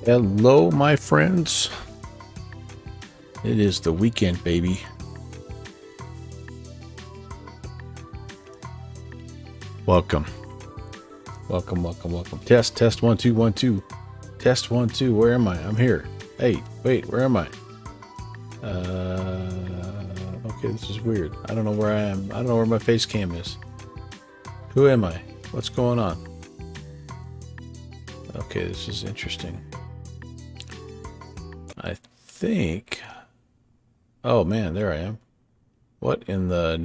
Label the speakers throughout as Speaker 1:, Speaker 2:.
Speaker 1: Hello, my friends. It is the weekend, baby. Welcome. Welcome. Test 1 2 1 2. Test 1 2. Where am I? I'm here. Hey, wait, where am I? Okay, this is weird. I don't know where I am. I don't know where my face cam is. Who am I? What's going on? Okay, this is interesting. I think. Oh man, there I am. What in the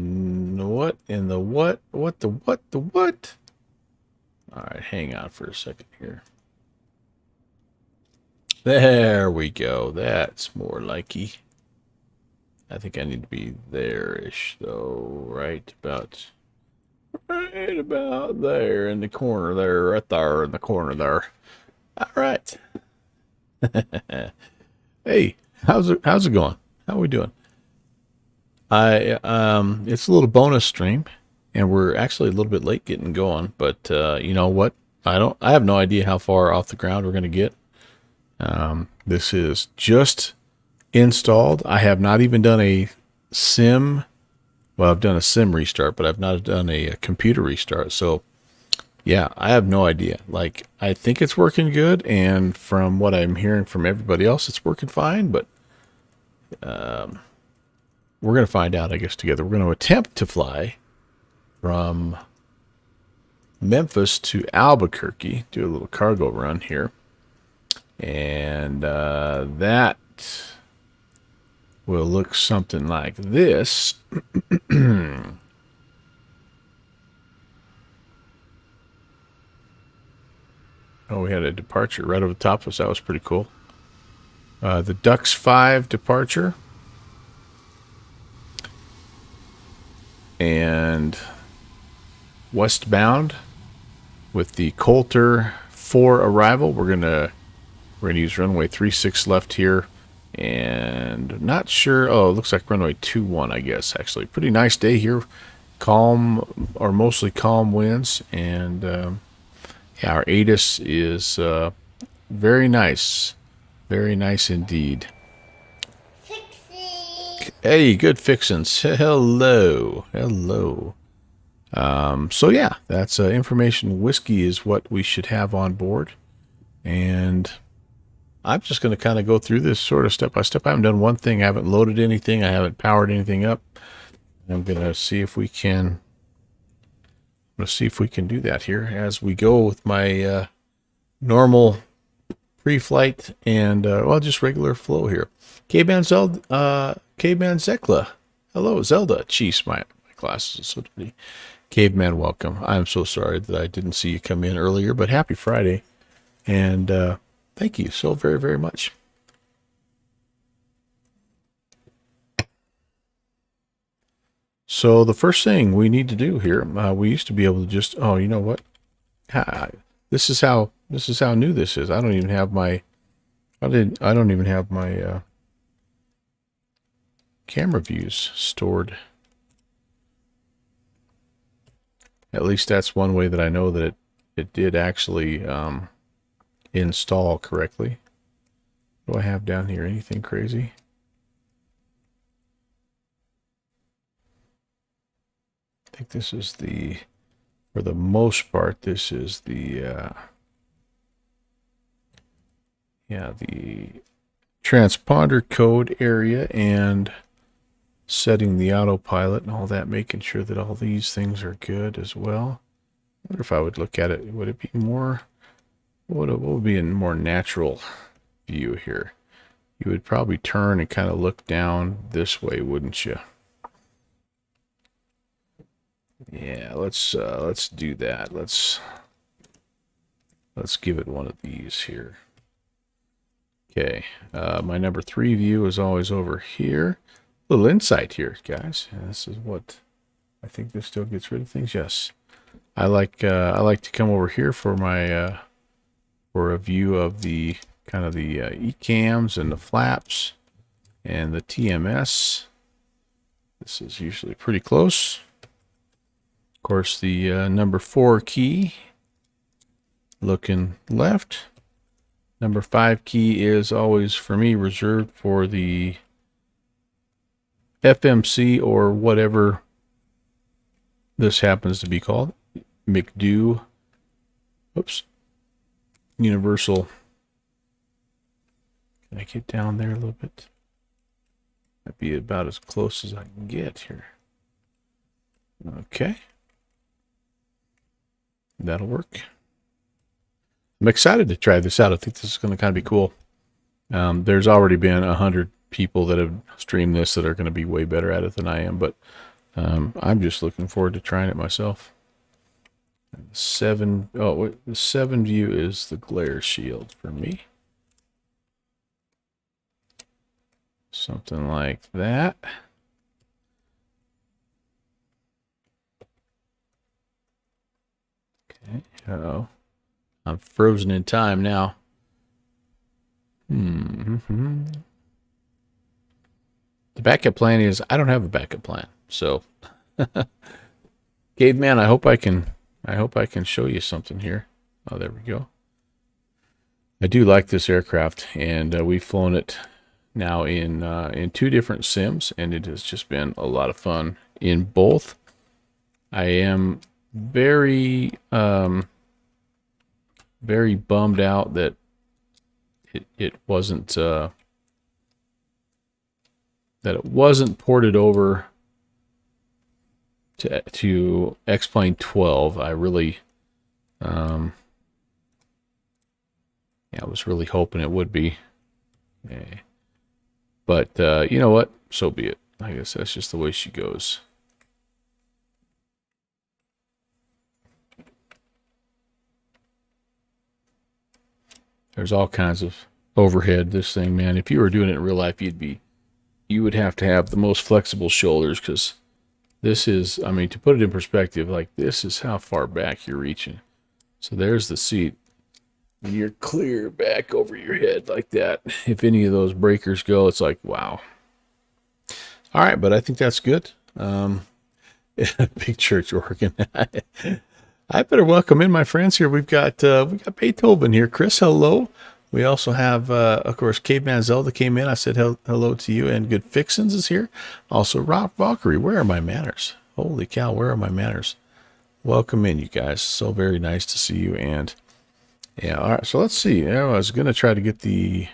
Speaker 1: what? All right, hang on for a second here. There we go. That's more likey. I think I need to be there-ish though, right about there in the corner there, right there in the corner there. All right. Hey, how's it going? How are we doing? It's a little bonus stream, and we're actually a little bit late getting going, but you know what? I have no idea how far off the ground we're going to get. This is just installed. I have not even done a sim. Well, I've done a sim restart, but I've not done a computer restart. So yeah, I have no idea. Like, I think it's working good, and from what I'm hearing from everybody else, it's working fine, but we're going to find out, I guess, together. We're going to attempt to fly from Memphis to Albuquerque, do a little cargo run here. And that will look something like this. Oh, we had a departure right over the top of us. That was pretty cool. The Ducks 5 departure. And westbound with the Coulter 4 arrival. We're gonna use runway 36 left here, and not sure. Oh, it looks like runway 21, I guess. Actually, pretty nice day here. Calm or mostly calm winds, and yeah, our ATIS is very nice indeed. Hey, good fixins. Hello. So yeah, that's information whiskey is what we should have on board. And I'm just going to kind of go through this sort of step by step. I haven't done one thing. I haven't loaded anything. I haven't powered anything up. I'm going to see if we can do that here as we go with my normal pre-flight and well, just regular flow here. Caveman Zekla. Hello, Zelda. Jeez, my glasses are so dirty. Caveman, welcome. I'm so sorry that I didn't see you come in earlier, but happy Friday. And thank you so very, very much. So the first thing we need to do here, we used to be able to just, oh, you know what? This is how new this is. I don't even have my camera views stored. At least that's one way that I know that it did actually install correctly. What do I have down here? Anything crazy? I think this is for the most part, this is the transponder code area and setting the autopilot and all that, making sure that all these things are good as well. I wonder if I would look at it, would it be more, what would be a more natural view here? You would probably turn and kind of look down this way, wouldn't you? Yeah, let's do that. Let's give it one of these here. Okay, my number 3 view is always over here. A little insight here, guys. This is what I think. This still gets rid of things. Yes, I like to come over here for my for a view of the kind of the ECAMs and the flaps and the TMS. This is usually pretty close. Of course, the number 4 key looking left. Number 5 key is always, for me, reserved for the FMC or whatever this happens to be called. McDo. Oops. Universal. Can I get down there a little bit? That'd be about as close as I can get here. Okay. That'll work. I'm excited to try this out. I think this is going to kind of be cool. There's already been 100 people that have streamed this that are going to be way better at it than I am, but I'm just looking forward to trying it myself. The 7 view is the glare shield for me. Something like that. Okay. Uh-oh. I'm frozen in time now. The backup plan is I don't have a backup plan. So Caveman, I hope I can show you something here. Oh, there we go. I do like this aircraft, and we've flown it now in 2 different sims, and it has just been a lot of fun in both. I am very very bummed out that it wasn't ported over to X-Plane 12. I really I was really hoping it would be. Okay. But you know what? So be it. I guess that's just the way she goes. There's all kinds of overhead. This thing, man. If you were doing it in real life, you would have to have the most flexible shoulders, because this is, I mean, to put it in perspective, like this is how far back you're reaching. So there's the seat. And you're clear back over your head like that. If any of those breakers go, it's like, wow. All right, but I think that's good. Big church organ. I better welcome in my friends here. We got Beethoven here. Chris, hello. We also have, of course, Caveman Zelda came in. I said hello to you, and Good Fixins is here. Also, Rob Valkyrie. Where are my manners? Holy cow, where are my manners? Welcome in, you guys. So very nice to see you. And yeah, all right. So let's see. I was gonna try to get the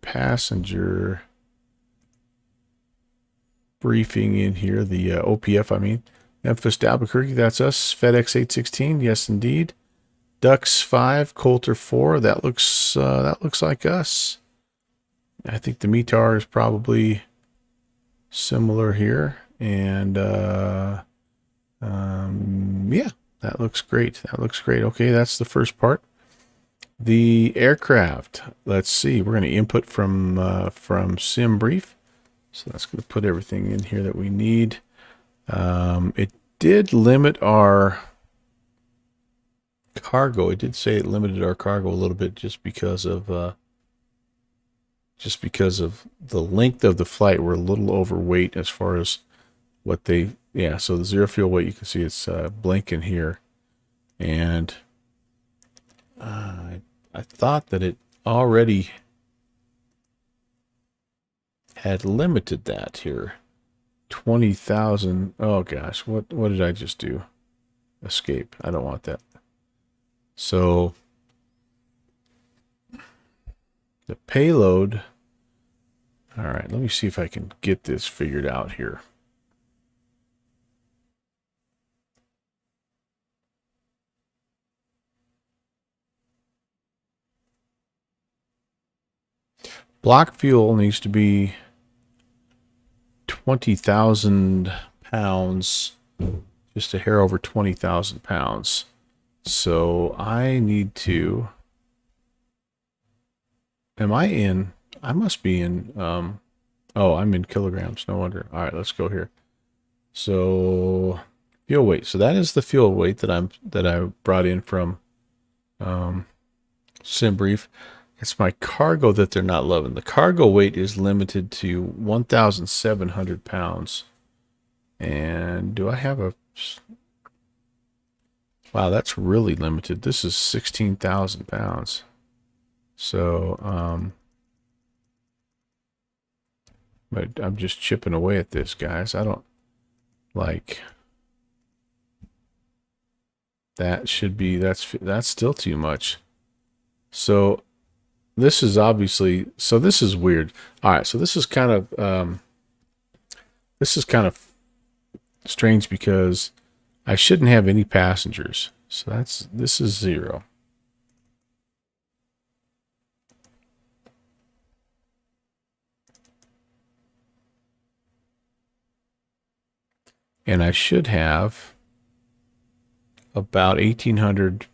Speaker 1: passenger briefing in here. The OPF, I mean. Memphis to Albuquerque, that's us. FedEx 816, yes indeed. Ducks 5, Coulter 4, that looks like us. I think the METAR is probably similar here, and yeah, that looks great. That looks great. Okay, that's the first part. The aircraft. Let's see. We're going to input from Sim Brief, so that's going to put everything in here that we need. It did limit our cargo. It did say it limited our cargo a little bit just because of the length of the flight. We're a little overweight as far as what they, yeah, so the zero fuel weight, you can see it's blinking here. And I thought that it already had limited that here. 20,000. Oh gosh, what did I just do? Escape. I don't want that. So the payload. All right, let me see if I can get this figured out here. Block fuel needs to be 20,000 pounds, just a hair over 20,000 pounds. So I need to, I must be in, oh, I'm in kilograms, no wonder. All right, let's go here. So fuel weight. So that is the fuel weight that I brought in from SimBrief. It's my cargo that they're not loving. The cargo weight is limited to 1,700 pounds. And do I have a... Wow, that's really limited. This is 16,000 pounds. So, but I'm just chipping away at this, guys. I don't like that. Should be that's still too much. So this is obviously, so this is weird. All right, so this is kind of strange because I shouldn't have any passengers. So this is 0. And I should have about 1,800.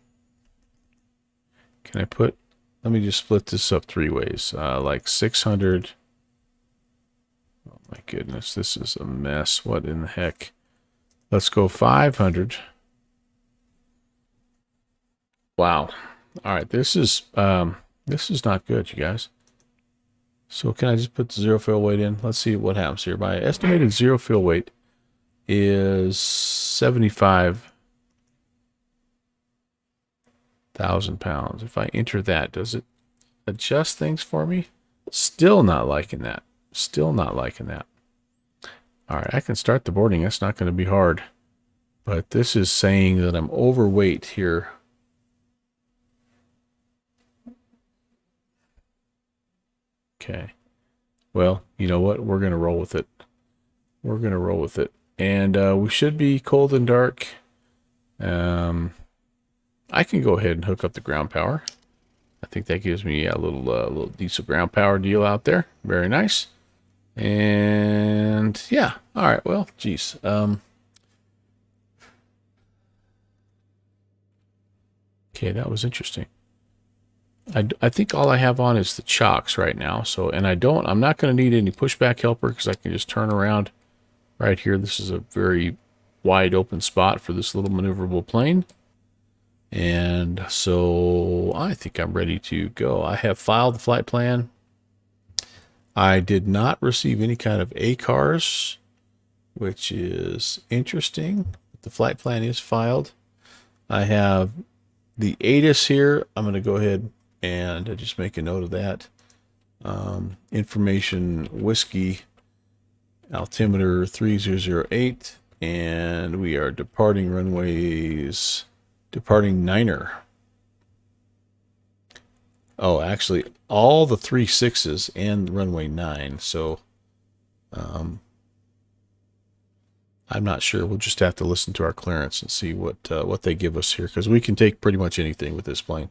Speaker 1: Can I put, let me just split this up 3 ways. Like 600. Oh my goodness, this is a mess. What in the heck? Let's go 500. Wow. All right, this is not good, you guys. So can I just put the 0 fill weight in? Let's see what happens here. My estimated 0 fill weight is 75,000 pounds. If I enter that, does it adjust things for me? Still not liking that. Still not liking that. All right, I can start the boarding. That's not going to be hard. But this is saying that I'm overweight here. Okay. Well, you know what? We're going to roll with it. We're going to roll with it. And we should be cold and dark. I can go ahead and hook up the ground power. I think that gives me a little diesel ground power deal out there. Very nice. And yeah, all right. Well, geez. Okay, that was interesting. I think all I have on is the chocks right now. So, and I'm not going to need any pushback helper because I can just turn around right here. This is a very wide open spot for this little maneuverable plane. And so I think I'm ready to go. I have filed the flight plan. I did not receive any kind of ACARs, which is interesting. The flight plan is filed. I have the ATIS here. I'm going to go ahead and just make a note of that. Information whiskey altimeter 3008, and we are departing runways, departing 9er. Oh, actually, all the 3 6s and runway 9. So, I'm not sure. We'll just have to listen to our clearance and see what they give us here, because we can take pretty much anything with this plane.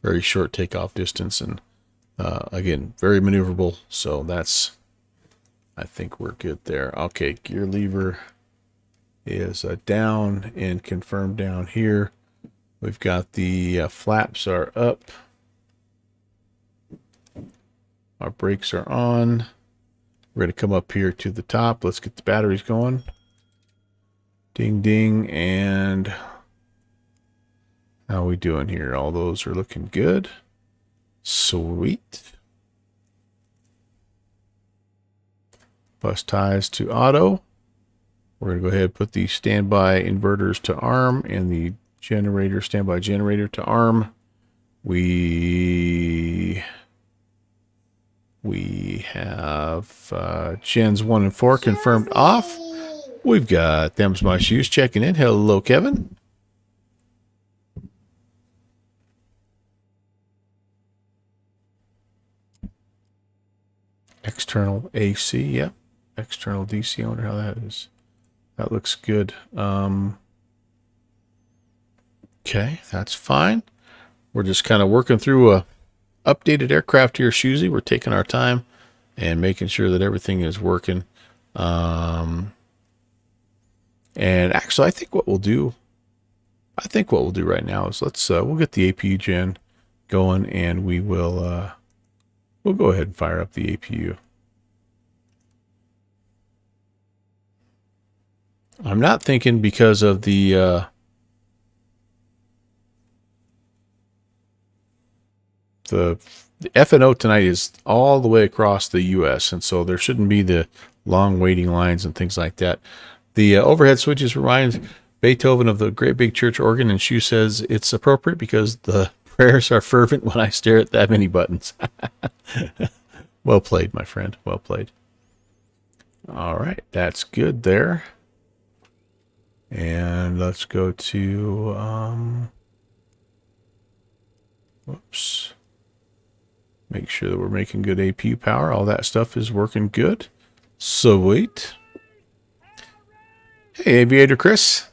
Speaker 1: Very short takeoff distance, and again, very maneuverable. So that's, I think we're good there. Okay, gear lever is down and confirmed down here. We've got the flaps are up. Our brakes are on. We're going to come up here to the top. Let's get the batteries going. Ding, ding. And how are we doing here? All those are looking good. Sweet. Bus ties to auto. We're going to go ahead and put the standby inverters to arm and the generator, standby generator to arm. We have gens 1 and 4 confirmed off. We've got Them's My Shoes checking in. Hello, Kevin. External AC, yep. External DC, I wonder how that is. That looks good. Okay, that's fine. We're just kind of working through a updated aircraft here, Shoozy. We're taking our time and making sure that everything is working. And actually, I think what we'll do right now is we'll get the APU gen going, and we'll go ahead and fire up the APU. I'm not thinking, because of the F&O tonight is all the way across the U.S., and so there shouldn't be the long waiting lines and things like that. The overhead switches remind Beethoven of the Great Big Church organ, and Shu says it's appropriate because the prayers are fervent when I stare at that many buttons. Well played, my friend. Well played. All right, that's good there. And let's go to, whoops. Make sure that we're making good APU power. All that stuff is working good. Sweet. Hey, Aviator Chris.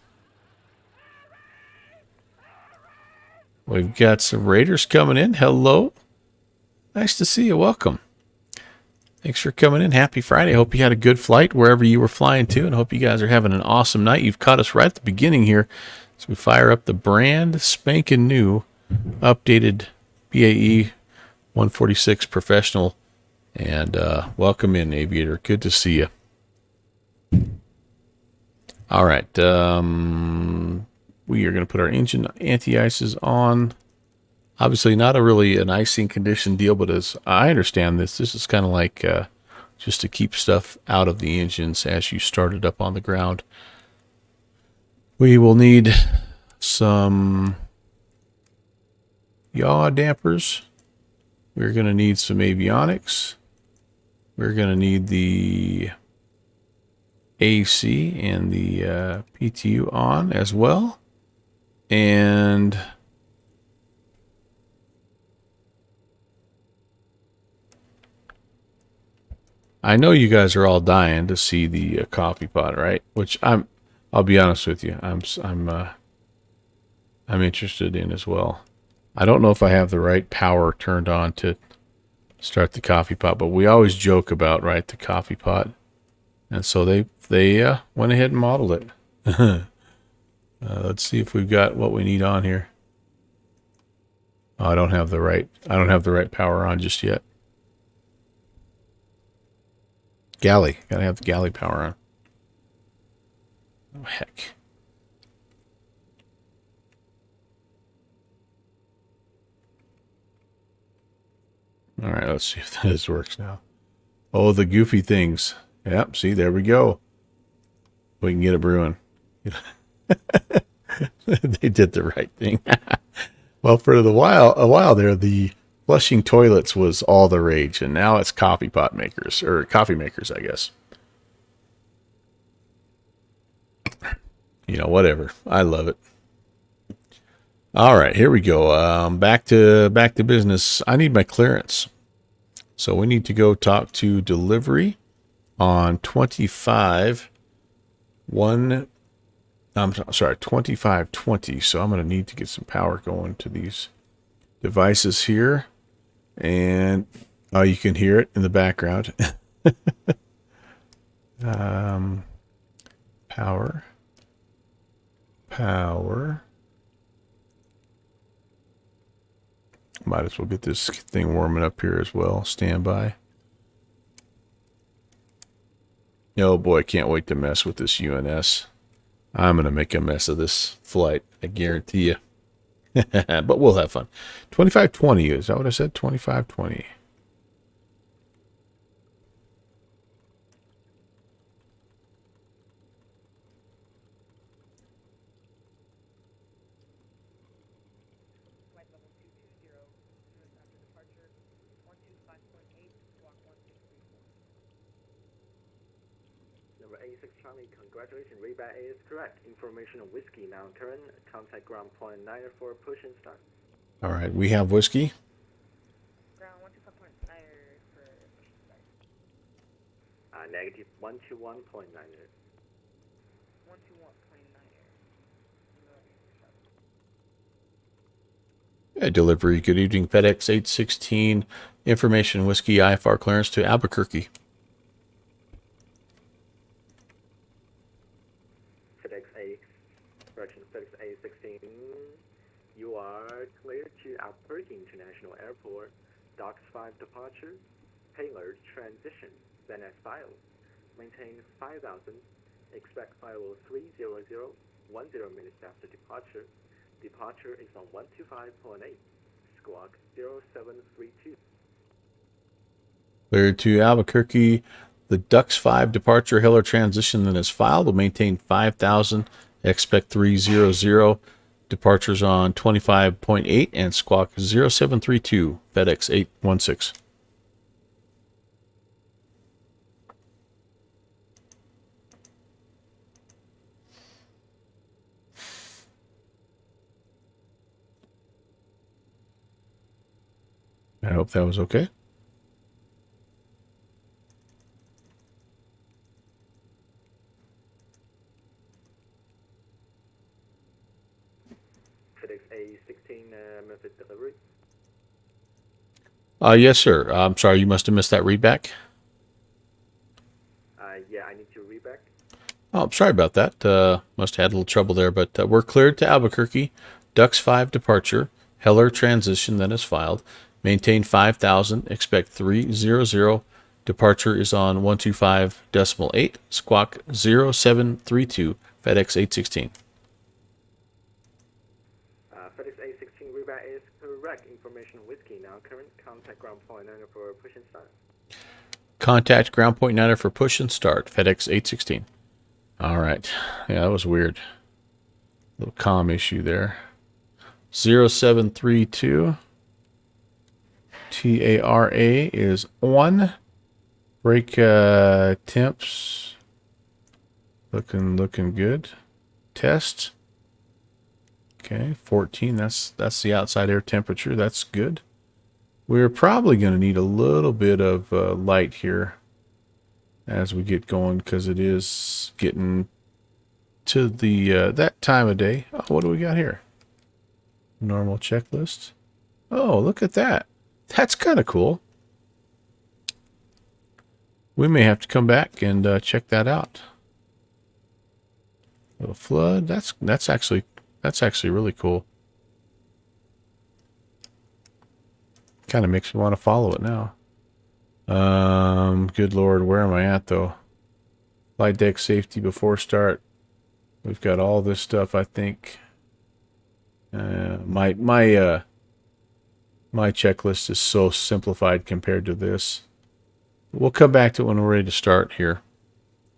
Speaker 1: We've got some Raiders coming in. Hello. Nice to see you. Welcome. Thanks for coming in. Happy Friday. Hope you had a good flight wherever you were flying to, and hope you guys are having an awesome night. You've caught us right at the beginning here as we fire up the brand spanking new updated BAE 146 Professional. And welcome in, Aviator. Good to see you. All right. We are going to put our engine anti-ices on. Obviously not an icing condition deal, but as I understand this is kind of like just to keep stuff out of the engines as you start it up on the ground. We will need some yaw dampers. We're going to need some avionics. We're going to need the AC and the PTU on as well. And I know you guys are all dying to see the coffee pot, right? Which I'll be honest with you, I'm interested in as well. I don't know if I have the right power turned on to start the coffee pot, but we always joke about, right, the coffee pot. And so they went ahead and modeled it. Let's see if we've got what we need on here. Oh, I don't have the right power on just yet. Galley. Gotta have the galley power on. Oh, heck. All right, let's see if this works now. Oh, the goofy things. Yep, see, there we go. We can get it brewing. They did the right thing. Well, for a while there, the flushing toilets was all the rage, and now it's coffee pot makers, or coffee makers, I guess. You know, whatever. I love it. All right, here we go. Back to business. I need my clearance. So we need to go talk to delivery on 2520. So I'm going to need to get some power going to these devices here. And oh, you can hear it in the background. Power. Might as well get this thing warming up here as well. Stand by. Oh boy, can't wait to mess with this UNS. I'm going to make a mess of this flight, I guarantee you. But we'll have fun. 2520, is that what I said? 2520.
Speaker 2: Congratulations, readback is correct. Information on whiskey now current. Contact ground point 9 for push and start.
Speaker 1: All right, we have whiskey.
Speaker 3: Ground 125.9 for push and start.
Speaker 2: Negative 121.9.
Speaker 3: 121.9.
Speaker 1: Delivery. Good evening, FedEx 816. Information whiskey IFR clearance to Albuquerque.
Speaker 2: FedEx A16, you are cleared to Albuquerque International Airport, Docks 5 departure, payload transition, then as filed. Maintain 5,000, expect final 300, 10 minutes after departure. Departure is on 125.8, squawk 0732.
Speaker 1: Cleared to Albuquerque. The Ducks 5 departure, Hiller transition, then is filed. Will maintain 5,000. expect 300. Departures on 25.8 and squawk 0732, FedEx 816. I hope that was okay.
Speaker 2: FedEx A16 Memphis delivery.
Speaker 1: Yes, sir. I'm sorry, you must have missed that readback.
Speaker 2: Yeah, I need to read back.
Speaker 1: Oh, I'm sorry about that. Must have had a little trouble there, but we're cleared to Albuquerque. Ducks 5 departure. Heller transition that is filed. Maintain 5,000. Expect 300. Departure is on 125.8. Squawk 0732. FedEx 816.
Speaker 2: FedEx A16 readback is correct. Information whiskey now current. Contact ground point 9 for push and start.
Speaker 1: Contact ground point 9 for push and start. FedEx 816. All right. Yeah, that was weird. Little comm issue there. 0732. TARA is on. Brake temps looking good. Test. Okay, 14. That's the outside air temperature. That's good. We're probably going to need a little bit of light here as we get going because it is getting to the that time of day. Oh, what do we got here? Normal checklist. Oh, look at that. That's kind of cool. We may have to come back and check that out. Little flood. That's actually really cool. Kind of makes me want to follow it now. Good Lord, where am I at though? Flight deck safety before start. We've got all this stuff. I think my checklist is so simplified compared to this. We'll come back to it when we're ready to start here.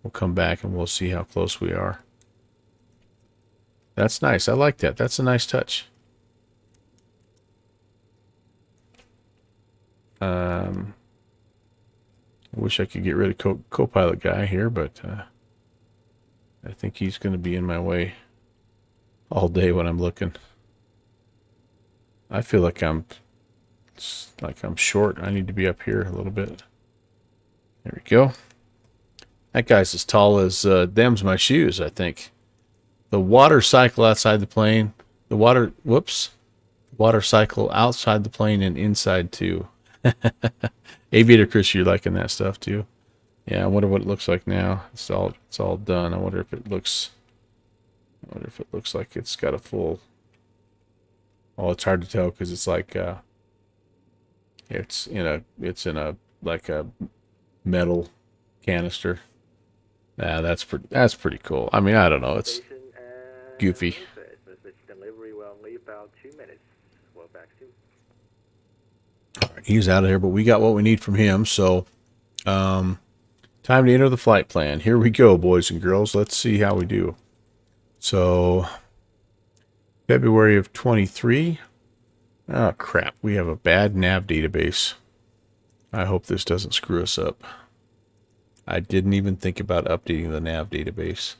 Speaker 1: We'll come back and we'll see how close we are. That's nice. I like that. That's a nice touch. I wish I could get rid of co-pilot guy here, but I think he's going to be in my way all day when I'm looking. I feel like I'm short. I need to be up here a little bit. There we go. That guy's as tall as them's my shoes, I think. The water cycle outside the plane. The water cycle outside the plane and inside too. Aviator Chris, you're liking that stuff too. Yeah, I wonder what it looks like now. It's all done. I wonder if it looks like it's got a full. Oh, it's hard to tell because it's like it's in a like a metal canister. Yeah, that's pretty cool. I mean, I don't know. It's goofy.
Speaker 2: Memphis delivery will leave about 2 minutes. Well, back soon.
Speaker 1: All right, he's out of here, but we got what we need from him. So, time to enter the flight plan. Here we go, boys and girls. Let's see how we do. So, February of 23. Oh, crap. We have a bad nav database. I hope this doesn't screw us up. I didn't even think about updating the nav database.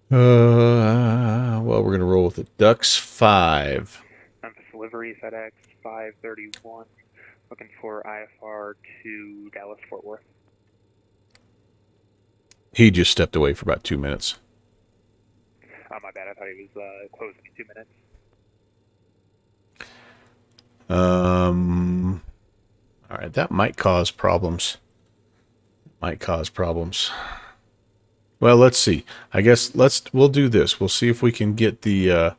Speaker 1: Well, we're going to roll with it. Ducks 5.
Speaker 4: Memphis delivery, FedEx 531. Looking for IFR to Dallas Fort Worth.
Speaker 1: He just stepped away for about 2 minutes.
Speaker 4: Oh, my bad. I thought he was closing in 2 minutes.
Speaker 1: All right, that might cause problems. Well, let's see. I guess we'll do this. We'll see if we can get the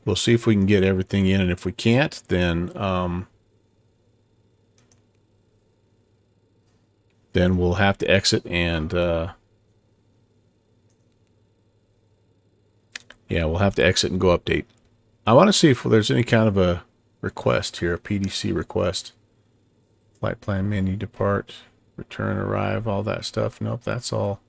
Speaker 1: we'll see if we can get everything in, and if we can't, then we'll have to exit and yeah, we'll have to exit and go update. I want to see if there's any kind of a request here, a PDC request. Flight plan menu, depart, return, arrive, all that stuff. Nope, that's all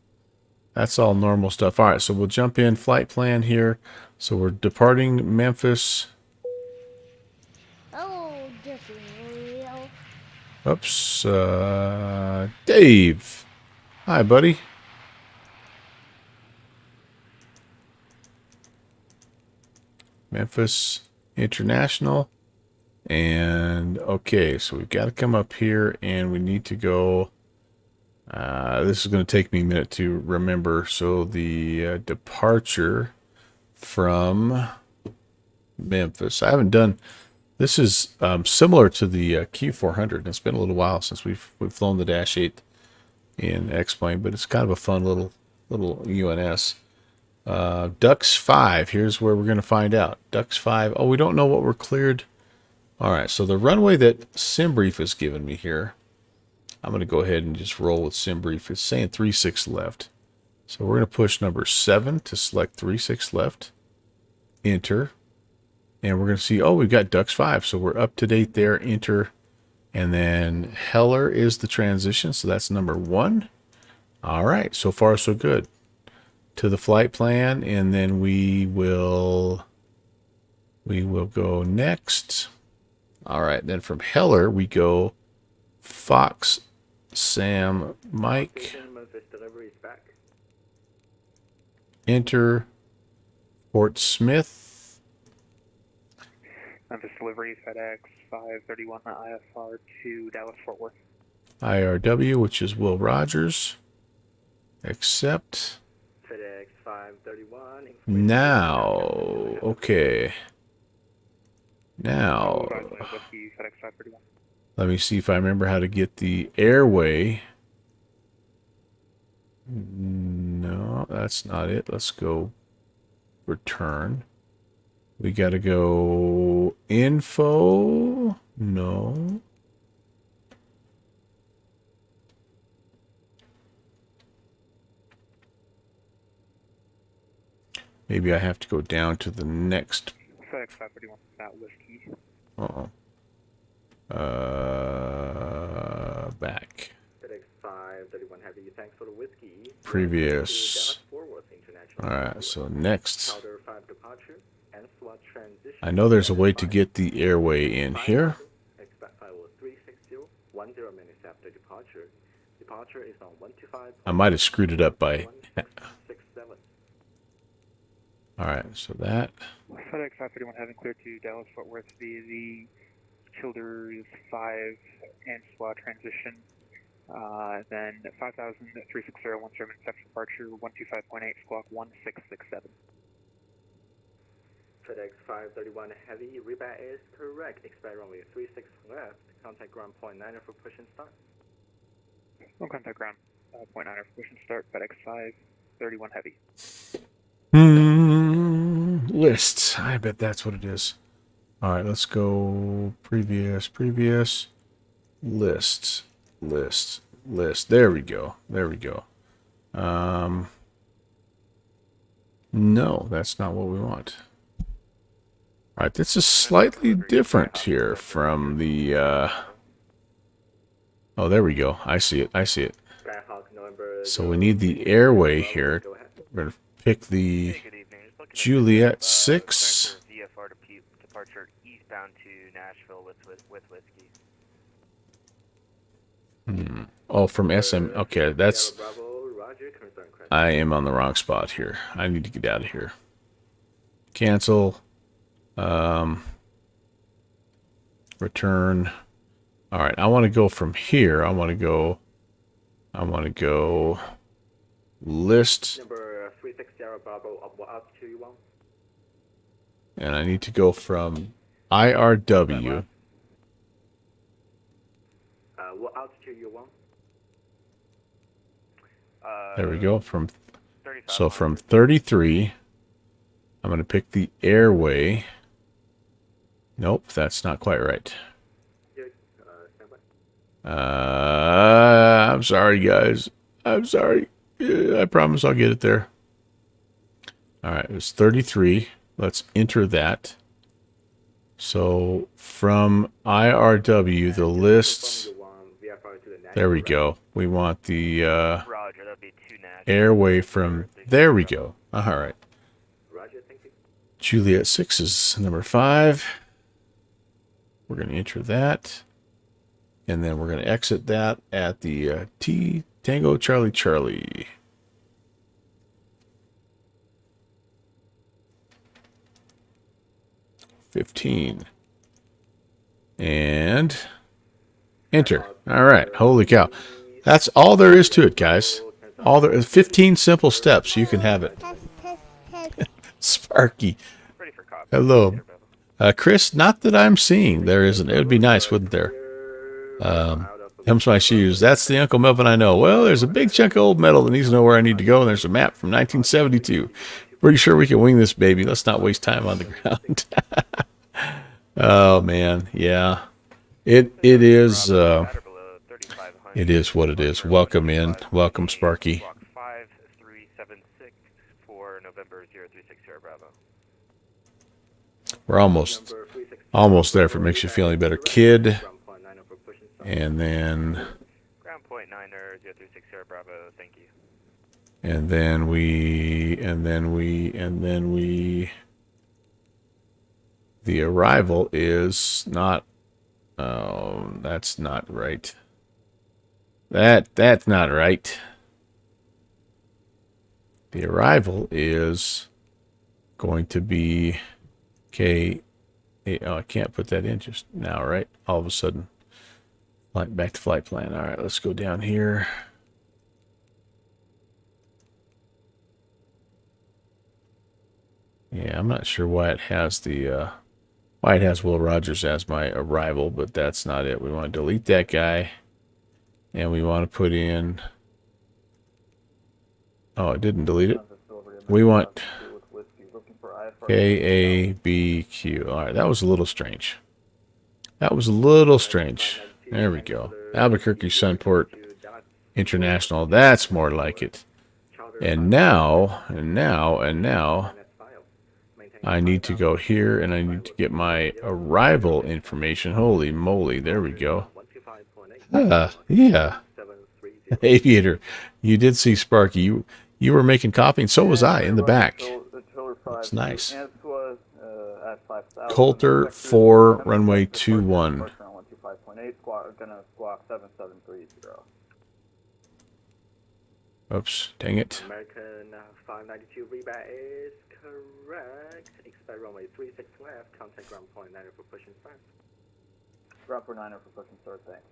Speaker 1: That's all normal stuff. All right, so we'll jump in flight plan here. So we're departing Memphis.
Speaker 5: Oh, Jeffrey Leo.
Speaker 1: Oops. Dave. Hi, buddy. Memphis International. And okay, so we've got to come up here and we need to go. This is going to take me a minute to remember. So the departure from Memphis. I haven't done. This is similar to the Q400. It's been a little while since we've flown the Dash 8 in X-Plane, but it's kind of a fun little UNS. Ducks 5. Here's where we're going to find out. Ducks 5. Oh, we don't know what we're cleared. All right, so the runway that SimBrief has given me here, I'm going to go ahead and just roll with SimBrief. It's saying 36 left. So we're going to push number 7 to select 36 left. Enter. And we're going to see, oh, we've got Ducks 5. So we're up to date there. Enter. And then Heller is the transition. So that's number 1. All right. So far, so good. To the flight plan. And then we will go next. All right. Then from Heller, we go Fox, Sam, Mike.
Speaker 2: Memphis delivery is back.
Speaker 1: Enter. Fort Smith.
Speaker 4: Memphis delivery, FedEx 531 IFR to Dallas Fort Worth.
Speaker 1: IRW, which is Will Rogers. Accept.
Speaker 2: FedEx 531.
Speaker 1: Now, okay. Now,
Speaker 4: Whiskey, FedEx 531.
Speaker 1: let me see if I remember how to get the airway. No, that's not it. Let's go return. We got to go info. No. Maybe I have to go down to the next.
Speaker 4: FedEx 531, not Whiskey.
Speaker 1: Uh-oh. Back.
Speaker 2: FedEx 531 Heavy. Thanks for the whiskey.
Speaker 1: Previous. All right, so next.
Speaker 2: Powder 5 departure and SWAT transition.
Speaker 1: I know there's a way to get the airway in here.
Speaker 2: Expect file 360, 10 minutes after departure. Departure is on 125.
Speaker 1: I might have screwed it up by.
Speaker 2: 1667.
Speaker 1: All right, so that.
Speaker 4: FedEx 531 having cleared to Dallas Fort Worth via the Childers 5 and SWAT transition. Then 5,360 17 minutes after departure, 125.8 squawk 1667.
Speaker 2: FedEx 531 Heavy, rebat is correct. Expect runway 36 left. Contact ground point 9 for push and start.
Speaker 4: No contact ground, point 9 for push and start, FedEx 531 Heavy.
Speaker 1: Lists. I bet that's what it is. All right, let's go previous. Lists. There we go. No, that's not what we want. All right, this is slightly different here from the, oh, there we go. I see it. So we need the airway here. We're going to pick the Juliet 6.
Speaker 6: VFR departure eastbound to Nashville with whiskey.
Speaker 1: Oh, from SM. Okay, that's. I am on the wrong spot here. I need to get out of here. Cancel. Return. All right, I want to go from here. I want to go list.
Speaker 2: Number 360 Bravo up to you one.
Speaker 1: And I need to go from IRW.
Speaker 2: What altitude you want?
Speaker 1: There we go. From 33, I'm going to pick the airway. Nope, that's not quite right. I'm sorry, guys. I'm sorry. I promise I'll get it there. All right, it was 33. Let's enter that. So from IRW, the lists. There we go. We want the.
Speaker 6: Roger, would be to Nashville.
Speaker 1: airway from, there we go. All right.
Speaker 2: Roger, thank you.
Speaker 1: Juliet 6 is number 5. We're going to enter that. And then we're going to exit that at the T Tango Charlie Charlie. $15. And enter. All right. Holy cow. That's all there is to it, guys. All there is 15 simple steps. You can have it.
Speaker 5: Test, test, test.
Speaker 1: Sparky.
Speaker 6: Ready for copy.
Speaker 1: Hello.
Speaker 6: Here, Bravo.
Speaker 1: Chris, not that I'm seeing. There isn't. It would be nice, wouldn't there? Comes my shoes. That's the Uncle Melvin I know. Well, there's a big chunk of old metal that needs to know where I need to go, and there's a map from 1972. Pretty sure we can wing this baby. Let's not waste time on the ground. Oh, man. Yeah. It is...
Speaker 6: At or below 3,500.
Speaker 1: It is what it is. Welcome in. Welcome, Sparky.
Speaker 6: Squawk 5376 for November 0360 Bravo.
Speaker 1: We're almost there if it makes you feel any better. Kid. And then
Speaker 6: Ground point 9er 0360 Bravo, thank you.
Speaker 1: and then we the arrival is not, oh, that's not right. That's not right. The arrival is going to be K. Oh, I can't put that in just now, right? All of a sudden. Back to flight plan. All right, let's go down here. Yeah, I'm not sure why it has the why it has Will Rogers as my arrival, but that's not it. We want to delete that guy, and we want to put in. Oh, it didn't delete it. We want KABQ. All right, that was a little strange. That was a little strange. There we go. Albuquerque Sunport International. That's more like it. And now, I need to go here and I need to get my arrival information. Holy moly. There we go. Yeah. Aviator, you did see Sparky. You were making copy, and so was I in the back. It's nice. Coulter 4, runway 21. Oops, dang it.
Speaker 2: American 592 rebat is correct. Expect runway 36 left. Contact ground point 9 for pushing start.
Speaker 7: Ground point 9 for pushing start, thanks.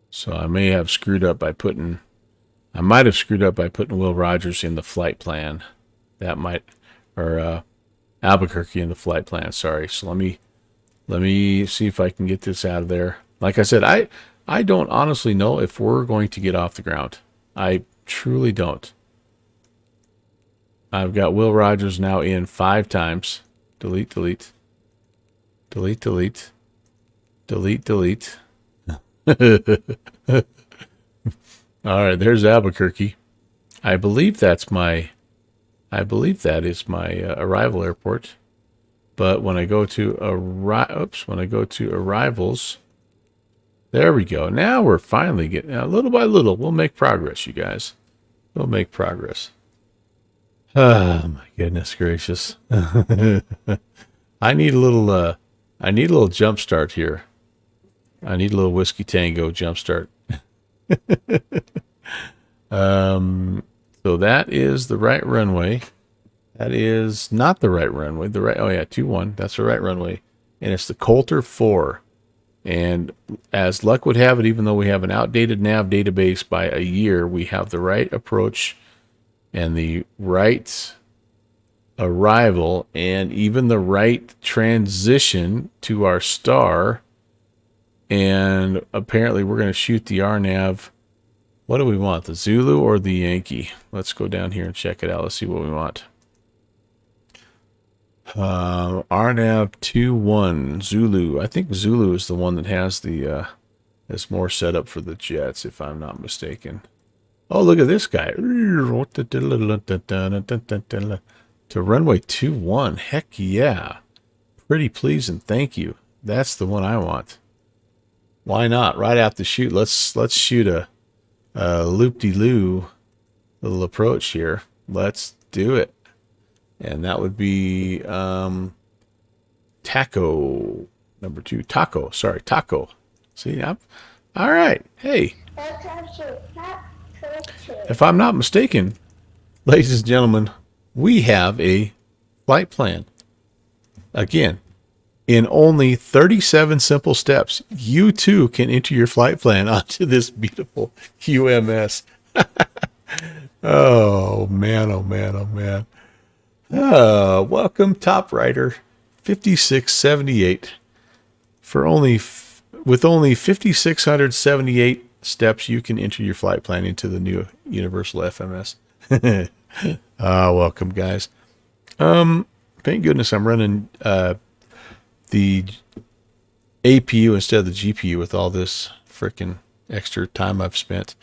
Speaker 1: So I may have screwed up by putting, I might have screwed up by putting Will Rogers in the flight plan. That might, or Albuquerque in the flight plan. Sorry. So let me see if I can get this out of there. Like I said, I don't honestly know if we're going to get off the ground. I truly don't. I've got Will Rogers now in 5 times. Delete, delete. Delete, delete. Delete, delete. All right, there's Albuquerque. I believe that is my arrival airport. But when I go to arrivals, there we go. Now we're finally getting, little by little, we'll make progress, you guys. We'll make progress. Oh my goodness gracious. I need a little jump start here. I need a little Whiskey Tango jump start. So that is the right runway. That is not the right runway. Oh yeah, 21. That's the right runway. And it's the Coulter 4. And as luck would have it, even though we have an outdated nav database by a year, we have the right approach and the right arrival and even the right transition to our star. And apparently we're going to shoot the RNAV. What do we want? The Zulu or the Yankee? Let's go down here and check it out. Let's see what we want. RNAV 21 Zulu. I think Zulu is the one that has the is more set up for the jets, if I'm not mistaken. Oh, look at this guy. To runway 21. Heck yeah. Pretty pleasing. Thank you. That's the one I want. Why not? Right out the chute. Let's shoot a loop-de-loo little approach here. Let's do it. And that would be taco number 2. Taco. Sorry, taco. See, all right. Hey, if I'm not mistaken, ladies and gentlemen, we have a flight plan. Again, in only 37 simple steps, you too can enter your flight plan onto this beautiful UMS. Oh, man, oh, man, oh, man. Welcome, Top Rider 5678. With only 5,678 steps, you can enter your flight plan into the new Universal FMS. Welcome, guys. Thank goodness I'm running the APU instead of the GPU with all this freaking extra time I've spent.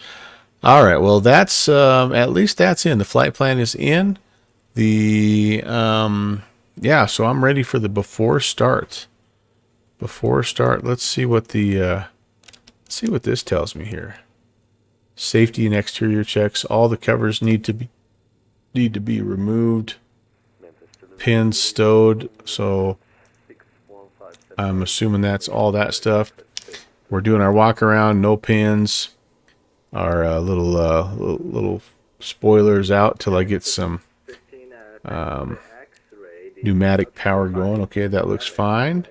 Speaker 1: All right, well, that's at least that's in. The flight plan is in. The yeah, so I'm ready for the before start. Before start, let's see what the see what this tells me here. Safety and exterior checks. All the covers need to be removed. Pins stowed. So I'm assuming that's all that stuff. We're doing our walk around, no pins. Our little spoilers out till I get some pneumatic power going. Okay, that looks fine.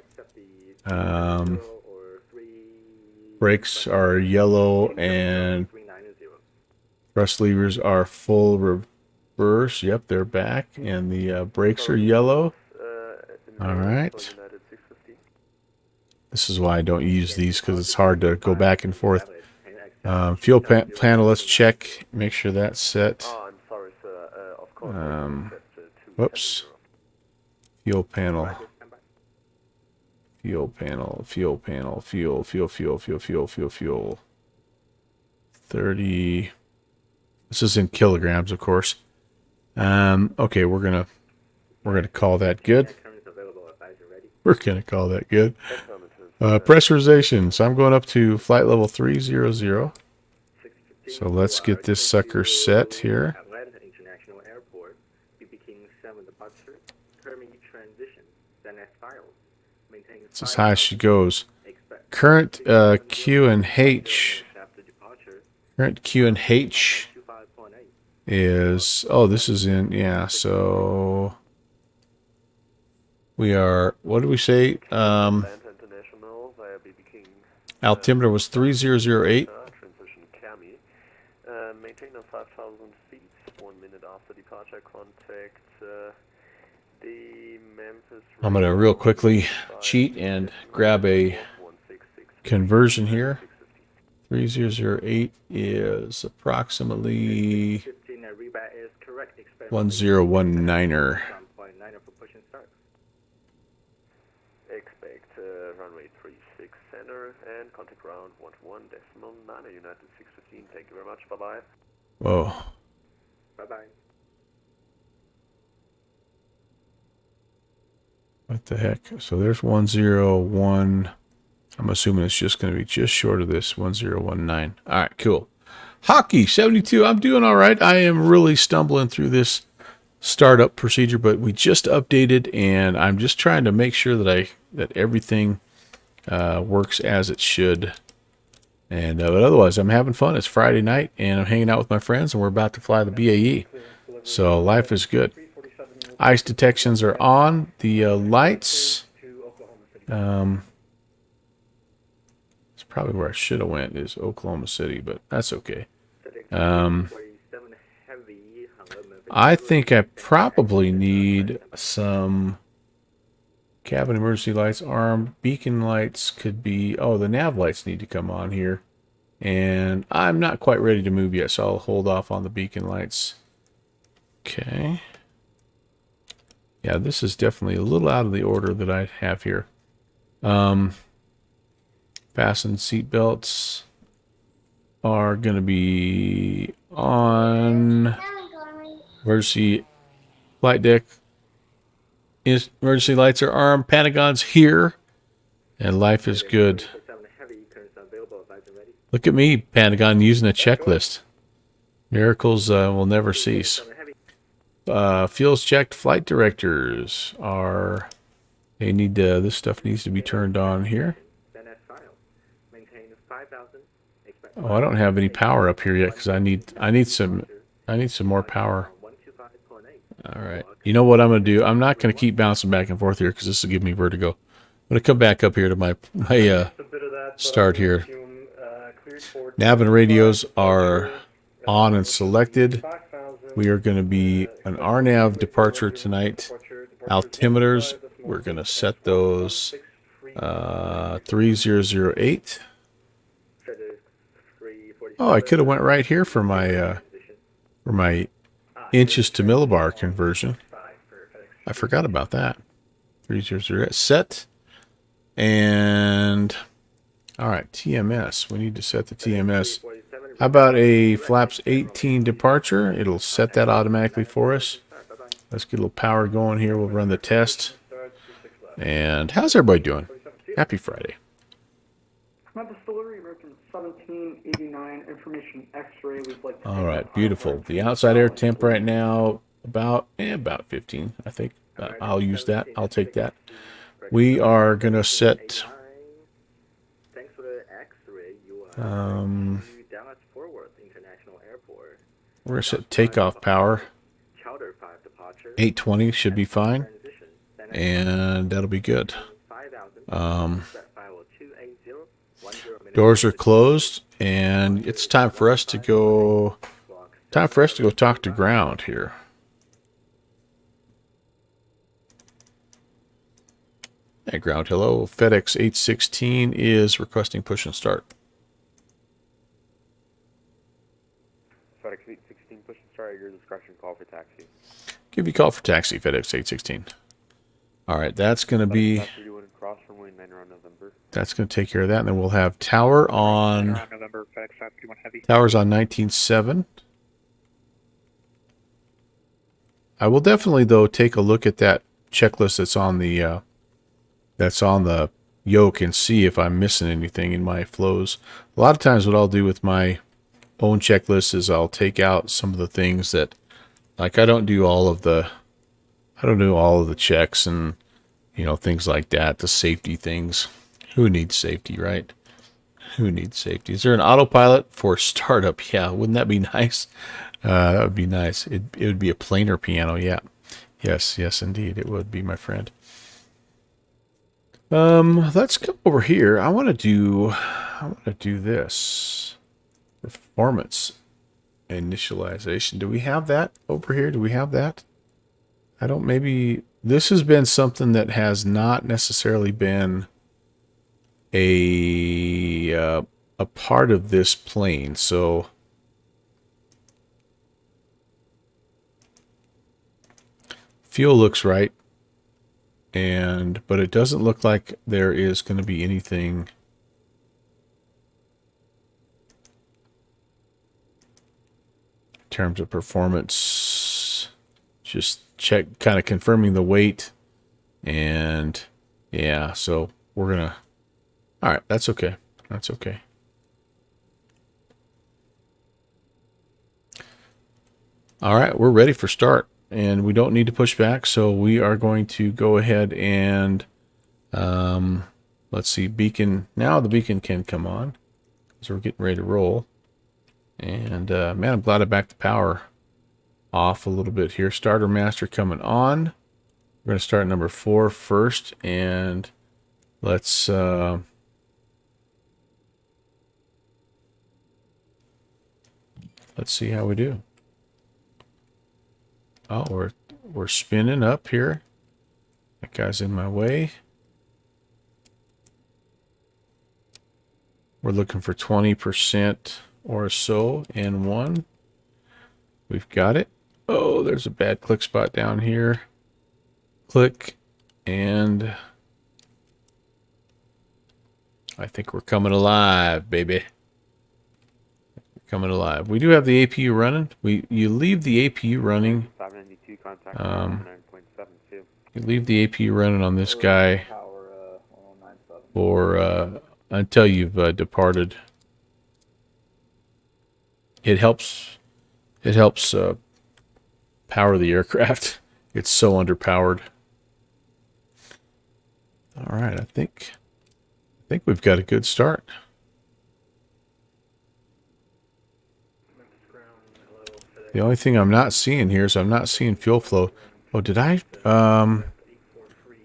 Speaker 1: Brakes are yellow and thrust levers are full reverse. Yep, they're back, and the brakes are yellow. All right. This is why I don't use these, because it's hard to go back and forth. Fuel panel, let's check. Make sure that's set.
Speaker 6: Oh, I'm sorry, sir. Of course.
Speaker 1: Whoops. Fuel panel. Fuel. 30. This is in kilograms, of course. Okay, we're gonna call that good. We're gonna call that good. Pressurization. So I'm going up to flight level 300. So let's get this sucker set here.
Speaker 2: Atlanta International Airport, BBking 7 departure, permit transition, then as filed. Maintain
Speaker 1: It's as high as she goes. Current Q and H. Current Q and H is, oh, this is in, yeah, so we are, what did we say? Altimeter was 3008.
Speaker 6: Transition Cami. Maintain on 5,000 feet, 1 minute after departure. Contact the Memphis.
Speaker 1: I'm going to real quickly cheat and grab a conversion here. 3008 is approximately 1019er.
Speaker 6: Expect runway 36 center and contact ground 11.9 United 615. Thank you very much. Bye bye.
Speaker 1: Whoa.
Speaker 2: Bye bye.
Speaker 1: What the heck? So there's 101. I'm assuming it's just going to be just short of this 1019. All right, cool. Hockey 72. I'm doing all right. I am really stumbling through this startup procedure, but we just updated, and I'm just trying to make sure that everything works as it should. And but otherwise, I'm having fun. It's Friday night, and I'm hanging out with my friends, and we're about to fly the BAE. So life is good. Ice detections are on. The lights. It's probably where I should have went, is Oklahoma City, but that's okay. I think I probably need some cabin emergency lights, arm beacon lights could be, oh, the nav lights need to come on here. And I'm not quite ready to move yet, so I'll hold off on the beacon lights. Okay. Yeah, this is definitely a little out of the order that I have here. Fasten seat belts are going to be on emergency flight deck Emergency lights are armed. Pentagon's here. And life is good.
Speaker 2: Heavy currents available. Advise and ready.
Speaker 1: Look at me, Pentagon, using a checklist. Miracles will never cease. Fuels checked. Flight directors are... They need this stuff needs to be turned on here.
Speaker 2: Then as filed. Maintain 5,000.
Speaker 1: Oh, I don't have any power up here yet because I need some more power.
Speaker 2: 125.8.
Speaker 1: All right. You know what I'm going to do? I'm not going to keep bouncing back and forth here because this will give me vertigo. I'm going to come back up here to my start here. Nav and radios are on and selected. We are going to be an RNAV departure tonight. Altimeters, we're going to set those 3008. Oh, I could have went right here for my inches to millibar conversion. I forgot about that. 3008 set. And all right, TMS. We need to set the TMS. How about a flaps 18 departure? It'll set that automatically for us. Let's get a little power going here. We'll run the test. And how's everybody doing? Happy Friday.
Speaker 8: Memphis delivery, American 1789, information X-ray. We'd like to
Speaker 1: All right, beautiful. The outside air temp right now about 15, I think. I'll use that. I'll take that. We are gonna set.
Speaker 2: Thanks for the X-ray. You are Dallas Fort Worth International Airport.
Speaker 1: We're gonna set takeoff power. 820 should be fine, and that'll be good. Doors are closed, and it's time for us to go. Time for us to go talk to ground here. Hey, ground, hello. FedEx 816 is requesting push and start.
Speaker 6: FedEx 816, push and start at your discretion, call for taxi.
Speaker 1: Give you a call for taxi, FedEx 816. All right, that's going to be... That's going to take care of that, and then we'll have tower on...
Speaker 4: November, FedEx 531 heavy.
Speaker 1: Tower's on 19.7. I will definitely, though, take a look at that checklist that's on the yoke and see if I'm missing anything in my flows. A lot of times what I'll do with my own checklist is I'll take out some of the things that, like, I don't do all of the checks and, you know, things like that, the safety things. Who needs safety, right? Who needs safety? Is there an autopilot for startup? Yeah, wouldn't that be nice? That would be nice. It would be a planar piano, yeah. Yes, indeed, it would be, my friend. Let's go over here. I want to do this. Performance initialization. Do we have that over here? Do we have that? I don't, maybe this has been something that has not necessarily been a part of this plane. So fuel looks right. But it doesn't look like there is going to be anything in terms of performance. Just check, kind of confirming the weight, and yeah, so we're gonna, all right, that's okay. That's okay. All right, we're ready for start. And we don't need to push back, so we are going to go ahead and let's see, beacon. Now the beacon can come on, so we're getting ready to roll. And man, I'm glad I backed the power off a little bit here. Starter master coming on. We're going to start number 4 first, and let's see how we do. Oh, we're spinning up here. That guy's in my way. We're looking for 20% or so in one. We've got it. Oh, there's a bad click spot down here. Click, and I think we're coming alive, baby. Coming alive. We do have the APU running. You leave the APU running.
Speaker 6: 592 contact 9.72.
Speaker 1: You leave the AP running on this guy
Speaker 7: Power 1097.
Speaker 1: for until you've departed. It helps. It helps power the aircraft. It's so underpowered. All right, I think we've got a good start. The only thing I'm not seeing here is I'm not seeing fuel flow. Oh, did I?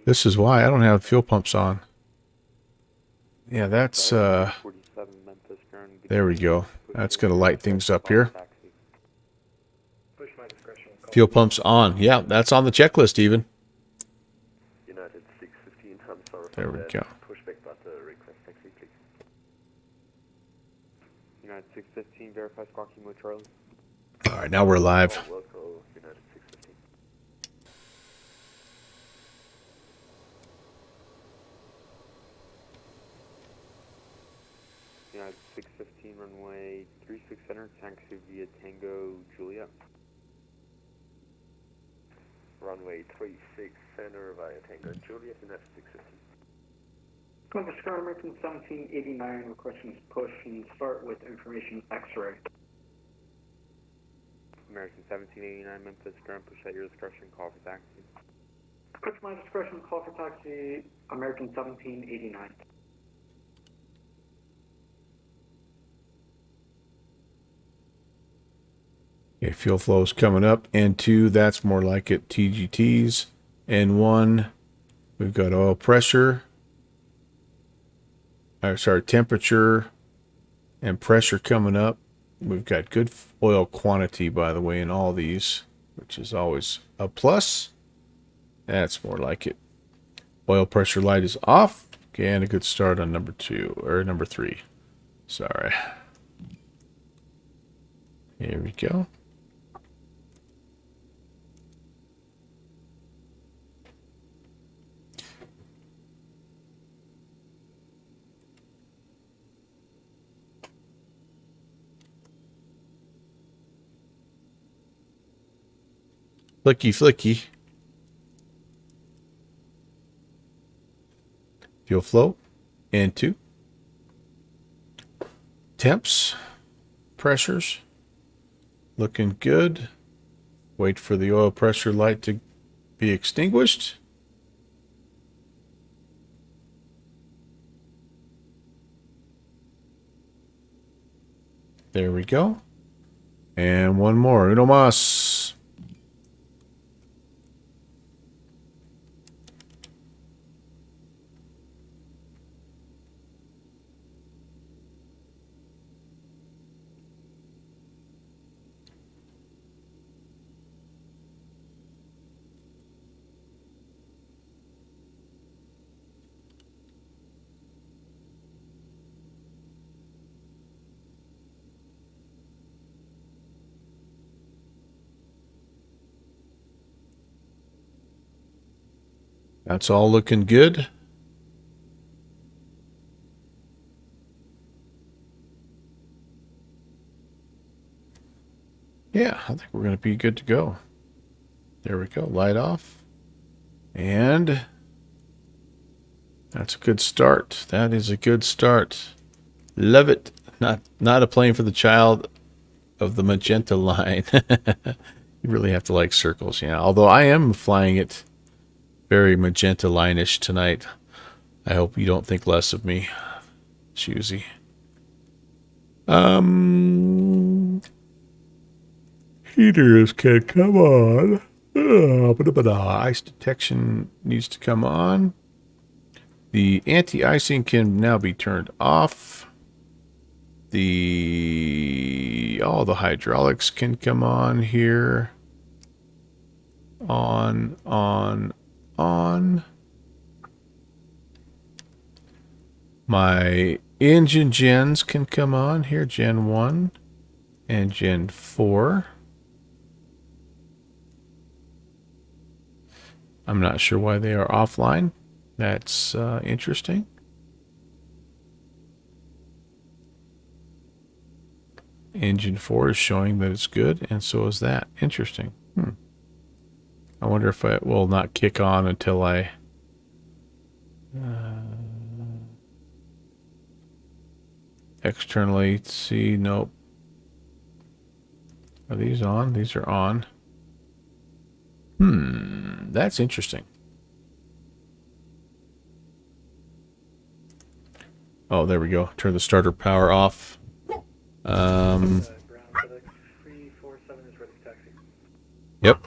Speaker 1: This is why I don't have fuel pumps on. Yeah, that's
Speaker 6: 47 Memphis ground.
Speaker 1: there we go. That's gonna light things up here.
Speaker 6: Taxi.
Speaker 2: Push my discretion.
Speaker 1: Fuel pumps on. Yeah, that's on the checklist even.
Speaker 6: United 615, I'm sorry for
Speaker 1: There we
Speaker 6: that.
Speaker 1: go.
Speaker 6: Pushback, but request taxi, please.
Speaker 4: United 615, verify squawk Kilo Charlie.
Speaker 1: All right, now we're live.
Speaker 6: Local, United 615.
Speaker 4: United 615, runway 36 center, taxi via Tango Juliet.
Speaker 6: Runway 36 center via Tango Juliet, United 615.
Speaker 8: Memphis Ground American 1789, requesting push and start with information X-ray.
Speaker 4: American 1789, Memphis ground, push at your discretion, call for taxi.
Speaker 8: Push my discretion, call for taxi, American 1789.
Speaker 1: Okay, fuel flow is coming up. N2, that's more like it. TGTs. N1, we've got oil pressure. Sorry, temperature and pressure coming up. We've got good oil quantity, by the way, in all these, which is always a plus. That's more like it. Oil pressure light is off. Okay, and a good start on number 2, or number 3. Sorry. Here we go. Flicky, flicky. Fuel flow. N2. Temps. Pressures. Looking good. Wait for the oil pressure light to be extinguished. There we go. And one more. Uno mas. That's all looking good. Yeah, I think we're going to be good to go. There we go. Light off. And that's a good start. That is a good start. Love it. Not a plane for the child of the magenta line. You really have to like circles, yeah. Although I am flying it very magenta line-ish tonight. I hope you don't think less of me, choosy. Heaters can come on. Ice detection needs to come on. The anti-icing can now be turned off. All the hydraulics can come on here. On. My engine gens can come on here. Gen 1 and Gen 4. I'm not sure why they are offline. That's interesting. Engine 4 is showing that it's good, and so is that. Interesting. I wonder if it will not kick on until I... externally see, nope. Are these on? These are on. That's interesting. Oh, there we go. Turn the starter power off.
Speaker 2: Ground FedEx 347 is ready for taxi.
Speaker 1: Yep.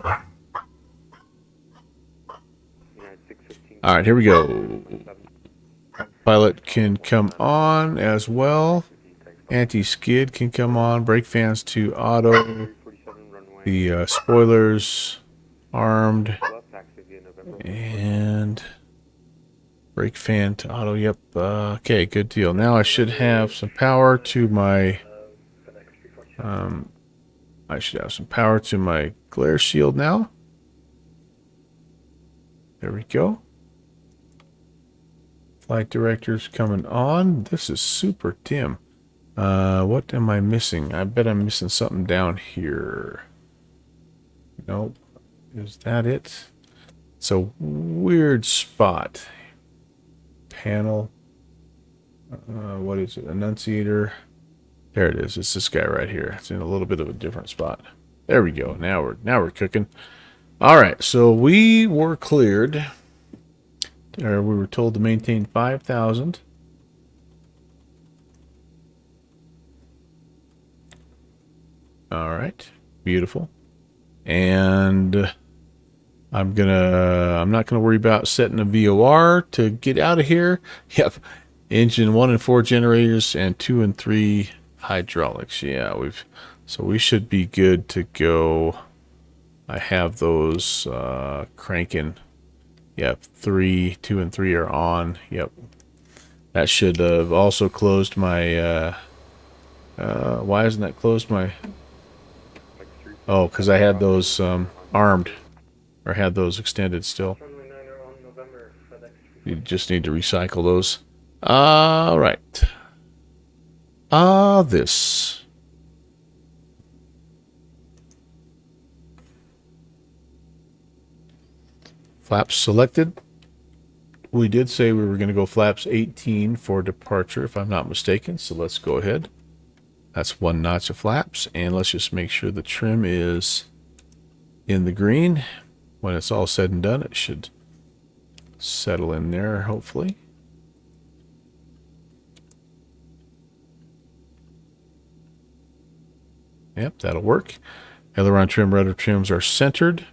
Speaker 6: United 615.
Speaker 1: All right, here we go. Pilot can come on as well. Anti-skid can come on. Brake fans to auto.
Speaker 6: 347 runway.
Speaker 1: The spoilers armed.
Speaker 6: Left taxi via November.
Speaker 1: And brake fan to auto. Yep. Okay, good deal. Now I should have some power to my... I should have some power to my glare shield now. There we go. Flight director's coming on. This is super dim. What am I missing? I bet I'm missing something down here. Nope. Is that it? It's a weird spot. Panel. What is it? Annunciator. There it is. It's this guy right here. It's in a little bit of a different spot. There we go. Now we're cooking. All right. So we were cleared. Or we were told to maintain 5,000. All right. Beautiful. And I'm not gonna worry about setting a VOR to get out of here. Yep. Engine 1 and 4 generators and 2 and 3 hydraulics. Yeah, so we should be good to go. I have those cranking. Yep, 2 and 3 are on. Yep. That should have also closed my why hasn't that closed my... Oh, because I had those armed, or had those extended still.
Speaker 2: Runway 9 on November, FedEx
Speaker 1: You just need to recycle those. All right. This. Flaps selected. We did say we were going to go flaps 18 for departure, if I'm not mistaken. So let's go ahead. That's 1 notch of flaps. And let's just make sure the trim is in the green. When it's all said and done, it should settle in there, hopefully. Yep, that'll work. Aileron trim, rudder trims are centered.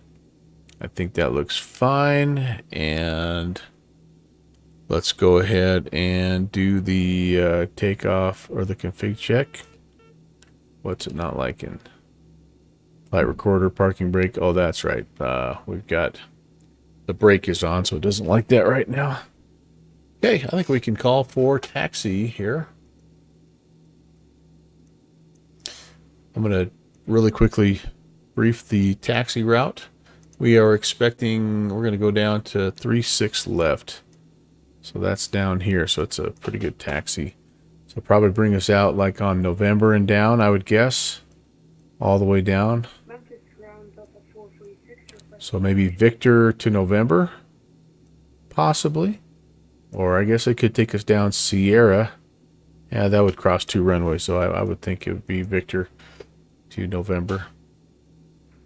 Speaker 1: I think that looks fine. And let's go ahead and do the takeoff or the config check. What's it not liking? Flight recorder, parking brake. Oh, that's right. We've got the brake is on, so it doesn't like that right now. Okay, I think we can call for taxi here. I'm going to really quickly brief the taxi route. We are expecting, we're going to go down to 36 left. So that's down here. So it's a pretty good taxi. So probably bring us out like on November and down, I would guess. All the way down.
Speaker 5: Memphis ground Delta 446.
Speaker 1: So maybe Victor to November. Possibly. Or I guess it could take us down Sierra. Yeah, that would cross 2 runways. So I would think it would be Victor to November.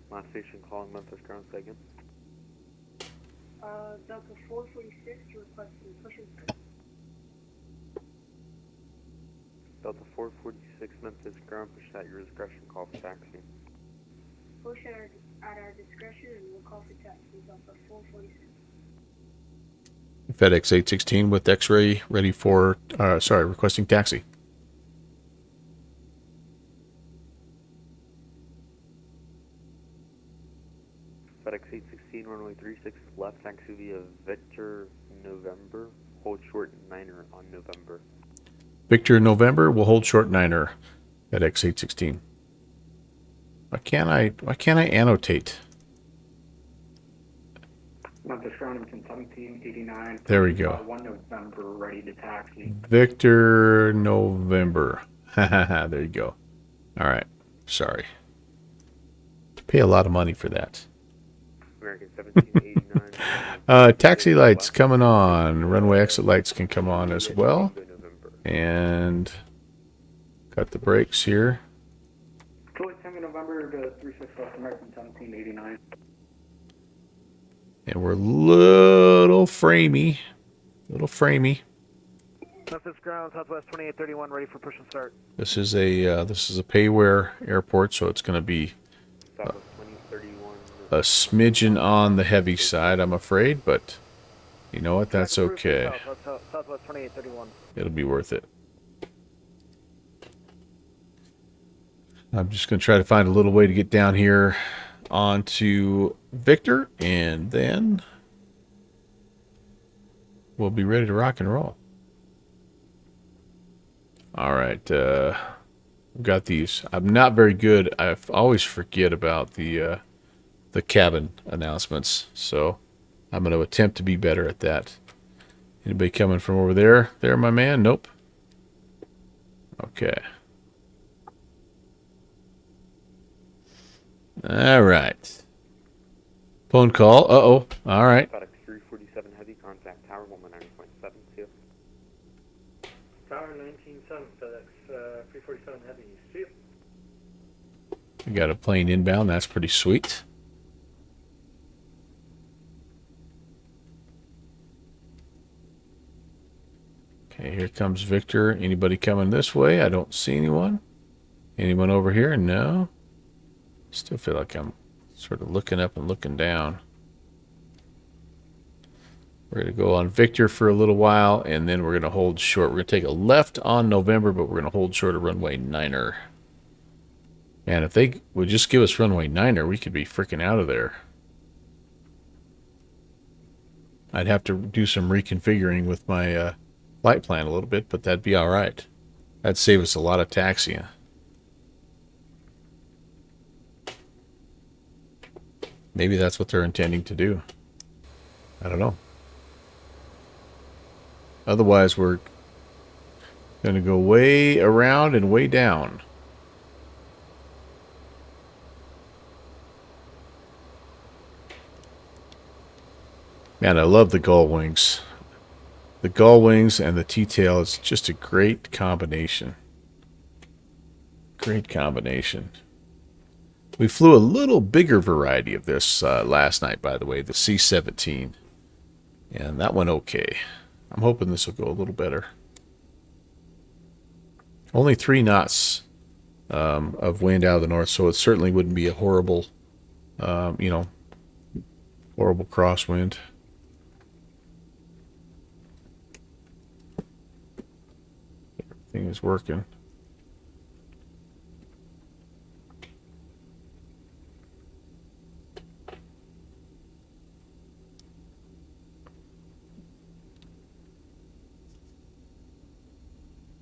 Speaker 6: Last station calling Memphis ground second.
Speaker 5: Delta 446 requesting push and start.
Speaker 6: Delta 446 Memphis ground, push at your discretion, call for taxi.
Speaker 5: Push at our discretion and we'll call for taxi. Delta 446.
Speaker 1: FedEx 816 with X-ray ready for, requesting taxi.
Speaker 6: FedEx 816, runway 36 left, taxi via Victor November, hold short 9er on November.
Speaker 1: Victor November will hold short 9er at X816. Why can't I annotate?
Speaker 8: Memphis ground Engine 1789.
Speaker 1: There we go.
Speaker 8: 1 November, ready to taxi.
Speaker 1: Victor November. There you go. All right. Sorry. Pay a lot of money for that.
Speaker 6: American 1789.
Speaker 1: Taxi lights coming on. Runway exit lights can come on as well.
Speaker 6: November.
Speaker 1: And cut the brakes here.
Speaker 8: Detroit Tango November to 36 West American 1789.
Speaker 1: And we're little framey. Little framey.
Speaker 2: Memphis ground, Southwest 2831, ready for push and start.
Speaker 1: This is a payware airport, so it's going to be
Speaker 6: Southwest 2031.
Speaker 1: a smidgen on the heavy side, I'm afraid, but you know what? That's okay.
Speaker 2: Southwest 2831.
Speaker 1: It'll be worth it. I'm just going to try to find a little way to get down here onto Victor, and then we'll be ready to rock and roll. All right, we've got these. I'm not very good. I always forget about the cabin announcements, so I'm going to attempt to be better at that. Anybody coming from over there? There, my man? Nope. Okay. All right. Phone call. Uh-oh. All right.
Speaker 6: FedEx 347 heavy contact tower 119.7. See you.
Speaker 2: Tower 197, FedEx 347 heavy. See you.
Speaker 1: We got a plane inbound. That's pretty sweet. Okay, here comes Victor. Anybody coming this way? I don't see anyone. Anyone over here? No. Still feel like I'm sort of looking up and looking down. We're going to go on Victor for a little while, and then we're going to hold short. We're going to take a left on November, but we're going to hold short of runway 9er. Man, if they would just give us runway 9er, we could be freaking out of there. I'd have to do some reconfiguring with my flight plan a little bit, but that'd be all right. That'd save us a lot of taxiing. Maybe that's what they're intending to do. I don't know. Otherwise, we're going to go way around and way down. Man, I love the gull wings. The gull wings and the T-tail is just a great combination. Great combination. We flew a little bigger variety of this last night, by the way, the C-17. And that went okay. I'm hoping this will go a little better. Only 3 knots of wind out of the north, so it certainly wouldn't be a horrible, horrible crosswind. Everything is working.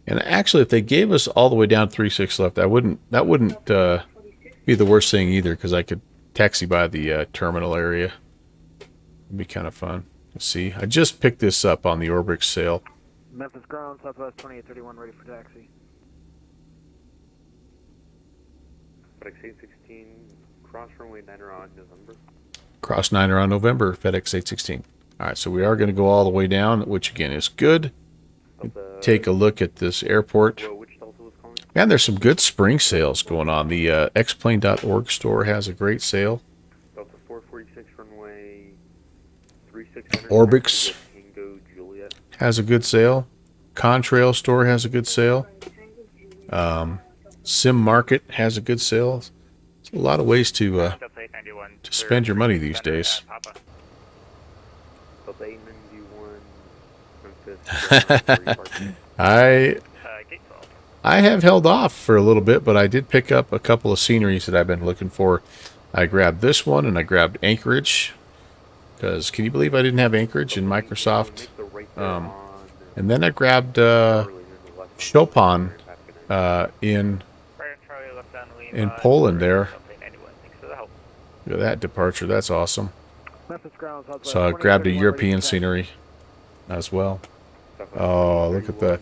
Speaker 1: And actually, if they gave us all the way down 36 left, that wouldn't be the worst thing either, because I could taxi by the terminal area. It'd be kind of fun. Let's see. I just picked this up on the Orbix sale.
Speaker 2: Memphis ground, Southwest 2831, ready for taxi.
Speaker 6: FedEx 816, cross runway 9er on November.
Speaker 1: Cross 9er on November, FedEx 816. All right, so we are going to go all the way down, which again is good. Take a look at this airport.
Speaker 6: Which Delta was calling?
Speaker 1: Man, there's some good spring sales going on. The xplane.org store has a great sale.
Speaker 6: Delta 446 runway 3600.
Speaker 1: Orbix
Speaker 6: Tango Juliet
Speaker 1: has a good sale. Contrail store has a good sale. Sim Market has a good sale. There's a lot of ways to spend your money these days.
Speaker 6: Delta 891 Memphis.
Speaker 1: I have held off for a little bit, but I did pick up a couple of sceneries that I've been looking for. I grabbed this one, and I grabbed Anchorage, because can you believe I didn't have Anchorage in Microsoft? And then I grabbed Chopin in Poland there. Look at that departure. That's awesome. So I grabbed a European scenery as well. Oh, look at the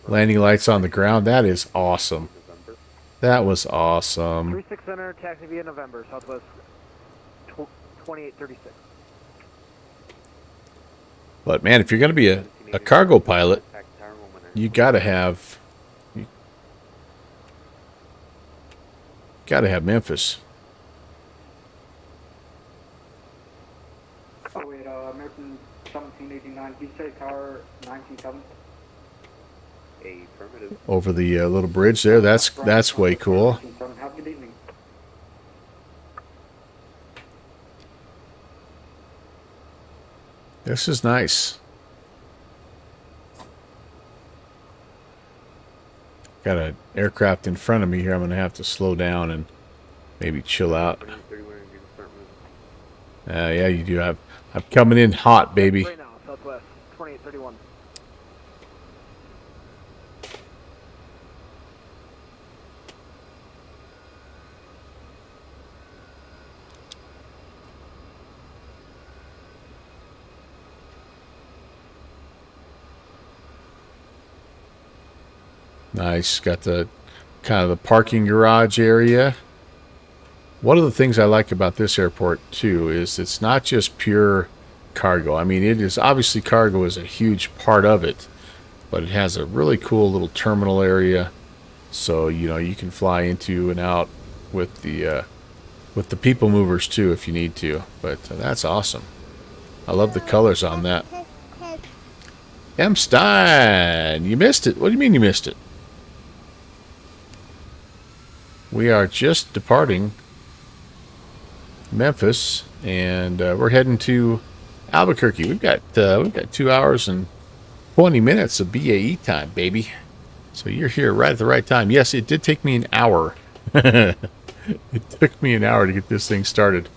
Speaker 1: landing lights on the ground. That is awesome. That was awesome.
Speaker 2: 36 Center, taxi via November, Southwest
Speaker 9: 2836.
Speaker 1: But man, if you're going to be a cargo pilot, you got to have Memphis.
Speaker 8: Oh wait, American 1789, you say tower 197?
Speaker 6: Affirmative.
Speaker 1: Over the little bridge there. That's way cool.
Speaker 8: 197. Have a good evening.
Speaker 1: This is nice. Got an aircraft in front of me here. I'm going to have to slow down and maybe chill out. Yeah, you do. I'm coming in hot, baby.
Speaker 9: Right now, Southwest 2831.
Speaker 1: Nice. Got the kind of the parking garage area. One of the things I like about this airport too is it's not just pure cargo. I mean, it is obviously cargo is a huge part of it, but it has a really cool little terminal area. So, you know, you can fly into and out with the people movers too if you need to. But that's awesome. I love the colors on that. M. Stein, you missed it. What do you mean you missed it? We are just departing Memphis, and we're heading to Albuquerque. We've got 2 hours and 20 minutes of BAE time, baby. So you're here right at the right time. Yes, it did take me an hour. It took me an hour to get this thing started.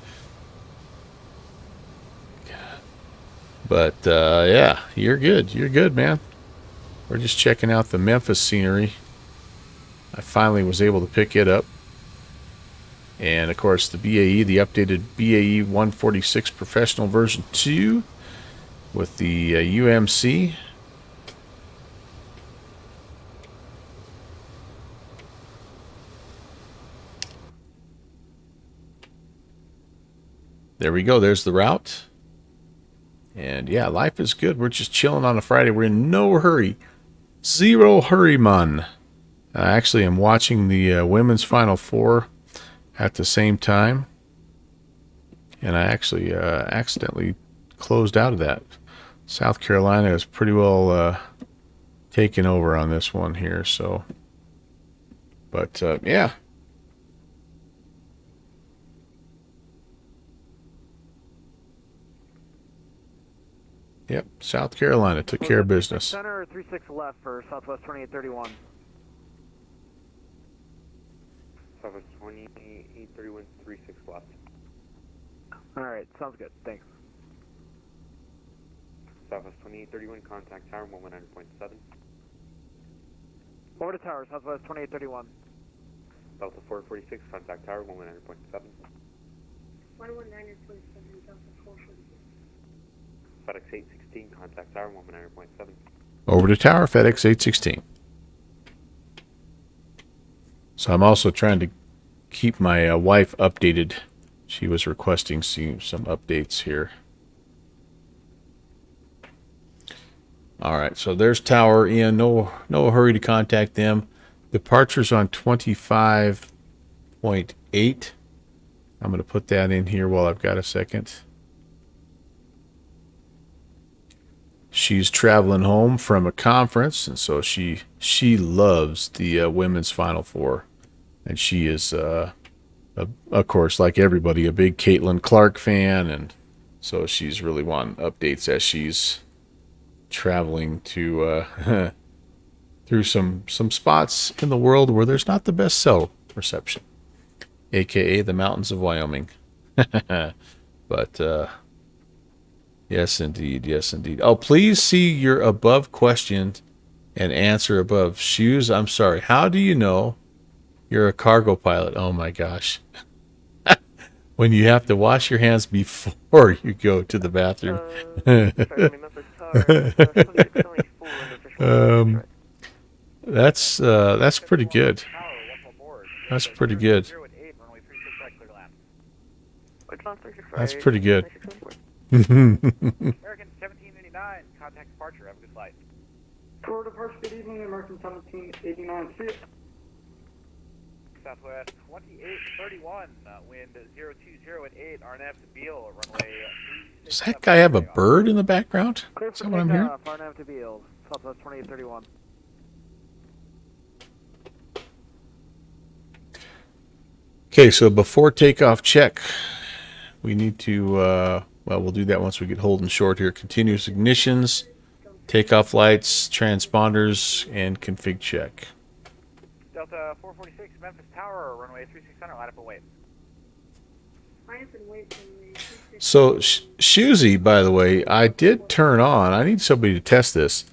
Speaker 1: But yeah, you're good. You're good, man. We're just checking out the Memphis scenery. I finally was able to pick it up. And of course the BAE, the updated BAE 146 Professional version 2 with the UMC. There we go. There's the route. And yeah, life is good. We're just chilling on a Friday. We're in no hurry. Zero hurry, man. Actually, I'm watching the women's Final Four at the same time. And I actually accidentally closed out of that. South Carolina is pretty well taken over on this one here. So, but yeah. Yep, South Carolina took care of business.
Speaker 9: Center or 36 left for Southwest 2831.
Speaker 6: Southwest 2831, 36 left.
Speaker 9: Alright, sounds good. Thanks.
Speaker 6: Southwest 2831, contact tower 119.7.
Speaker 9: Over to tower, Southwest 2831.
Speaker 6: Delta 446, contact tower 119.7.
Speaker 5: 119 is 27, Delta 446.
Speaker 6: FedEx 816, contact tower 119.7.
Speaker 1: Over to tower, FedEx 816. So I'm also trying to keep my wife updated. She was requesting some updates here. All right, so there's tower in. No hurry to contact them. Departures on 25.8. I'm going to put that in here while I've got a second. She's traveling home from a conference, and so she loves the women's Final Four, and she is, of course, like everybody, a big Caitlin Clark fan, and so she's really wanting updates as she's traveling to through some spots in the world where there's not the best cell reception, aka the mountains of Wyoming. But yes, indeed. Yes, indeed. Oh, please see your above question and answer above. Shoes, I'm sorry. How do you know you're a cargo pilot? Oh, my gosh. When you have to wash your hands before you go to the bathroom. That's pretty good. That's pretty good. That's pretty good.
Speaker 9: 2674. American 1789, contact departure. Have a good flight.
Speaker 8: For departure, good evening, American 1789. See you.
Speaker 9: Southwest 2831, wind 020 at 8, RNF to Beale, runway
Speaker 1: Does that guy have a bird in the background?
Speaker 9: Clear
Speaker 1: Is
Speaker 9: for
Speaker 1: that what I'm hearing?
Speaker 9: takeoff, RNF to Beale, Southwest 2831.
Speaker 1: Okay, so before takeoff check, we need to, well, we'll do that once we get holding short here. Continuous ignitions, takeoff lights, transponders, and config check.
Speaker 9: Delta 446, Memphis Tower, runway 3600, line up and wait.
Speaker 5: Line up and wait for me.
Speaker 1: So, Shoozy, by the way, I did turn on, I need somebody to test this.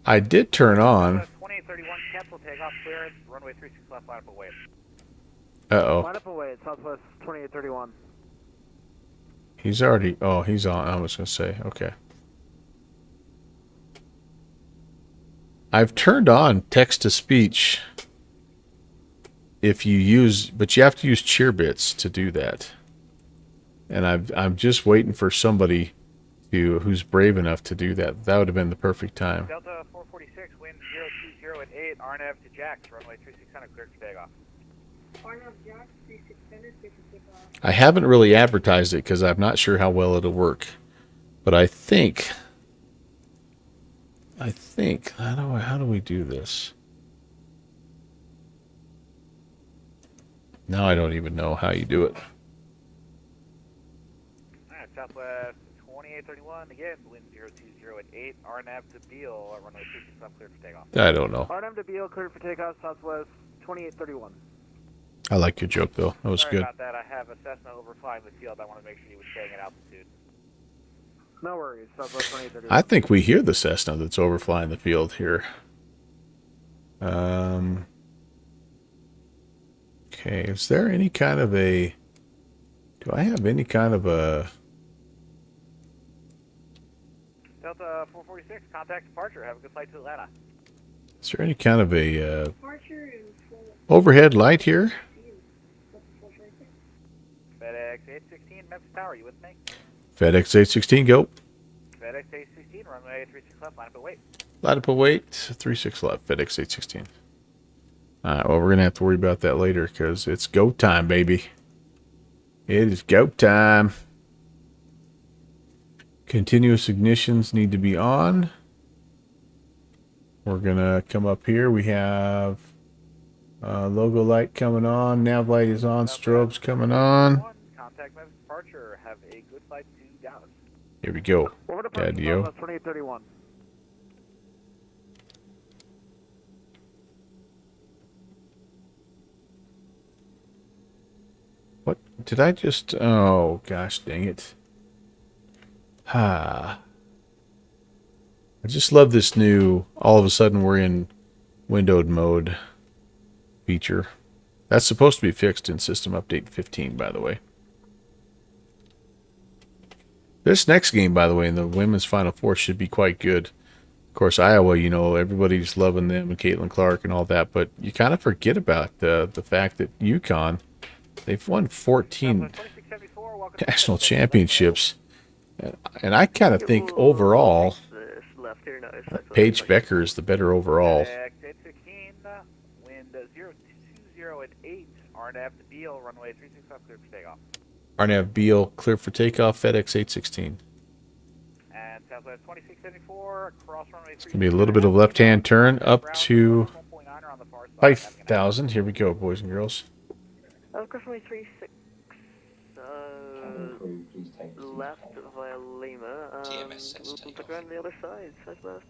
Speaker 1: I did turn on.
Speaker 9: 2831, cancel takeoff clearance, runway 36 left, line up and wait.
Speaker 1: Uh-oh.
Speaker 9: Line up and wait, Southwest 2831.
Speaker 1: He's already, oh, he's on, I was going to say, okay. I've turned on text-to-speech if you use, but you have to use cheer bits to do that. And I'm just waiting for somebody who's brave enough to do that. That would have been the perfect time.
Speaker 9: Delta 446, wind 020 at 8, RNF to Jax, runway 3600, cleared for takeoff.
Speaker 5: RNF Jax 3600, clear for takeoff.
Speaker 1: I haven't really advertised it because I'm not sure how well it'll work. But I think, how do we do this? Now I don't even know how you do it.
Speaker 9: Alright, Southwest 2831, again, wind 020 at 8, RNF to Beale, runway 36 left, cleared for takeoff.
Speaker 1: I don't know.
Speaker 9: RNF to Beale, cleared for takeoff, Southwest 2831.
Speaker 1: I like your joke, though. That was
Speaker 9: Sorry
Speaker 1: good.
Speaker 9: about that, I have a Cessna overflying the field. I want to make sure he was staying at altitude. No worries, Southwest 2831.
Speaker 1: I think we hear the Cessna that's overflying the field here. Okay, is there any kind of a... Do I have any kind of a...
Speaker 9: Delta 446, contact departure. Have a good flight to Atlanta.
Speaker 1: Is there any kind of a
Speaker 5: Departure and full
Speaker 1: overhead light here?
Speaker 9: FedEx 816, Memphis Tower, you with me?
Speaker 1: FedEx 816, go.
Speaker 9: FedEx 816, runway 36 left, line up and wait.
Speaker 1: Line up and wait. 36 left, FedEx 816. Alright, well, we're going to have to worry about that later because it's go time, baby. It is go time. Continuous ignitions need to be on. We're going to come up here. We have logo light coming on. Nav light is on. Strobes coming on.
Speaker 9: Contact Memphis departure. Have a good flight to Dallas.
Speaker 1: Here we go.
Speaker 9: Over departure,
Speaker 1: Daddy-o.
Speaker 9: 2831.
Speaker 1: What? Did I just... Oh, gosh dang it. I just love this new, all of a sudden we're in windowed mode feature. That's supposed to be fixed in System Update 15, by the way. This next game, by the way, in the Women's Final Four should be quite good. Of course, Iowa, you know, everybody's loving them and Caitlin Clark and all that, but you kind of forget about the fact that UConn, they've won 14 national championships. And I kind of think overall, Paige Becker is the better overall.
Speaker 9: FedEx 816, wind 020 at 8, RNF to Beale, runway 36 left, cleared for takeoff.
Speaker 1: Arnav Beale, clear for takeoff, FedEx 816.
Speaker 9: And Southwest 2674, cross runway 3.
Speaker 1: It's going to be a little bit of left-hand turn up to 5,000. Here we go, boys and girls.
Speaker 6: Cross runway 36, left via Lima. We'll put around the other side, Southwest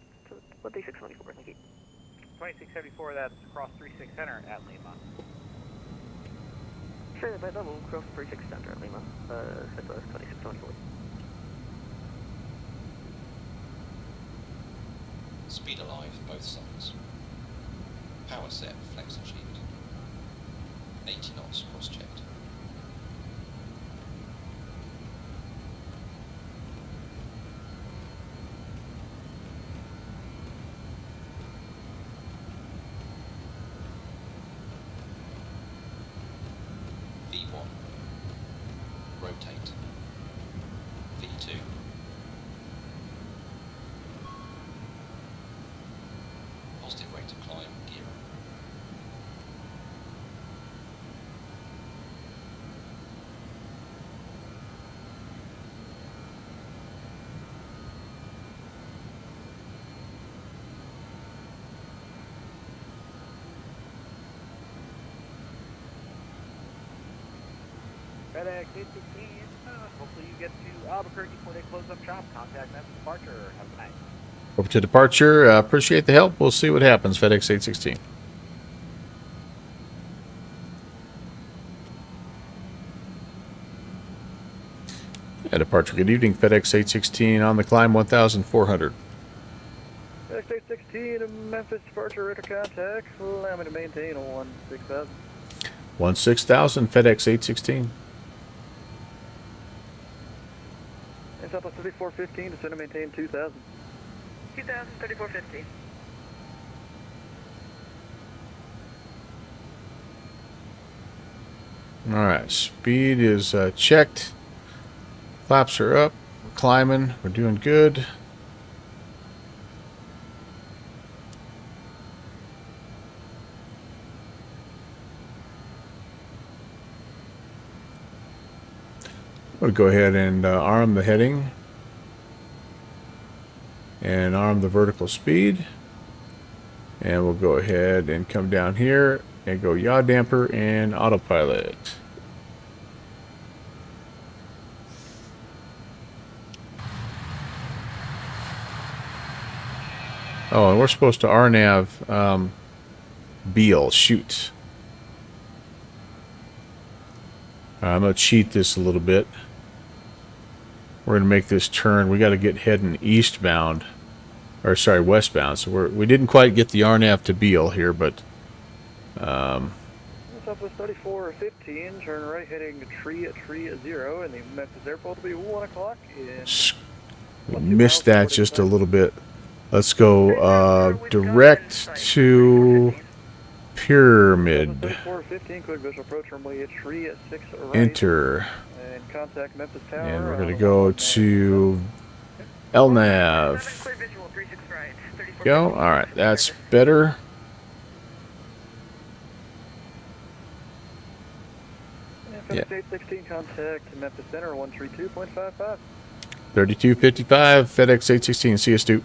Speaker 6: 2624, thank you.
Speaker 9: 2674, that's cross 36 center at Lima.
Speaker 6: Sure, by level, cross 36 center at Lima, Southwest 2624.
Speaker 10: Speed alive, both sides. Power set, flex achieved. 80 knots, cross-checked. V1. Rotate. ready to climb, gear up.
Speaker 9: FedEx 816, hopefully you get to Albuquerque before they close up shop. Contact Memphis departure. Have a night.
Speaker 1: Over to departure. Appreciate the help. We'll see what happens. FedEx 816. At departure. Good evening. FedEx 816 on the climb 1,400.
Speaker 11: FedEx 816, Memphis departure, radar contact. Allow me to maintain on 16,000.
Speaker 1: 16,000. FedEx 816.
Speaker 11: And Southwest 3415, descend to maintain 2,000.
Speaker 3: 2,000, 3450.
Speaker 1: All right. Speed is checked. Flaps are up. We're climbing. We're doing good. We'll go ahead and arm the heading and arm the vertical speed, and we'll go ahead and come down here and go yaw damper and autopilot. Oh, and we're supposed to RNAV Beal. Shoot. I'm going to cheat this a little bit. We're going to make this turn. We got to get heading eastbound. Or, sorry, westbound. So we didn't quite get the RNAV to Beal here, but...
Speaker 11: Southwest 3415, turn right heading 330, and the Memphis airport will be 1 o'clock.
Speaker 1: We missed that just a little bit. Let's go direct to Pyramid.
Speaker 11: 3415, quick visual approach, runway 36 right.
Speaker 1: Enter.
Speaker 11: And contact Memphis Tower.
Speaker 1: And we're going to go to LNAV. Go. All right, that's better.
Speaker 11: Yeah. 816, contact Memphis Center 132.55.
Speaker 1: 3255, FedEx 816, see you, Stu.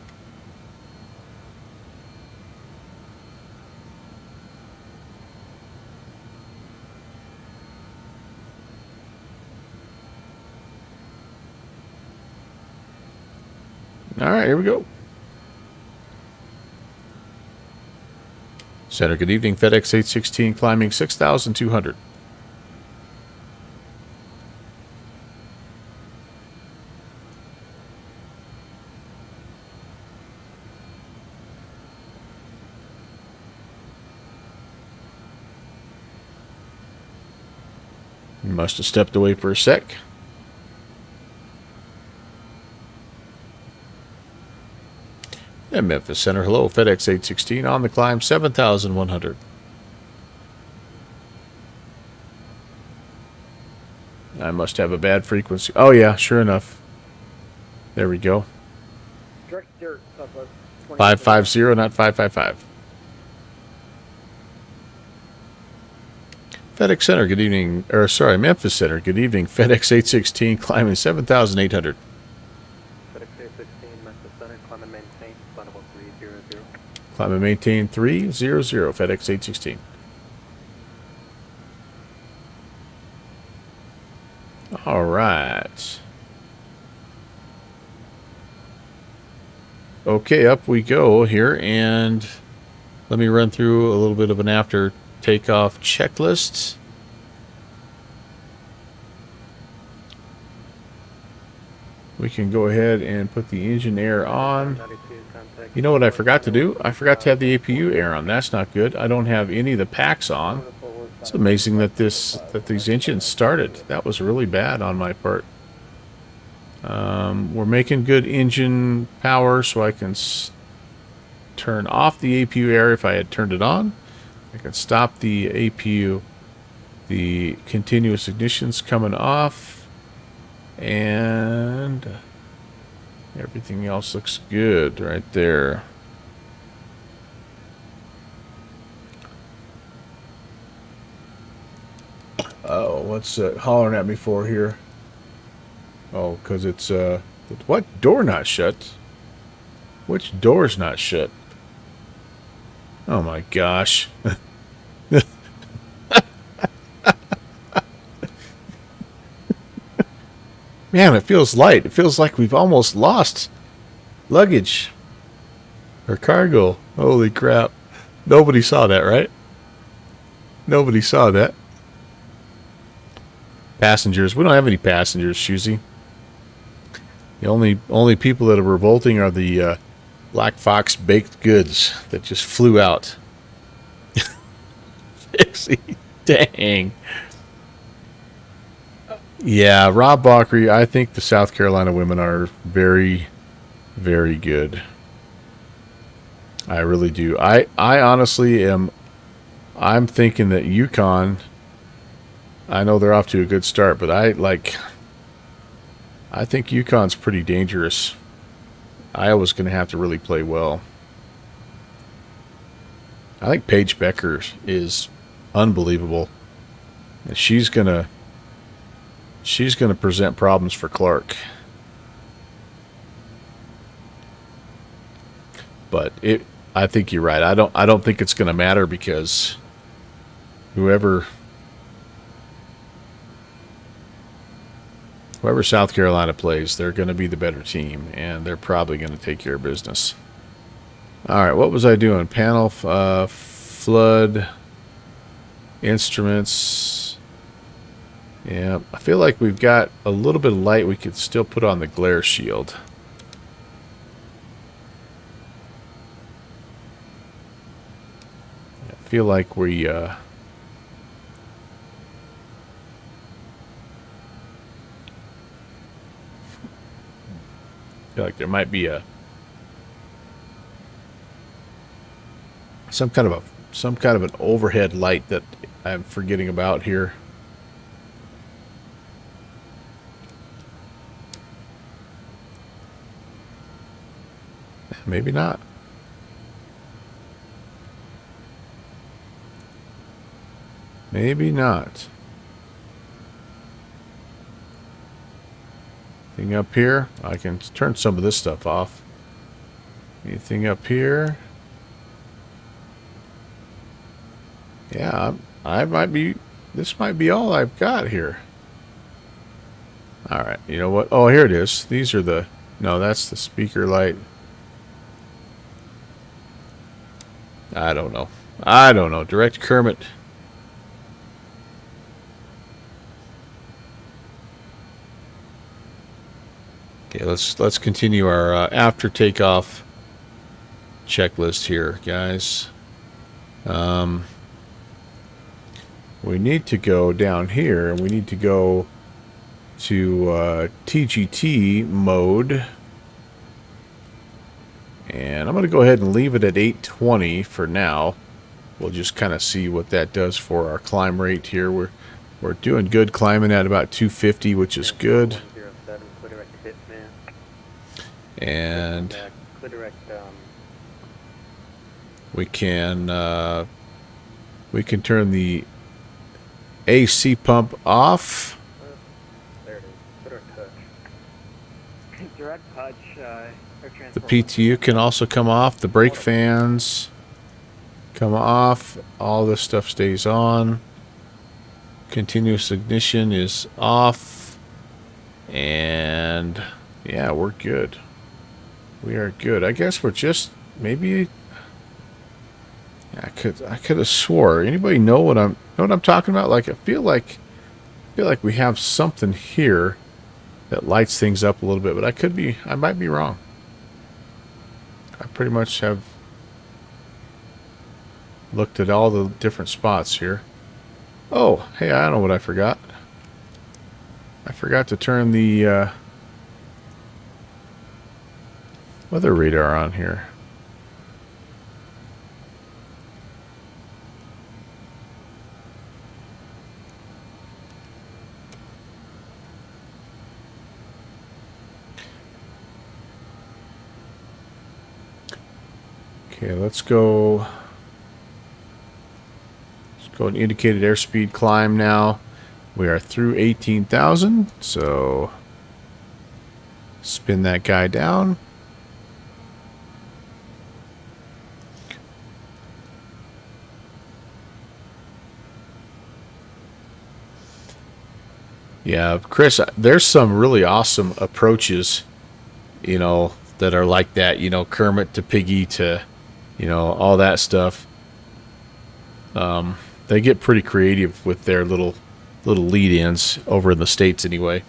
Speaker 1: All right, here we go. Center, good evening. FedEx 816 climbing 6,200. Must have stepped away for a sec. And Memphis Center, hello, FedEx 816 on the climb 7,100. I must have a bad frequency. Oh yeah, sure enough. There we go. 550, not 555. FedEx Center, good evening. Or sorry, Memphis Center, good evening. FedEx 816 climbing 7,800.
Speaker 6: FedEx 816, Memphis Center, climb and maintain, flight level 300.
Speaker 1: Climb and maintain 300, FedEx 816. All right. Okay, up we go here, and let me run through a little bit of an after takeoff checklist. We can go ahead and put the engine air on. You know what I forgot to do? I forgot to have the APU air on. That's not good. I don't have any of the packs on. It's amazing that these engines started. That was really bad on my part. We're making good engine power, so I can turn off the APU air if I had turned it on. I can stop the APU. The continuous ignition's coming off, and everything else looks good right there. what's hollering at me for here? Oh, because it's, what door not shut? Which door's not shut? Oh my gosh. Man, it feels light. It feels like we've almost lost luggage or cargo. Holy crap. Nobody saw that, right? Nobody saw that. Passengers. We don't have any passengers, Shusey. The only people that are revolting are the Black Fox baked goods that just flew out. Pixie. Dang. Yeah, Rob Bakri, I think the South Carolina women are very, very good. I really do. I honestly am. I'm thinking that UConn, I know they're off to a good start, but I think UConn's pretty dangerous. Iowa's going to have to really play well. I think Paige Becker is unbelievable. And she's going to present problems for Clark. But I think you're right. I don't think it's going to matter because whoever South Carolina plays, they're going to be the better team, and they're probably going to take care of business. All right, what was I doing? Panel, flood, instruments. Yeah, I feel like we've got a little bit of light we could still put on the glare shield. I feel like we feel like there might be some kind of an overhead light that I'm forgetting about here. Maybe not. Maybe not. Anything up here? I can turn some of this stuff off. Anything up here? Yeah, this might be all I've got here. All right, you know what? Oh, here it is. These are no, that's the speaker light. I don't know. Direct Kermit. Okay, let's continue our after takeoff checklist here, guys. We need to go down here, and we need to go to TGT mode. And I'm going to go ahead and leave it at 820 for now. We'll just kind of see what that does for our climb rate here. We're doing good, climbing at about 250, which is good. And we can turn the AC pump off.
Speaker 4: There it is. Direct touch.
Speaker 1: The PTU can also come off. The brake fans come off. All this stuff stays on. Continuous ignition is off. And yeah, we're good. We are good. I guess we're just maybe. I could have swore. Anybody know what I'm talking about? Like I feel like we have something here that lights things up a little bit, but I might be wrong. I pretty much have looked at all the different spots here. Oh, hey, I know what I forgot. I forgot to turn the weather radar on here. Okay, let's go an indicated airspeed climb now. We are through 18,000, so spin that guy down. Yeah, Chris, there's some really awesome approaches, you know, that are like that, you know, Kermit to Piggy to, you know, all that stuff. They get pretty creative with their little lead-ins over in the States anyway.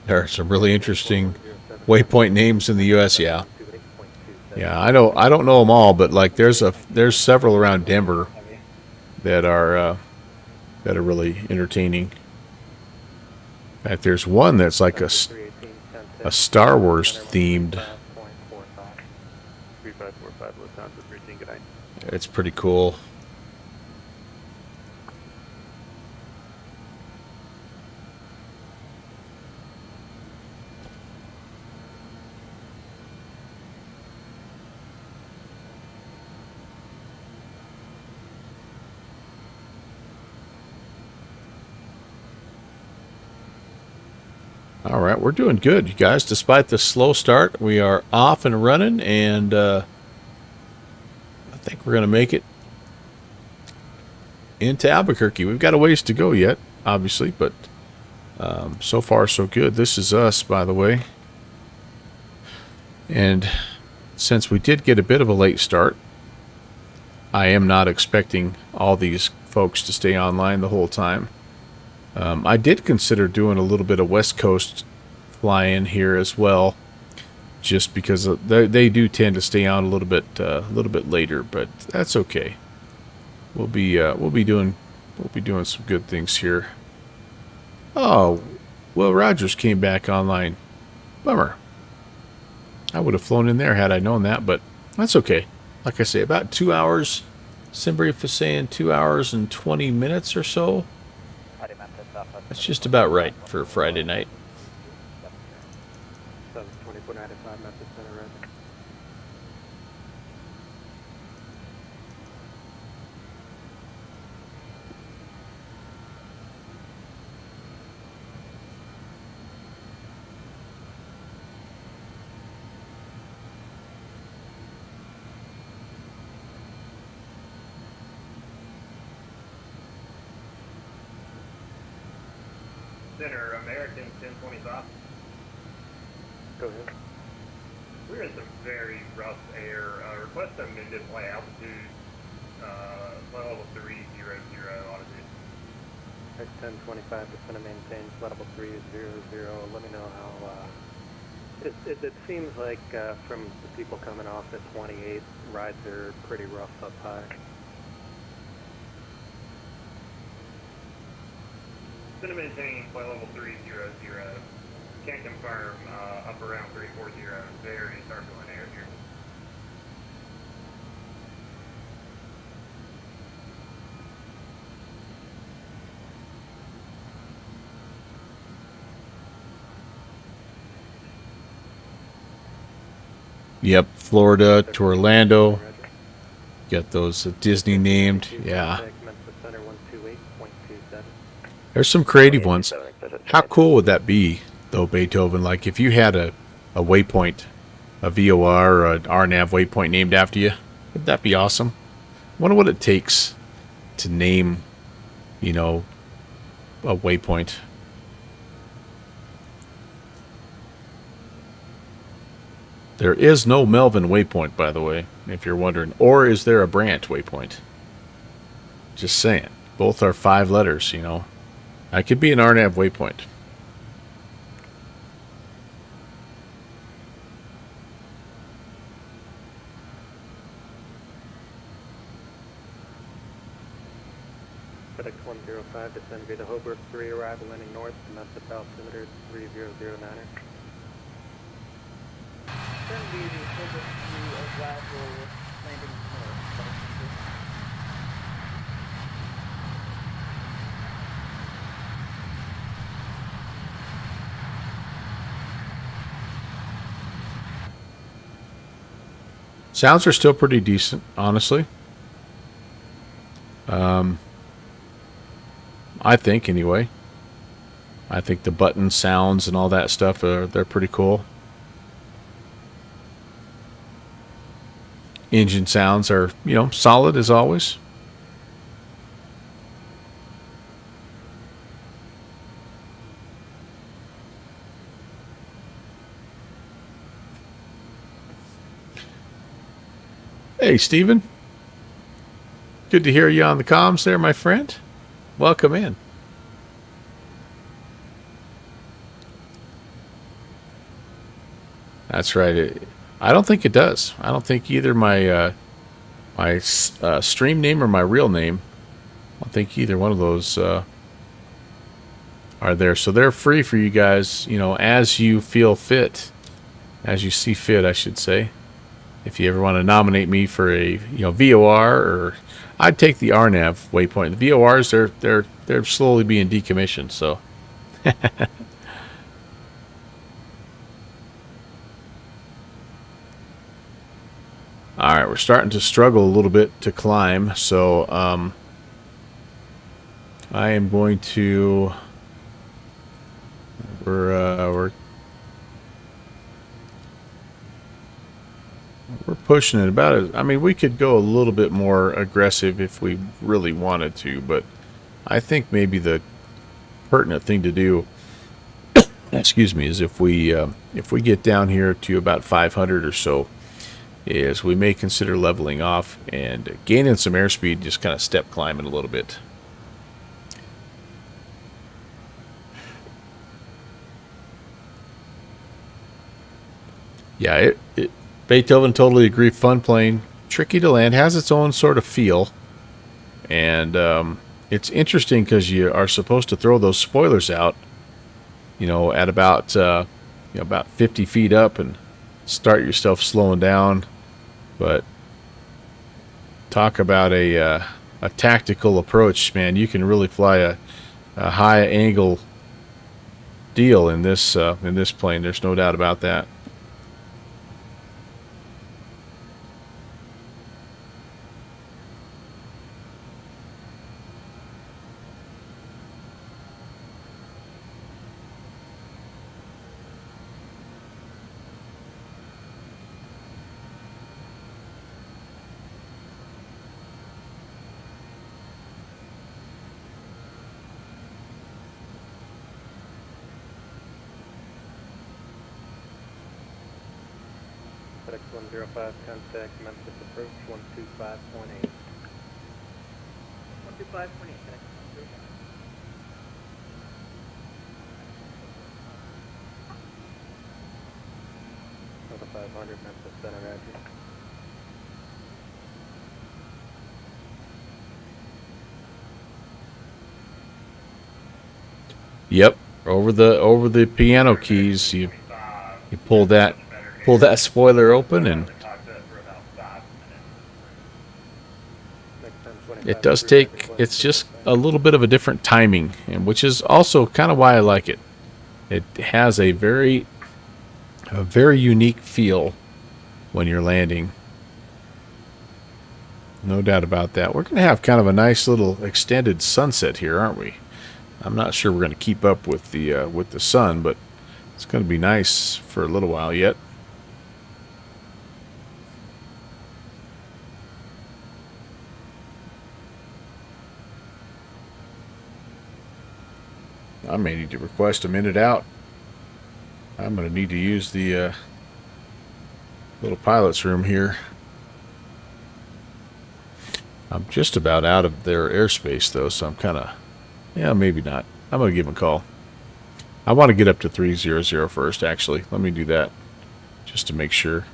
Speaker 1: There are some really interesting waypoint names in the U.S. Yeah, yeah. I don't know them all, but like there's several around Denver that are really entertaining. In fact, there's one that's like a Star Wars themed.
Speaker 6: 3545 Lufthansa 13, good night.
Speaker 1: It's pretty cool. All right, we're doing good, you guys. Despite the slow start, we are off and running, and I think we're going to make it into Albuquerque. We've got a ways to go yet, obviously, but so far so good. This is us, by the way. And since we did get a bit of a late start, I am not expecting all these folks to stay online the whole time. I did consider doing a little bit of West Coast fly-in here as well, just because they do tend to stay on a little bit later, but that's okay. We'll be doing some good things here. Oh, Will Rogers came back online. Bummer. I would have flown in there had I known that, but that's okay. Like I say, about 2 hours. Simbrief is saying 2 hours and 20 minutes or so. That's just about right for a Friday night.
Speaker 6: 72495 Memphis Center, right?
Speaker 12: Center, American 1025.
Speaker 6: Go ahead.
Speaker 12: We're in some very rough air. Request a mid-flight altitude, level 300 altitude.
Speaker 6: X1025 to center maintain, level 300. Let me know how, it seems like from the people coming off at 28, rides are pretty rough up high.
Speaker 12: Center maintain, flight level 300. Can't confirm, up around 340. Very turbulent air here.
Speaker 1: Yep, Florida to Orlando. Got those Disney named. Yeah. There's some creative ones. How cool would that be, though, Beethoven? Like if you had a waypoint, a VOR or an RNAV waypoint named after you, would that be awesome? I wonder what it takes to name, you know, a waypoint. There is no Melvin waypoint, by the way, if you're wondering. Or is there a Brant waypoint? Just saying. Both are 5 letters, you know. I could be an RNAV waypoint.
Speaker 6: FedEx 105, descend via the Hobart 3, arrival landing north, to Memphis altimeter 3009er.
Speaker 3: Send me the Hobart 3 arrival landing north.
Speaker 1: Sounds are still pretty decent, honestly. I think anyway. I think the button sounds and all that stuff they're pretty cool. Engine sounds are, solid as always. Hey, Steven. Good to hear you on the comms there, my friend. Welcome in. That's right. I don't think it does. I don't think either my stream name or my real name. I don't think either one of those are there. So they're free for you guys, as you feel fit, as you see fit, I should say. If you ever want to nominate me for a VOR, or I'd take the RNAV waypoint. The VORs they're slowly being decommissioned. So. All right, we're starting to struggle a little bit to climb, so I am going to. We're pushing it about it. I mean, we could go a little bit more aggressive if we really wanted to, but I think maybe the pertinent thing to do, excuse me, is if we get down here to about 500 or so, is we may consider leveling off and gaining some airspeed, just kind of step climbing a little bit. Yeah, Beethoven, totally agree. Fun plane, tricky to land, has its own sort of feel, and it's interesting because you are supposed to throw those spoilers out, at about 50 feet up and start yourself slowing down. But talk about a tactical approach, man. You can really fly a high angle deal in this plane. There's no doubt about that.
Speaker 6: FedEx 105, contact Memphis approach 125.8.
Speaker 3: 125.8,
Speaker 6: Over 500, Memphis Center, Roger.
Speaker 1: Yep, over the piano keys, you pull that spoiler open, and it does take. It's just a little bit of a different timing, and which is also kind of why I like it. It has a very unique feel when you're landing. No doubt about that. We're going to have kind of a nice little extended sunset here, aren't we? I'm not sure we're going to keep up with the sun, but it's going to be nice for a little while yet. I may need to request a minute out. I'm going to need to use the little pilot's room here. I'm just about out of their airspace, though, so I'm kind of... Yeah, maybe not. I'm going to give them a call. I want to get up to 300 first, actually. Let me do that, just to make sure.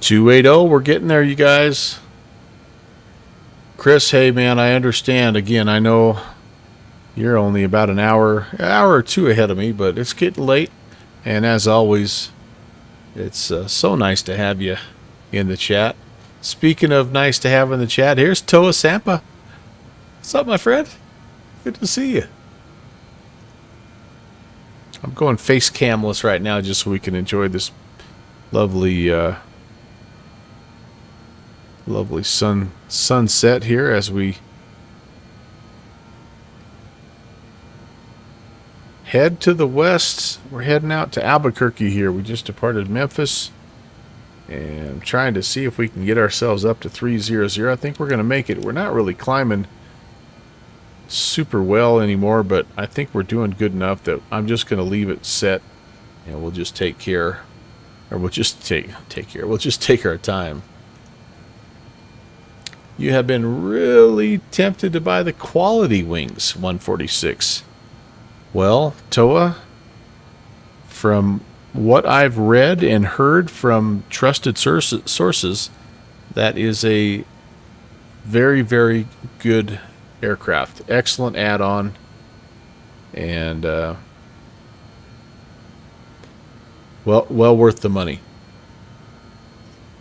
Speaker 1: 280, we're getting there, you guys. Chris, hey man, I understand. Again, I know you're only about an hour or two ahead of me, but it's getting late. And as always, it's so nice to have you in the chat. Speaking of nice to have in the chat, here's Toa Sampa. What's up, my friend? Good to see you. I'm going face camless right now just so we can enjoy this lovely lovely sunset here as we head to the west. We're heading out to Albuquerque here. We just departed Memphis and trying to see if we can get ourselves up to 300. I think we're going to make it. We're not really climbing super well anymore, but I think we're doing good enough that I'm just going to leave it set and we'll just take care, or we'll just take care. We'll just take our time. You have been really tempted to buy the quality wings, 146. Well, Toa, from what I've read and heard from trusted sources, that is a very, very good aircraft. Excellent add-on. And, well worth the money.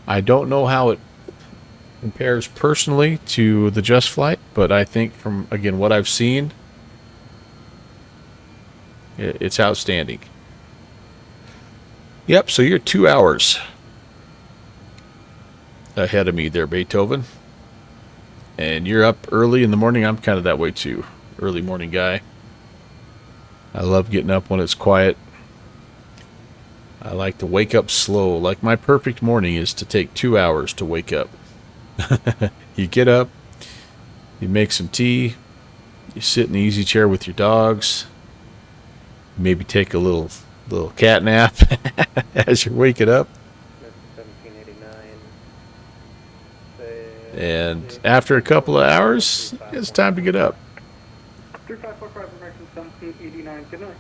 Speaker 1: I don't know how it compares personally to the Just Flight, but I think from, again, what I've seen, it's outstanding. Yep, so you're 2 hours ahead of me there, Beethoven. And you're up early in the morning. I'm kind of that way too. Early morning guy. I love getting up when it's quiet. I like to wake up slow. Like my perfect morning is to take 2 hours to wake up. You get up, you make some tea, you sit in the easy chair with your dogs, maybe take a little cat nap as you're waking up.
Speaker 6: 1789.
Speaker 1: And after a couple of hours, it's time to get up.
Speaker 8: 3545 American 1789, good night.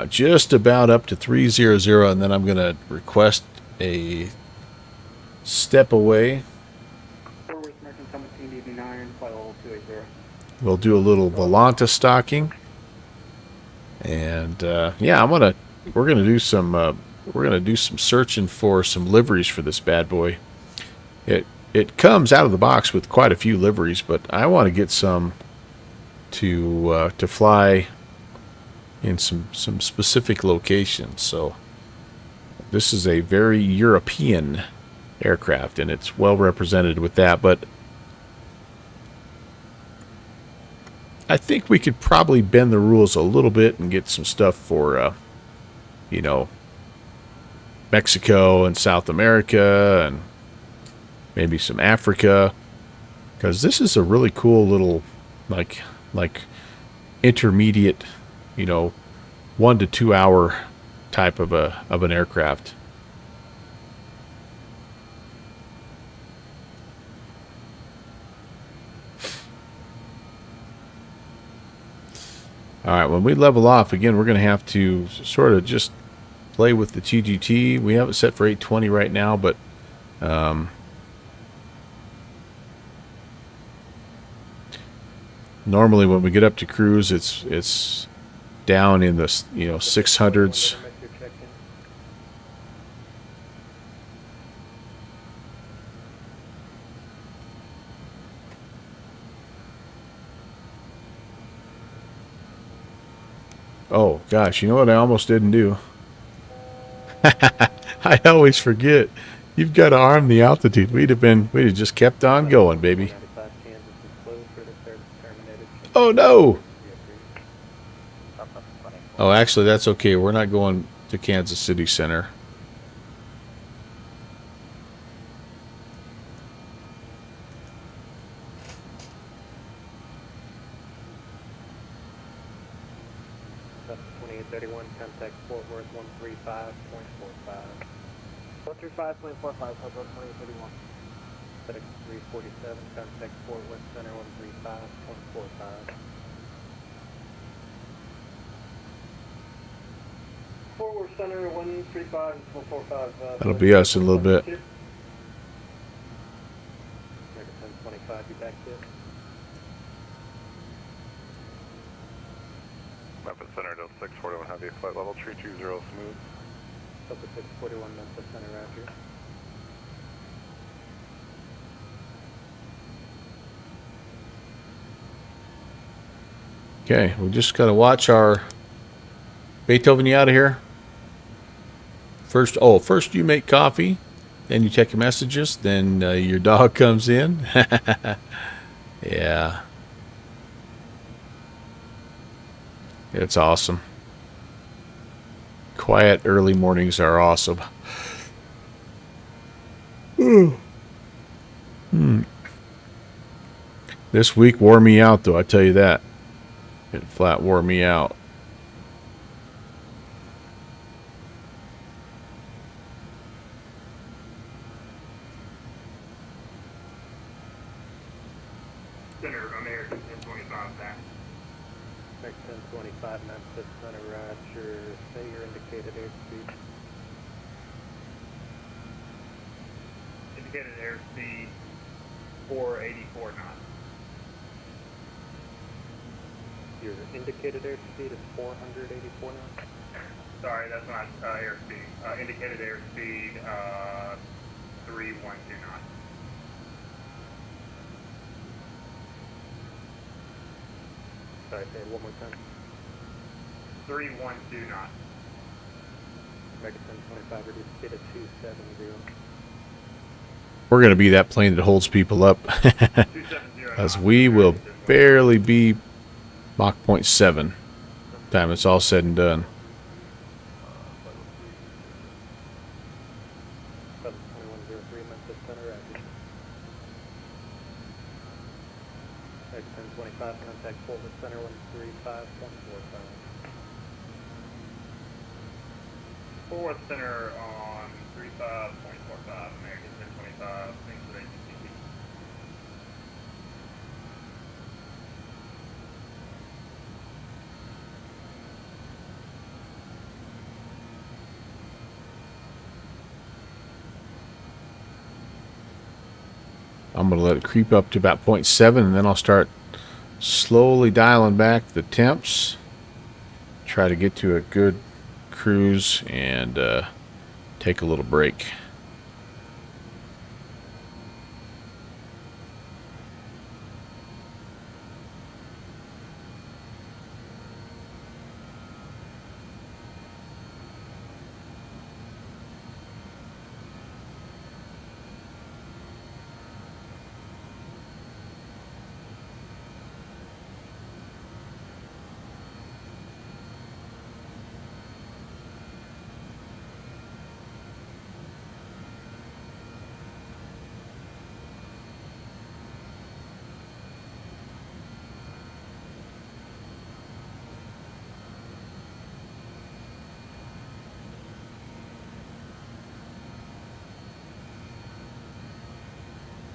Speaker 1: Just about up to 300, and then I'm going to request a step away.
Speaker 8: Fort Worth American 1789, flight level 280.
Speaker 1: We'll do a little Volanta stocking. And yeah, we're gonna do some searching for some liveries for this bad boy. It comes out of the box with quite a few liveries, but I want to get some to fly in some specific locations. So this is a very European aircraft, and it's well represented with that. But I think we could probably bend the rules a little bit and get some stuff for, you know, Mexico and South America and maybe some Africa, because this is a really cool little, like intermediate, you know, 1 to 2 hour type of an aircraft. All right, when we level off, again, we're going to have to sort of just play with the TGT. We have it set for 820 right now, but normally when we get up to cruise, it's down in the 600s. Oh gosh, you know what I almost didn't do? I always forget. You've got to arm the altitude. We'd have just kept on going, baby. Oh no! Oh, actually, that's okay. We're not going to Kansas City Center.
Speaker 6: That's 2831, contact Fort Worth 135.45.
Speaker 3: 135.45, Southwest 2831.
Speaker 6: FedEx 347, contact Fort Worth Center 135.45. Forward center 135 and 445.
Speaker 1: That'll be us in a little bit.
Speaker 6: American 1025, you back there.
Speaker 12: Memphis Center, Delta 641, heavy flight level 320 smooth.
Speaker 6: Delta 641, Memphis Center, roger.
Speaker 1: Okay, we just got to watch our Beethoven. You out of here? First you make coffee, then you check your messages, then your dog comes in. Yeah. It's awesome. Quiet early mornings are awesome. This week wore me out, though, I tell you that. It flat wore me out.
Speaker 12: Center, American 1025 back.
Speaker 6: American 1025, Memphis Center, roger. Say your indicated airspeed.
Speaker 12: Indicated airspeed 484 knots.
Speaker 6: Your indicated airspeed is 484 knots?
Speaker 12: Sorry, that's not airspeed. Indicated airspeed 312 knots.
Speaker 6: Sorry, say it one more time.
Speaker 12: 312 knots.
Speaker 6: American 1025, reduce speed to 270.
Speaker 1: We're going to be that plane that holds people up.
Speaker 12: 270
Speaker 1: As we will barely be Mach 0.7 time it's all said and done.
Speaker 6: 2103, Memphis Center, roger. American 1025, contact Forward Center 135.45.
Speaker 12: Forward center on 35.45, American 1025, thanks for the ATC.
Speaker 1: I'm going to let it creep up to about 0.7, and then I'll start slowly dialing back the temps. Try to get to a good cruise and take a little break.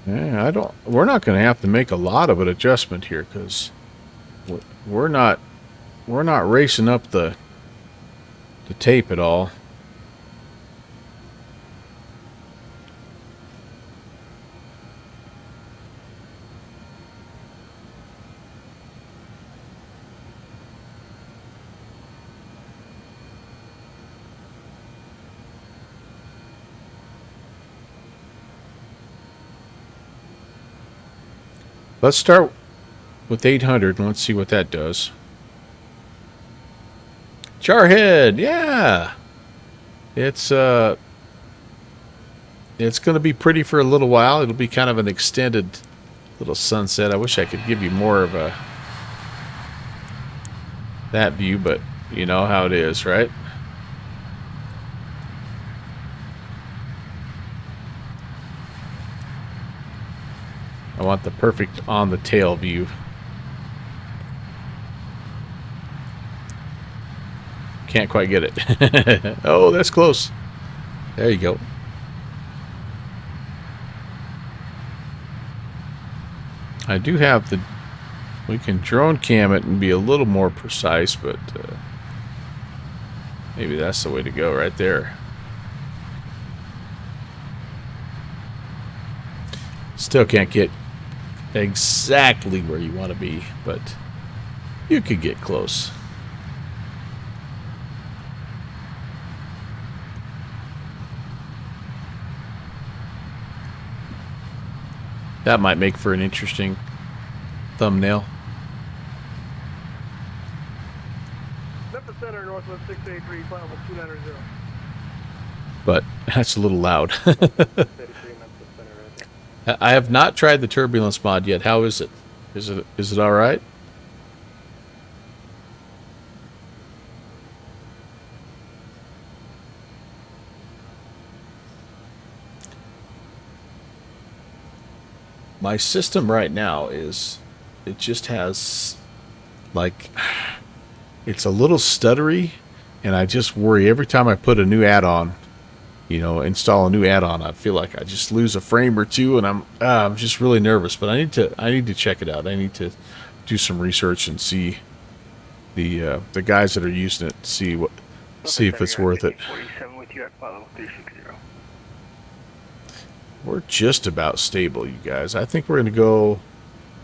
Speaker 1: Yeah, we're not going to have to make a lot of an adjustment here because we're not racing up the tape at all. Let's start with 800 and let's see what that does. Jarhead, yeah. It's going to be pretty for a little while. It'll be kind of an extended little sunset. I wish I could give you more of that view, but you know how it is, right? I want the perfect on the tail view. Can't quite get it. Oh, that's close. There you go. I do have we can drone cam it and be a little more precise, but Maybe that's the way to go right there. Still can't get exactly where you want to be, but you could get close. That might make for an interesting thumbnail.
Speaker 11: Memphis Center, Northwest 683, final 290.
Speaker 1: But that's a little loud. I have not tried the turbulence mod yet. How is it? Is it all right? My system right now is, it just has, like, it's a little stuttery, and I just worry every time I put a new add-on, you know, install a new add-on, I feel like I just lose a frame or two, and I'm just really nervous. But I need to check it out. I need to do some research and see the guys that are using it, see if it's worth it.
Speaker 4: 47 with you at flight level 360.
Speaker 1: We're just about stable, you guys. I think we're gonna go.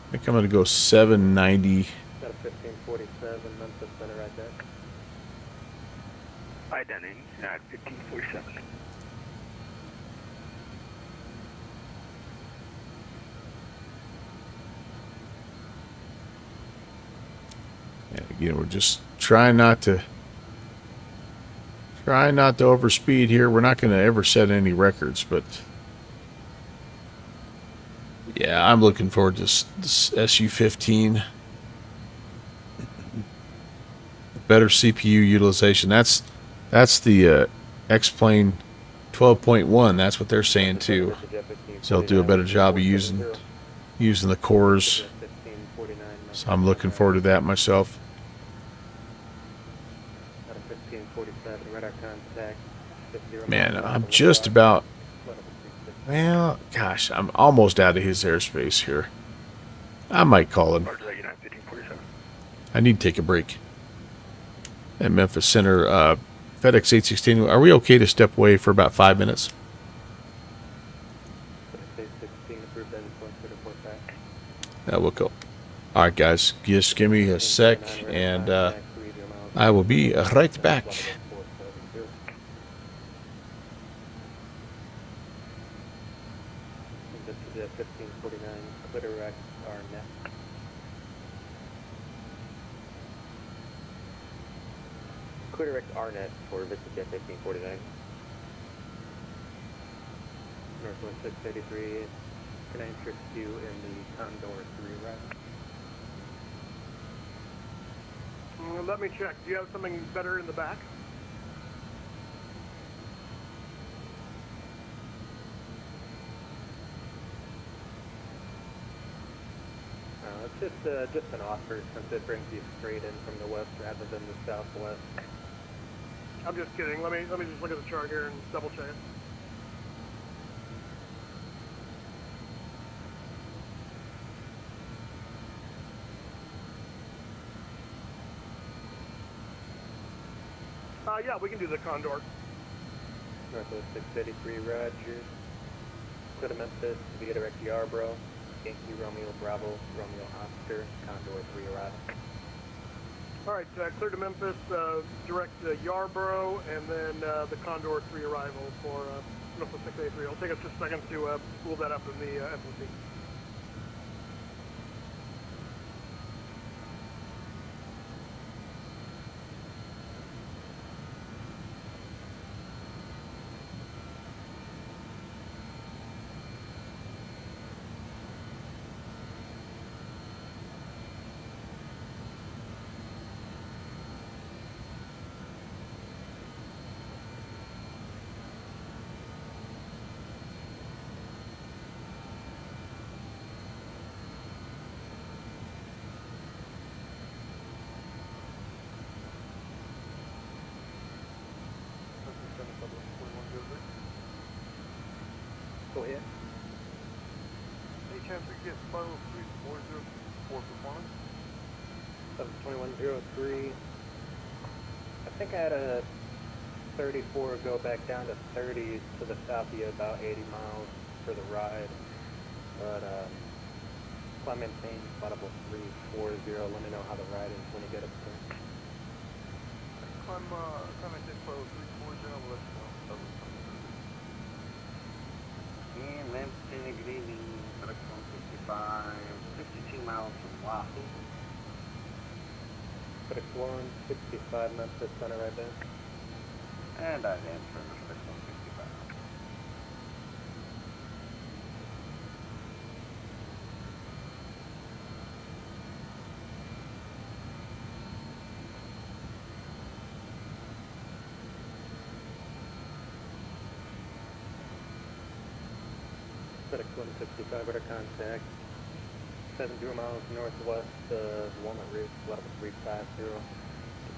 Speaker 1: I think I'm gonna go 790.
Speaker 6: Got a 1547 Memphis Center right there.
Speaker 4: Identity at 1547.
Speaker 1: And again, we're just trying not to overspeed here. We're not gonna ever set any records, but yeah, I'm looking forward to this SU-15. Better CPU utilization. That's the X-Plane 12.1. That's what they're saying too. So they'll do a better job of using the cores. So I'm looking forward to that myself. Man, I'm just about. Well, gosh, I'm almost out of his airspace here. I might call him. I need to take a break. At Memphis Center, FedEx 816. Are we okay to step away for about 5 minutes? We'll go. All right, guys. Just give me a sec, and I will be right back.
Speaker 6: This is a 1549 Clitorex Arnett. Clitorex Arnett for VistaJet 1549. Northwest 683. Can I interest you in the Condor 3 route?
Speaker 11: Let me check. Do you have something better in the back?
Speaker 6: It's just an offer since it brings you straight in from the west rather than the southwest.
Speaker 11: I'm just kidding. Let me just look at the chart here and double check it. Yeah, we can do the Condor.
Speaker 6: Northwest 683, Roger. Clear to Memphis, via direct Yarborough. Yankee Romeo Bravo, Romeo Oscar, Condor 3 arrival.
Speaker 11: Alright, clear to Memphis, direct Yarborough, and then the Condor 3 arrival for Northwest 683. It'll take us just a second to spool that up in the FMC.
Speaker 6: Go ahead.
Speaker 11: Any chance we get final 340 for performance?
Speaker 6: 2103. I think I had a 34, go back down to 30 to the south of you, about 80 miles for the ride. But climb maintain spot level 340. Let me know how the ride is when you get up there.
Speaker 11: Climb maintain spot level 340, I'll let you know.
Speaker 13: And Memphis, good evening, FedEx 165, 52 miles from Wahoo.
Speaker 6: FedEx 165, Memphis, center right there.
Speaker 13: And I answer FedEx 165.
Speaker 6: FedEx 165, radar contact. 70 miles northwest of Walnut Ridge, level 350.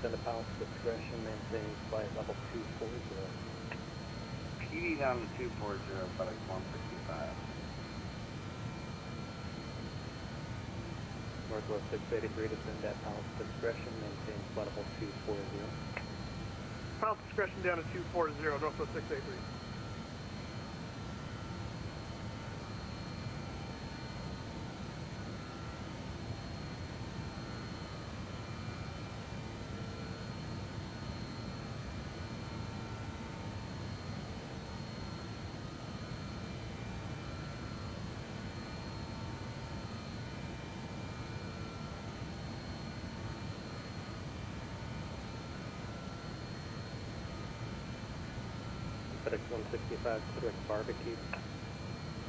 Speaker 6: Descend to pilot's discretion, maintain flight level 240.
Speaker 13: PD down to 240, FedEx 165.
Speaker 6: Northwest 683, descend at pilot's discretion, maintain flight level 240.
Speaker 11: Pilot discretion down to 240, Northwest 683.
Speaker 6: FedEx 165, direct barbecue.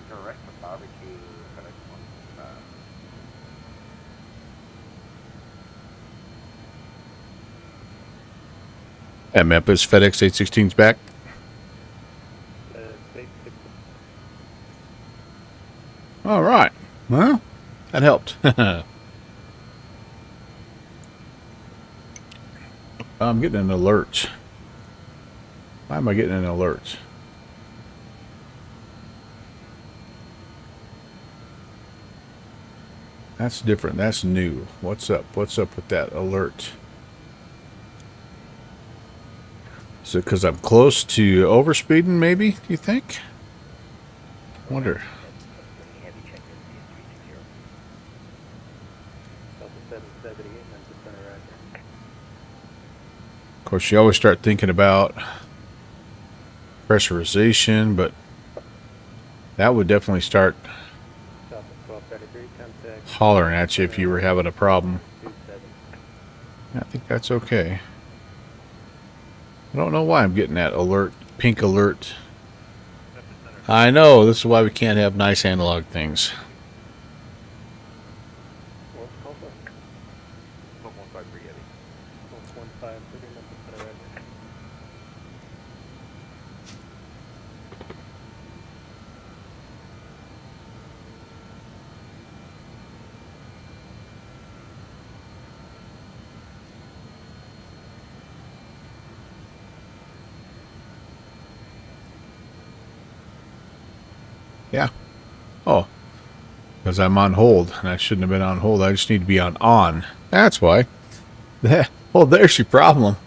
Speaker 13: Direct to barbecue, FedEx 165.
Speaker 1: At Memphis, FedEx 816's back. All right. Well, that helped. I'm getting an alert. Why am I getting an alert? That's different. That's new. What's up? What's up with that alert? Is it because I'm close to overspeeding, maybe? Do you think? Wonder. Of course, you always start thinking about pressurization, but that would definitely start hollering at you if you were having a problem. I think that's okay. I don't know why I'm getting that alert, pink alert. I know, this is why we can't have nice analog things. Yeah. Oh. Because I'm on hold, and I shouldn't have been on hold. I just need to be on. That's why. Oh, there's your problem.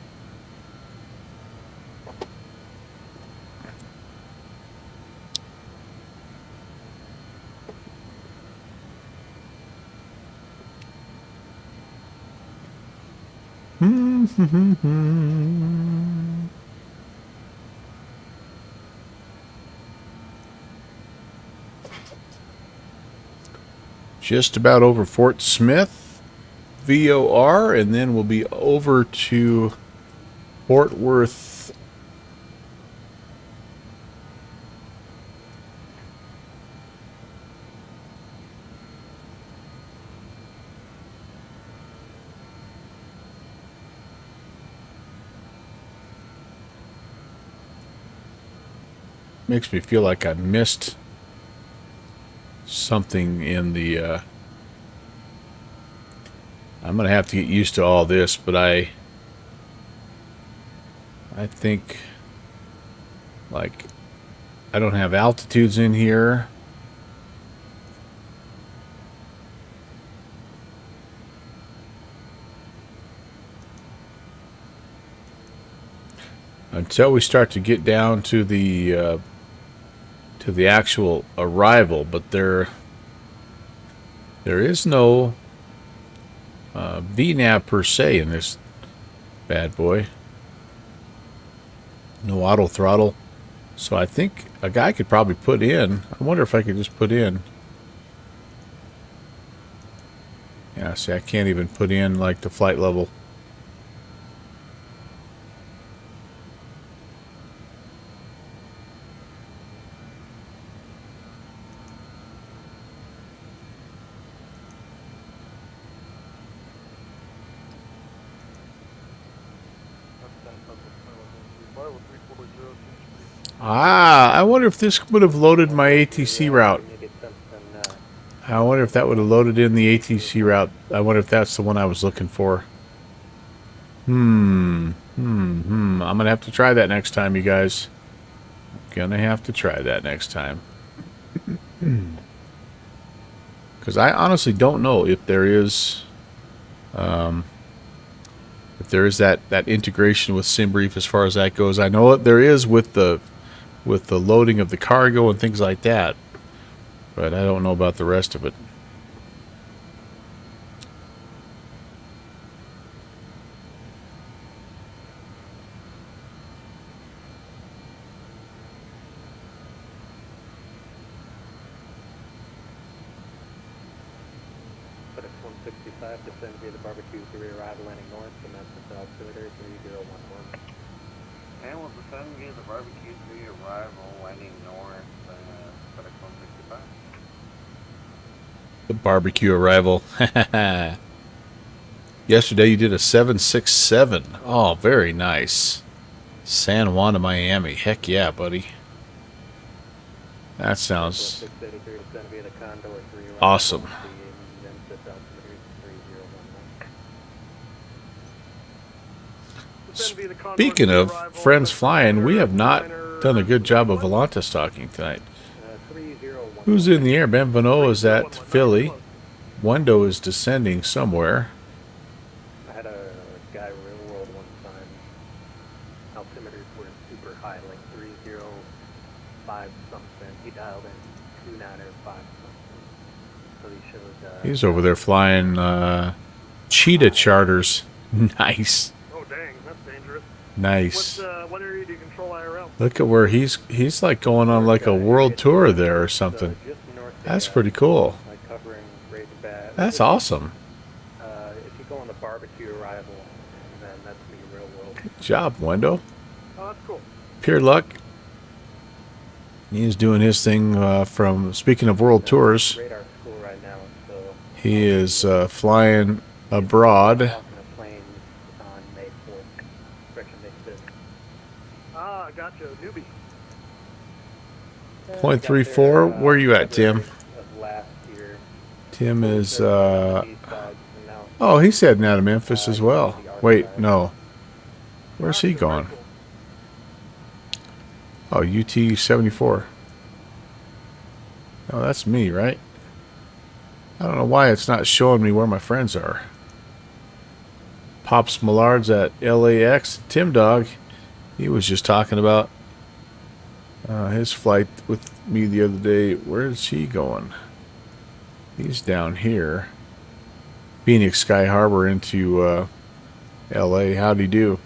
Speaker 1: Just about over Fort Smith, VOR, and then we'll be over to Fort Worth. Makes me feel like I missed something in the I'm gonna have to get used to all this, but I think, like, I don't have altitudes in here. until we start to get down to the actual arrival. But there is no VNAV per se in this bad boy. No auto throttle. So I think a guy could probably put in. I wonder if I could just put in. Yeah, see, I can't even put in like the flight level. Ah, I wonder if this would have loaded my ATC route. I wonder if that would have loaded in the ATC route. I wonder if that's the one I was looking for. I'm gonna have to try that next time, you guys. Gonna have to try that next time. Because I honestly don't know if there is that integration with SimBrief as far as that goes. I know there is with the loading of the cargo and things like that, but I don't know about the rest of it.
Speaker 6: But it's 165 descend via the barbecue 3 arrival landing north, and that's the altimeter 3011.
Speaker 13: And we'll descend via the barbecue 3 arrival landing north, FedEx 165.
Speaker 1: The barbecue arrival. Yesterday you did a 767. Oh, very nice. San Juan to Miami. Heck yeah, buddy. That sounds awesome. Speaking of friends flying, we have not done a good job of Volanta stalking tonight. Who's in the air? Benveno is at Philly. Wendo is descending somewhere.
Speaker 6: I had a guy real world one time. Altimeters were super high, like 305 something. He dialed in 2905 something. So he showed.
Speaker 1: He's over there flying cheetah charters. Nice.
Speaker 11: Oh dang, that's dangerous.
Speaker 1: Nice.
Speaker 11: What area do you control IRL?
Speaker 1: Look at where he's like going on like a world tour there or something. That's pretty cool. That's awesome.
Speaker 6: If you go on the barbecue arrival, then that's me real world.
Speaker 1: Good job, Wendo.
Speaker 11: Oh, that's cool.
Speaker 1: Pure luck. He's doing his thing from, speaking of world tours,
Speaker 6: Radar school right now, so
Speaker 1: he is flying abroad.
Speaker 6: on May 4th, correction, May 5th.
Speaker 11: Ah, gotcha, newbie.
Speaker 1: 0.34. Where are you at, Tim? Tim is, oh, he's heading out of Memphis as well. Wait, no. Where's he going? Oh, UT 74. Oh, that's me, right? I don't know why it's not showing me where my friends are. Pops Millard's at LAX. Tim Dog, he was just talking about his flight with me the other day. Where's he going? He's down here. Phoenix Sky Harbor into LA. How'd he do?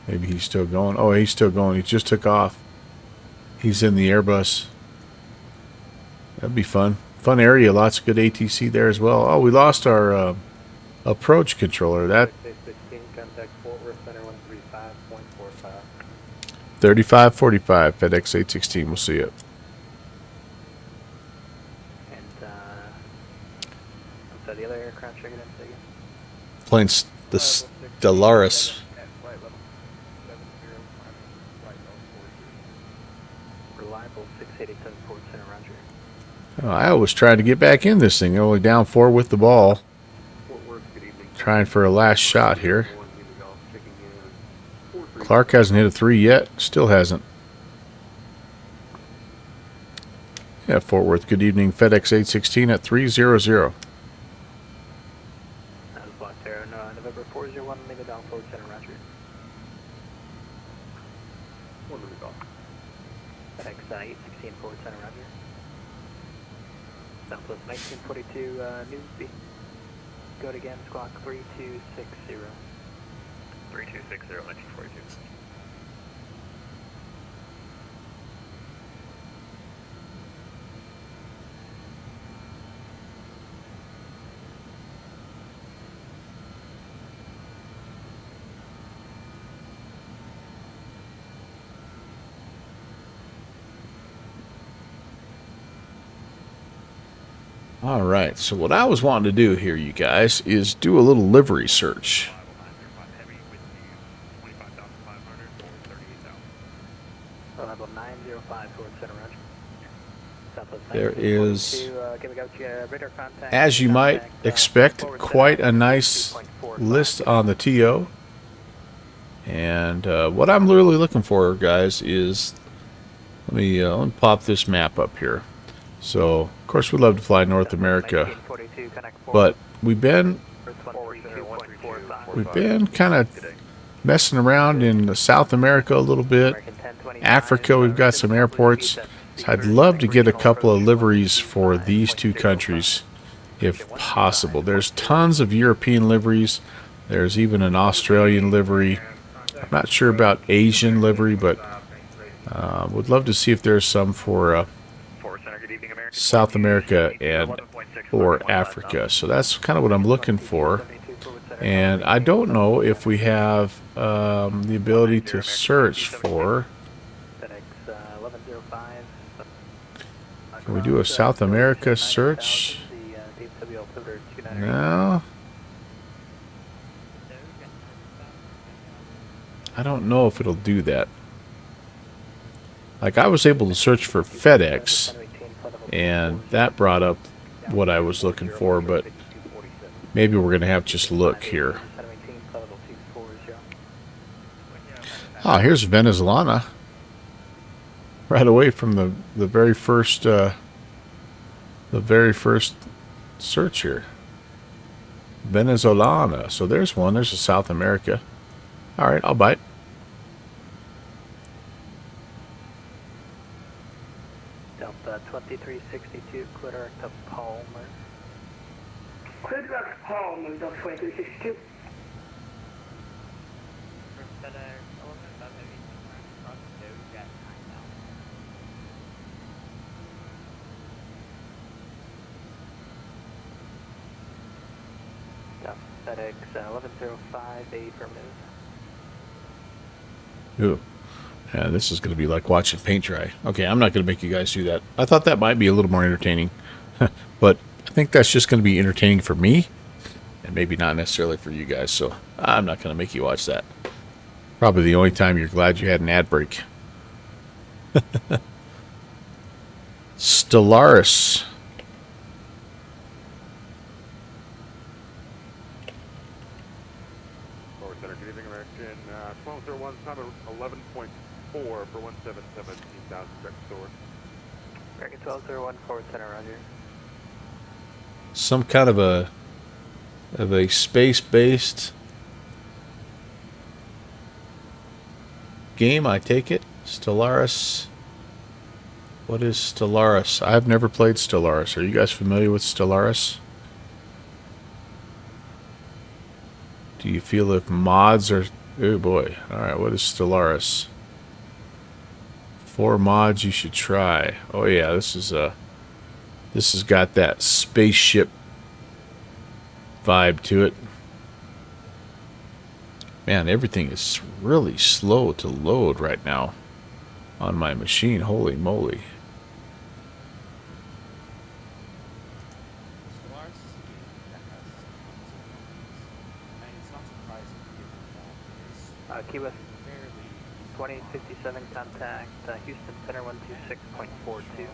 Speaker 1: Maybe he's still going. Oh, he's still going. He just took off. He's in the Airbus. That'd be fun. Fun area. Lots of good ATC there as well. Oh, we lost our approach controller. That 3545 FedEx 816. We'll see it.
Speaker 6: And what's the other aircraft you're gonna take?
Speaker 1: Plane's the Stellaris.
Speaker 6: Reliable 687 Port Center, Roger.
Speaker 1: Oh, I was trying to get back in this thing. Only down 4 with the ball. Trying for a last shot here. Clark hasn't hit a 3 yet. Still hasn't. Yeah, Fort Worth. Good evening. FedEx 816 at 300.
Speaker 2: Golf. FedEx 816 forward center, roger. Southwest 1942, Newsby. Go to again, squawk 3260.
Speaker 9: 3260, 1942.
Speaker 1: All right, so what I was wanting to do here, you guys, is do a little livery search.
Speaker 2: Level 905 forward center, roger. Southwest
Speaker 1: There
Speaker 2: 1942,
Speaker 1: is,
Speaker 2: can we go to radar contact?
Speaker 1: as you might expect, quite a nice list on the TO. And what I'm really looking for, guys, is, let me pop this map up here. So, of course, we love to fly North America, but we've been kind of messing around in South America a little bit. Africa, we've got some airports. So I'd love to get a couple of liveries for these two countries, if possible. There's tons of European liveries. There's even an Australian livery. I'm not sure about Asian livery, but would love to see if there's some for South America and or Africa. So that's kind of what I'm looking for. And I don't know if we have the ability to search for. Can we do a South America search? No. I don't know if it'll do that. Like, I was able to search for FedEx, and that brought up what I was looking for, but maybe we're going to have to just look here. Ah, here's Venezuela. Right away from the very first search here. Venezuela. So there's one. There's a South America. All right, I'll bite.
Speaker 2: Delta 2362, clear direct to Palmer.
Speaker 5: Clear direct to Palmer, Delta 2362.
Speaker 2: FedEx 1105, A affirmative.
Speaker 1: Ooh. Yeah, this is going to be like watching paint dry. Okay, I'm not going to make you guys do that. I thought that might be a little more entertaining. But I think that's just going to be entertaining for me, and maybe not necessarily for you guys. So I'm not going to make you watch that. Probably the only time you're glad you had an ad break. Stellaris.
Speaker 14: Forward center, good evening, American. 1201, time 11.4 for 177, 18,000 direct store.
Speaker 2: American 1201, forward center, roger.
Speaker 1: Some kind of a space-based game, I take it. Stellaris. What is Stellaris? I've never played Stellaris. Are you guys familiar with Stellaris? Do you feel if mods are... Oh boy. Alright, what is Stellaris? 4 mods you should try. Oh yeah, this has got that spaceship vibe to it. Man, everything is really slow to load right now on my machine. Holy moly.
Speaker 2: Key West 2057, contact Houston Center 126.42.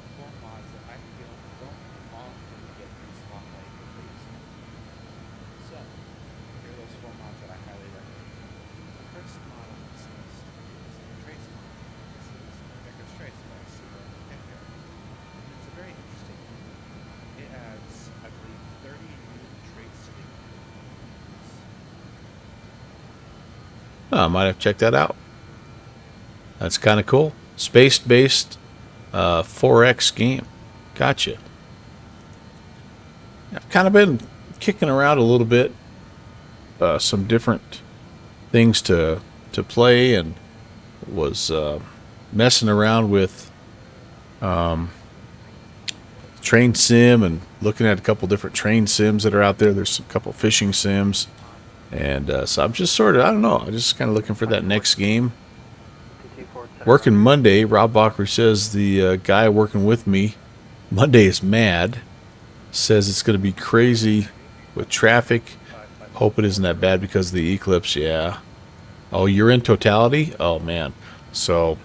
Speaker 1: Oh, I might have checked that out. That's kind of cool. Space-based 4X game. Gotcha. I've kind of been kicking around a little bit. Some different things to play, and was messing around with train sim and looking at a couple different train sims that are out there. There's a couple fishing sims, and so I'm just sort of, I don't know, I'm just kind of looking for that next game. Working Monday, Rob Bacher says the guy working with me Monday is mad. Says it's going to be crazy with traffic. Hope it isn't that bad because of the eclipse. Yeah. Oh, you're in totality? Oh, man. So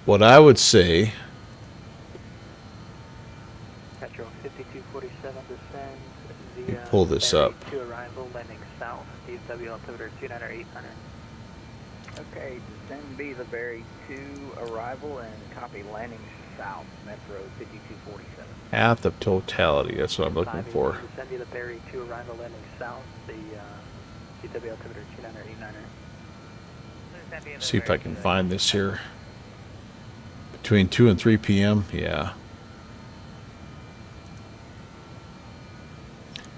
Speaker 1: what I would say, let me pull this up.
Speaker 3: Okay, descend B the Berry 2 arrival and copy landing south, Metro 5247.
Speaker 1: Path of totality. That's what I'm looking for.
Speaker 2: Descend B the Berry 2 arrival landing south, the CW altimeter 2989er.
Speaker 1: See if I can find this here. Between 2 and 3 p.m. Yeah.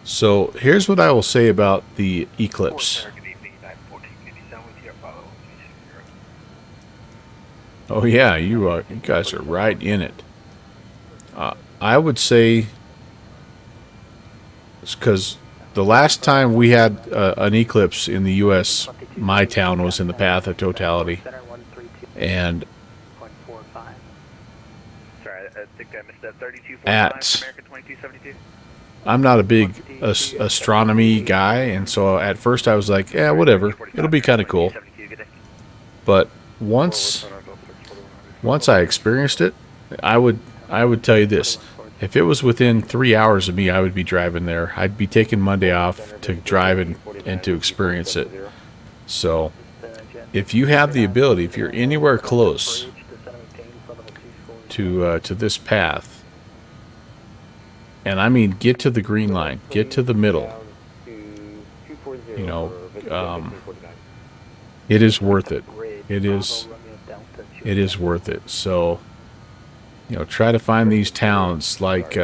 Speaker 1: So here's what I will say about the eclipse. Oh yeah, you guys are right in it. I would say, because the last time we had an eclipse in the U.S., my town was in the path of totality, and
Speaker 9: Sorry, I think I missed that. 3245
Speaker 1: at
Speaker 9: American 2272.
Speaker 1: I'm not a big astronomy guy, and so at first I was like, yeah, whatever, it'll be kind of cool. But once I experienced it, I would tell you this: if it was within 3 hours of me, I would be driving there. I'd be taking Monday off to drive and to experience it. So if you have the ability, if you're anywhere close to this path, and I mean get to the green line, get to the middle, you know, it is worth it. It is worth it. So, you know, try to find these towns like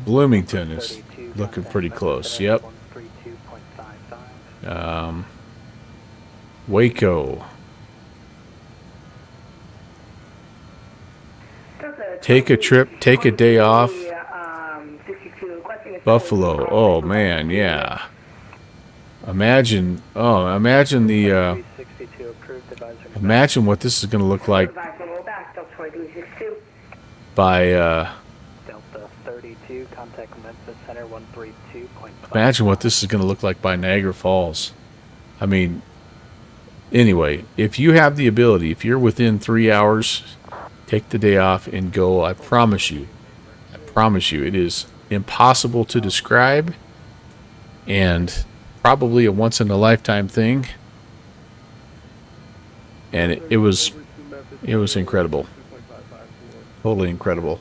Speaker 1: Bloomington is looking pretty close. Yep. Waco. Take a trip, take a day off. Buffalo. Oh man, yeah. Imagine the imagine what this is going to look like by
Speaker 2: Delta 32, contact Memphis Center 132.5.
Speaker 1: imagine what this is going to look like by Niagara Falls. I mean, anyway, if you have the ability, if you're within 3 hours, take the day off and go. I promise you, it is impossible to describe and probably a once-in-a-lifetime thing. And it was incredible. Totally incredible.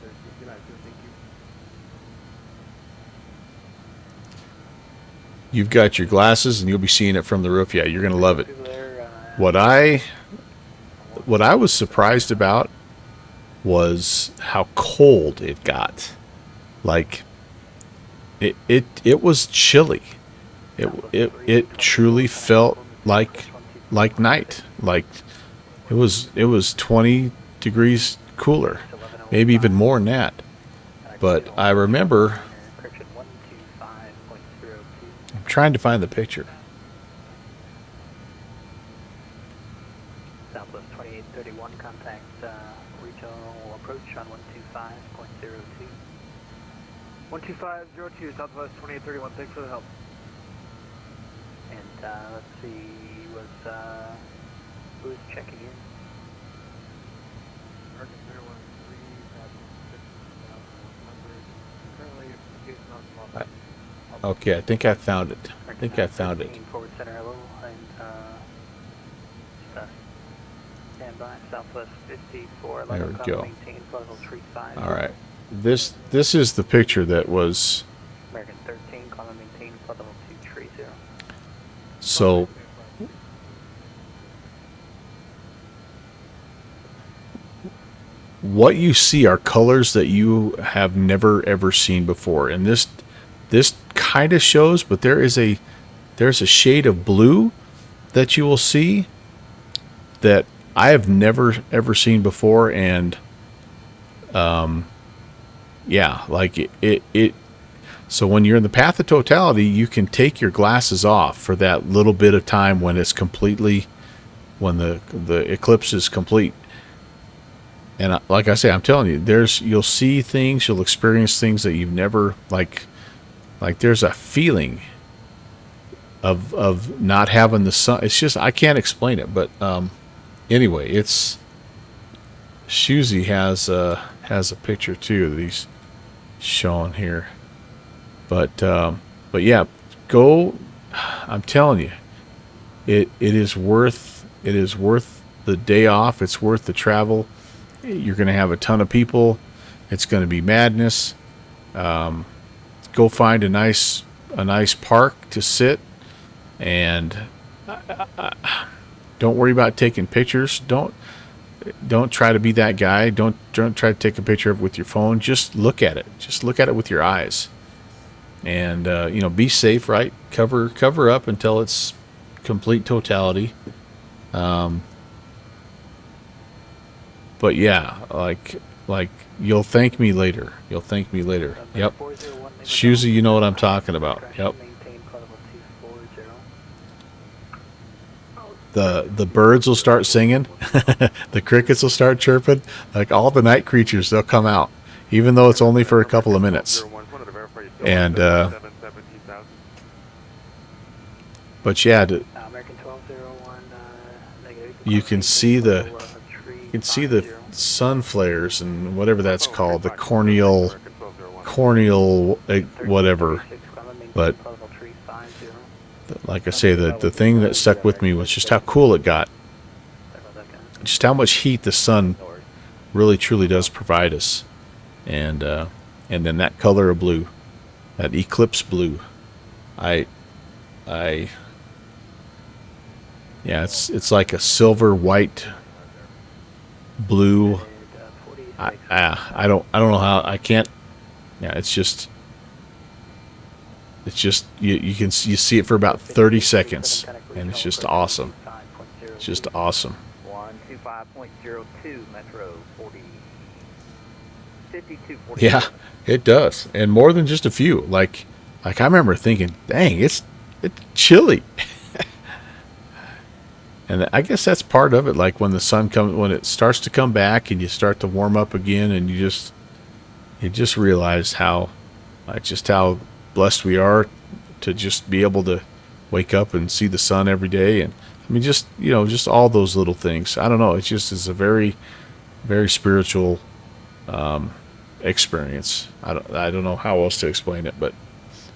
Speaker 1: You've got your glasses and you'll be seeing it from the roof. Yeah, you're going to love it. What I was surprised about was how cold it got. Like it was chilly. It truly felt like night. Like it was 20 degrees cooler, maybe even more than that. But I remember, I'm trying to find the picture.
Speaker 2: Southwest 2831, contact regional approach on 125.02.
Speaker 11: 12502, Southwest 2831, thanks for the help.
Speaker 2: And let's see, who's checking in?
Speaker 1: Okay, I think I found it.
Speaker 2: Forward center, hello, and stand by, Southwest 54.
Speaker 1: There we go.
Speaker 2: Maintain flood level 35.
Speaker 1: All right, this is the picture that was.
Speaker 2: American 13, climb and maintain flood level 230.
Speaker 1: So what you see are colors that you have never ever seen before, and this kind of shows, but there's a shade of blue that you will see that I have never ever seen before, and yeah, like it so when you're in the path of totality, you can take your glasses off for that little bit of time when it's completely, when the eclipse is complete. And like I say, I'm telling you, you'll see things, you'll experience things that you've never, like there's a feeling of not having the sun. It's just, I can't explain it, but anyway, it's Shuzi has a picture too that he's showing here. But yeah, go. I'm telling you, it is worth the day off. It's worth the travel. You're going to have a ton of people. It's going to be madness. Go find a nice park to sit, and don't worry about taking pictures. Don't try to be that guy. Don't try to take a picture of it with your phone. Just look at it. Just look at it with your eyes. And be safe, right? Cover up until it's complete totality. But yeah, like you'll thank me later. You'll thank me later. Yep. Shuzi, you know what I'm talking about. Yep. The birds will start singing. The crickets will start chirping. Like all the night creatures, they'll come out, even though it's only for a couple of minutes. And but yeah, you can see the sun flares and whatever that's called, the corneal whatever. But like I say, the thing that stuck with me was just how cool it got, just how much heat the sun really truly does provide us, and then that color of blue, that eclipse blue, yeah, it's like a silver white blue. I don't know how, I can't. Yeah, it's just you see it for about 30 seconds, and it's just awesome. It's just awesome.
Speaker 3: 125.02 Metro 40 52.
Speaker 1: Yeah, it does, and more than just a few. Like I remember thinking, dang, it's chilly. And I guess that's part of it. Like when the sun comes, when it starts to come back, and you start to warm up again, and you just realize how blessed we are to just be able to wake up and see the sun every day. And I mean, just all those little things. I don't know. It's a very, very spiritual experience. I don't know how else to explain it, but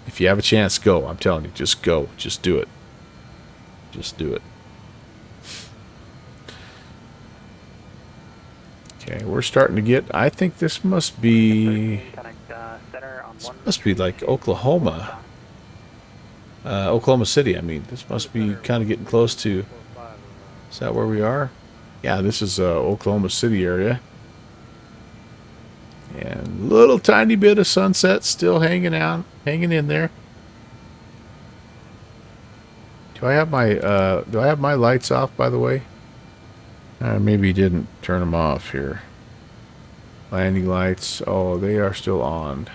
Speaker 1: if you have a chance, go. I'm telling you, just go. Just do it. Just do it. Okay, we're starting to get, I think this must be like Oklahoma. Oklahoma City, I mean. This must be kind of getting close to, is that where we are? Yeah, this is Oklahoma City area. And little tiny bit of sunset still hanging in there. Do I have my lights off, by the way? Maybe you didn't turn them off here. Landing lights. Oh, they are still on.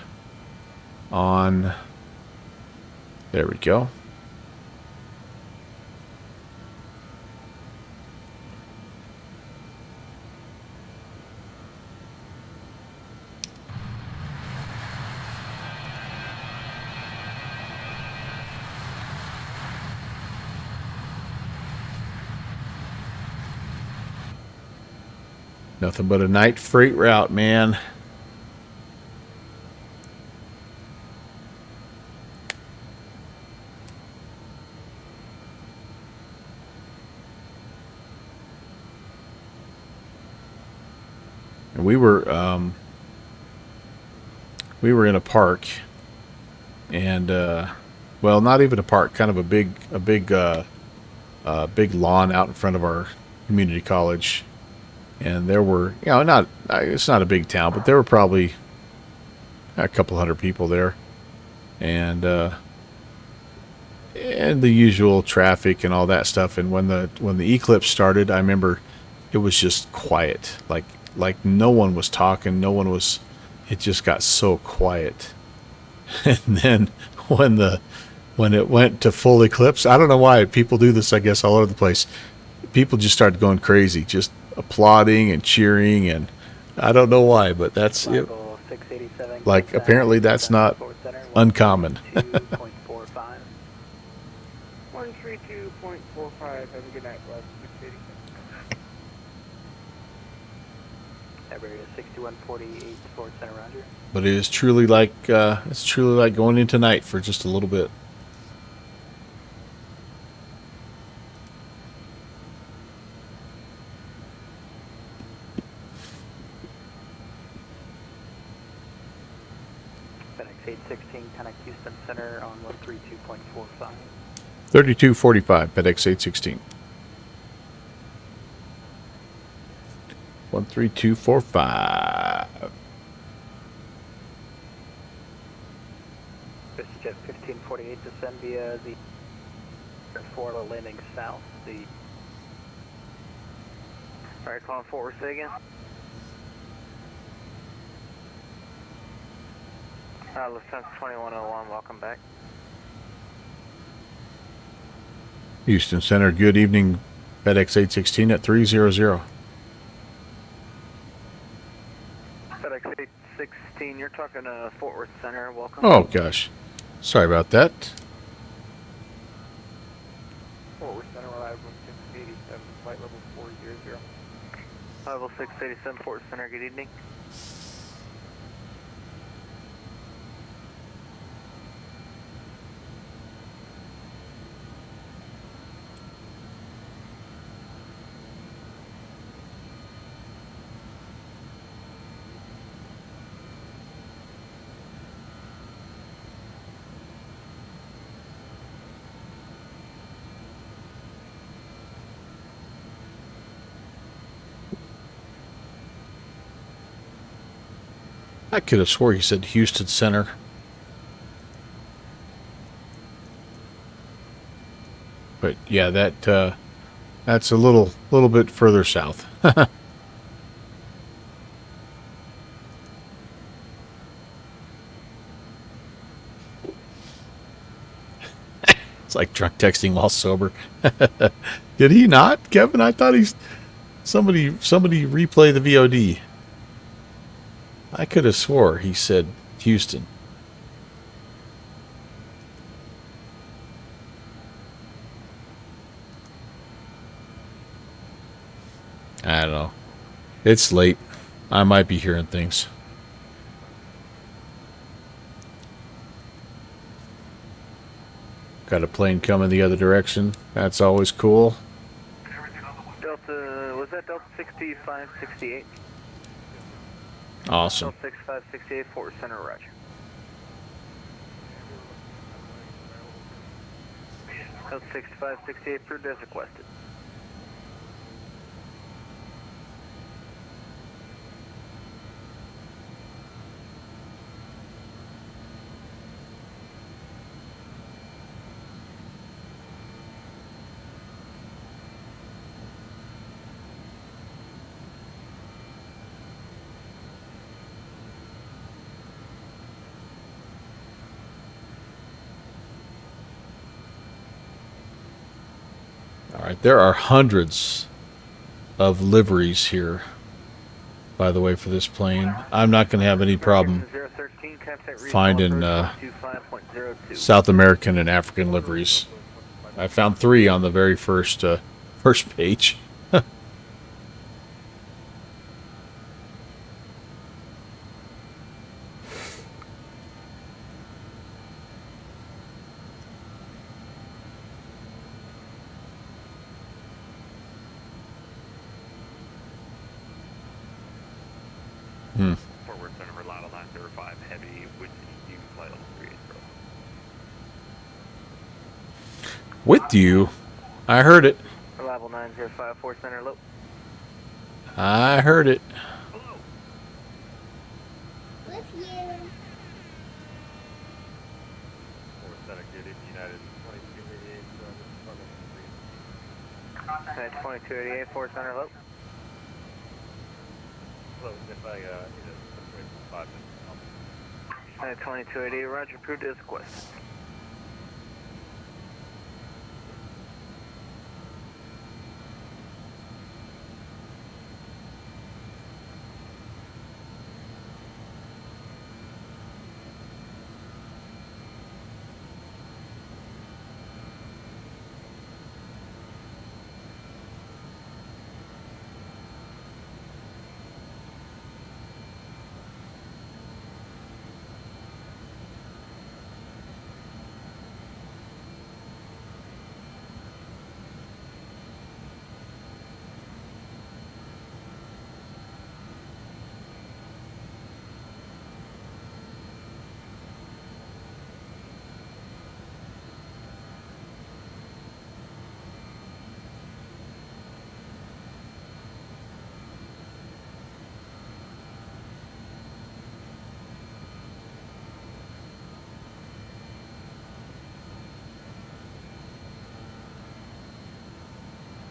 Speaker 1: There we go. Nothing but a night freight route, man. And we were in a park, and well, not even a park, kind of a big lawn out in front of our community college. And there were, not, it's not a big town, but there were probably a couple hundred people there. And the usual traffic and all that stuff. And when the eclipse started, I remember it was just quiet. Like no one was talking, it just got so quiet. And then when it went to full eclipse, I don't know why people do this, I guess all over the place. People just started going crazy, just applauding and cheering, and I don't know why, but that's it. Like apparently that's not uncommon.
Speaker 4: 132.45. Have a good night, Bud. 687.
Speaker 3: Every 6148 Sports Center, Roger.
Speaker 1: But it is truly like going into night for just a little bit.
Speaker 3: FedEx 816, connect Houston Center on 132.45.
Speaker 1: 3245, FedEx 816. 13245.
Speaker 3: Jet 1548, descend via the Florida landing south. Alright, calling forward, say again. Lufthansa 2101, welcome back.
Speaker 1: Houston Center, good evening. FedEx 816 at 300.
Speaker 3: FedEx 816, you're talking to Fort Worth Center, welcome.
Speaker 1: Oh gosh, sorry about that.
Speaker 4: Fort Worth Center, arrival 687, flight level 400.
Speaker 3: Level 687, Fort Worth Center, good evening.
Speaker 1: I could have swore he said Houston Center. But yeah, that's a little bit further south. It's like drunk texting while sober. Did he not, Kevin? I thought somebody replay the VOD. I could have swore he said Houston. I don't know. It's late. I might be hearing things. Got a plane coming the other direction. That's always cool.
Speaker 3: Delta, was that Delta 6568?
Speaker 1: Awesome.
Speaker 3: Delta 6568, Fort Worth Center, roger. Delta 6568, approved as requested.
Speaker 1: All right, there are hundreds of liveries here, by the way, for this plane. I'm not going to have any problem finding South American and African liveries. I found 3 on the very first page.
Speaker 14: Fort Worth Center, Lotto 905, heavy, which you can fly level 380.
Speaker 1: With you. I heard it.
Speaker 3: Reliable 9054 center low.
Speaker 1: I heard it.
Speaker 5: With you.
Speaker 14: United 2288,
Speaker 3: 2288 4 center low.
Speaker 14: if I,
Speaker 3: 2288, roger, approved as requested.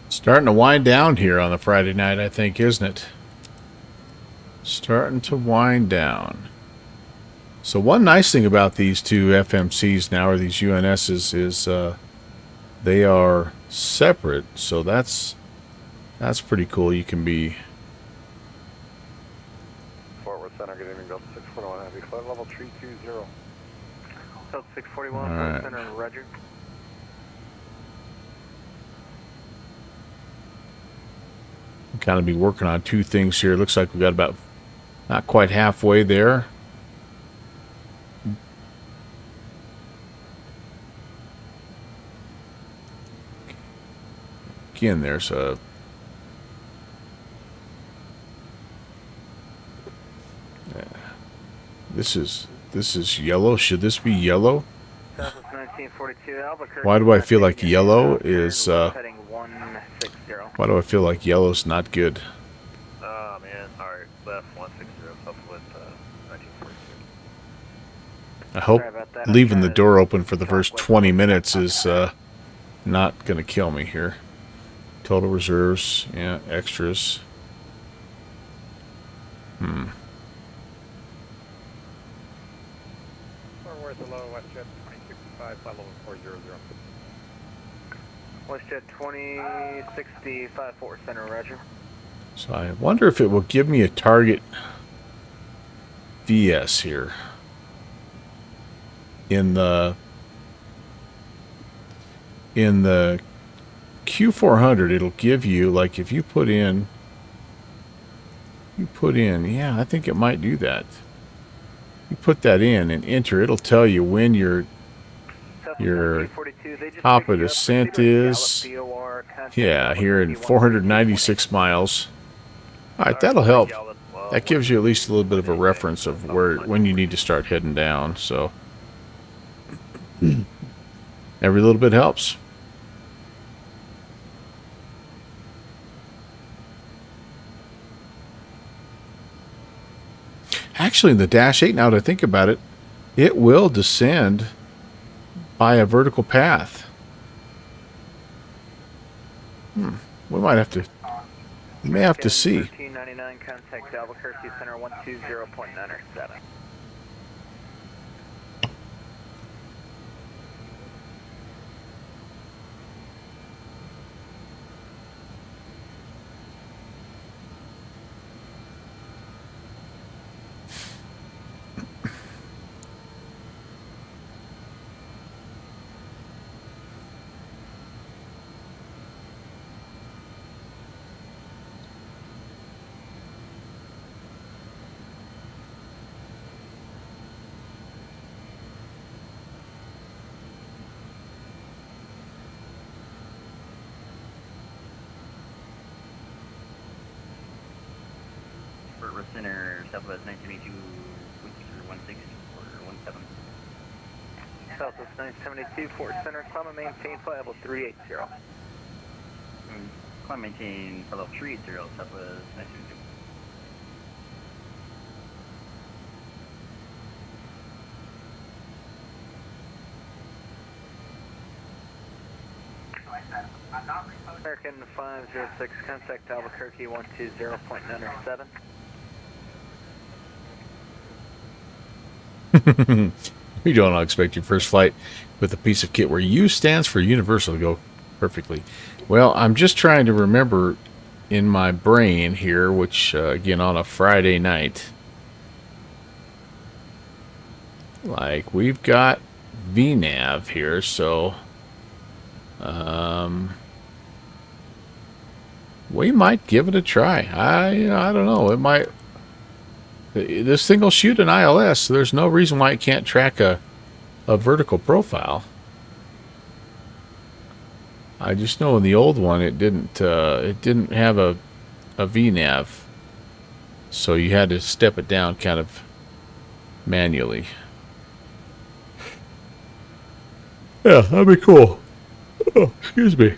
Speaker 1: Starting to wind down here on the Friday night, I think, isn't it? Starting to wind down. So one nice thing about these two FMCs now, or these UNSs, is they are separate. So that's pretty cool. You can be...
Speaker 14: Fort Worth Center, good evening, Delta 641 Heavy, flight level 320.
Speaker 3: Delta 641,
Speaker 1: All right.
Speaker 3: center, roger.
Speaker 1: Kind of be working on two things here. Looks like we got about not quite halfway there. Again, there's a this is yellow. Should this be yellow?
Speaker 3: Southwest 1942, Albuquerque.
Speaker 1: Why do I feel like yellow is
Speaker 3: Heading 160.
Speaker 1: why do I feel like yellow's not good?
Speaker 14: Oh man, alright, left 160, Southwest 1942.
Speaker 1: I hope
Speaker 3: Sorry about that.
Speaker 1: leaving the door open for the first 20 minutes is not going to kill me here. Total reserves, yeah, extras.
Speaker 14: Fort Worth, hello, WestJet 2065, flight level 400.
Speaker 3: WestJet 2065 4 center, roger.
Speaker 1: So I wonder if it will give me a target VS here. In the Q400, it'll give you, like, if you put in, yeah, I think it might do that. You put that in and enter, it'll tell you when your top of descent is. Yeah, here in 496 miles. All right, that'll help. That gives you at least a little bit of a reference of when you need to start heading down. So every little bit helps. Actually, in the Dash 8, now that I think about it, it will descend by a vertical path. We might have to. We may have to see.
Speaker 3: 1399, contact Albuquerque Center 120.97.
Speaker 13: Center, Southwest 1982, 160 or 17.
Speaker 3: Southwest 972, Fort Center, climb and maintain flight level 380.
Speaker 13: Climb maintain for level 380, Southwest 972.
Speaker 3: American 506, contact Albuquerque 120.7.
Speaker 1: You don't expect your first flight with a piece of kit where U stands for Universal to go perfectly. Well, I'm just trying to remember in my brain here, which, again, on a Friday night, like, we've got VNAV here, so we might give it a try. I don't know. It might. This thing will shoot an ILS, so there's no reason why it can't track a vertical profile. I just know in the old one it didn't have a VNAV, so you had to step it down kind of manually. Yeah, that'd be cool. Oh, excuse me.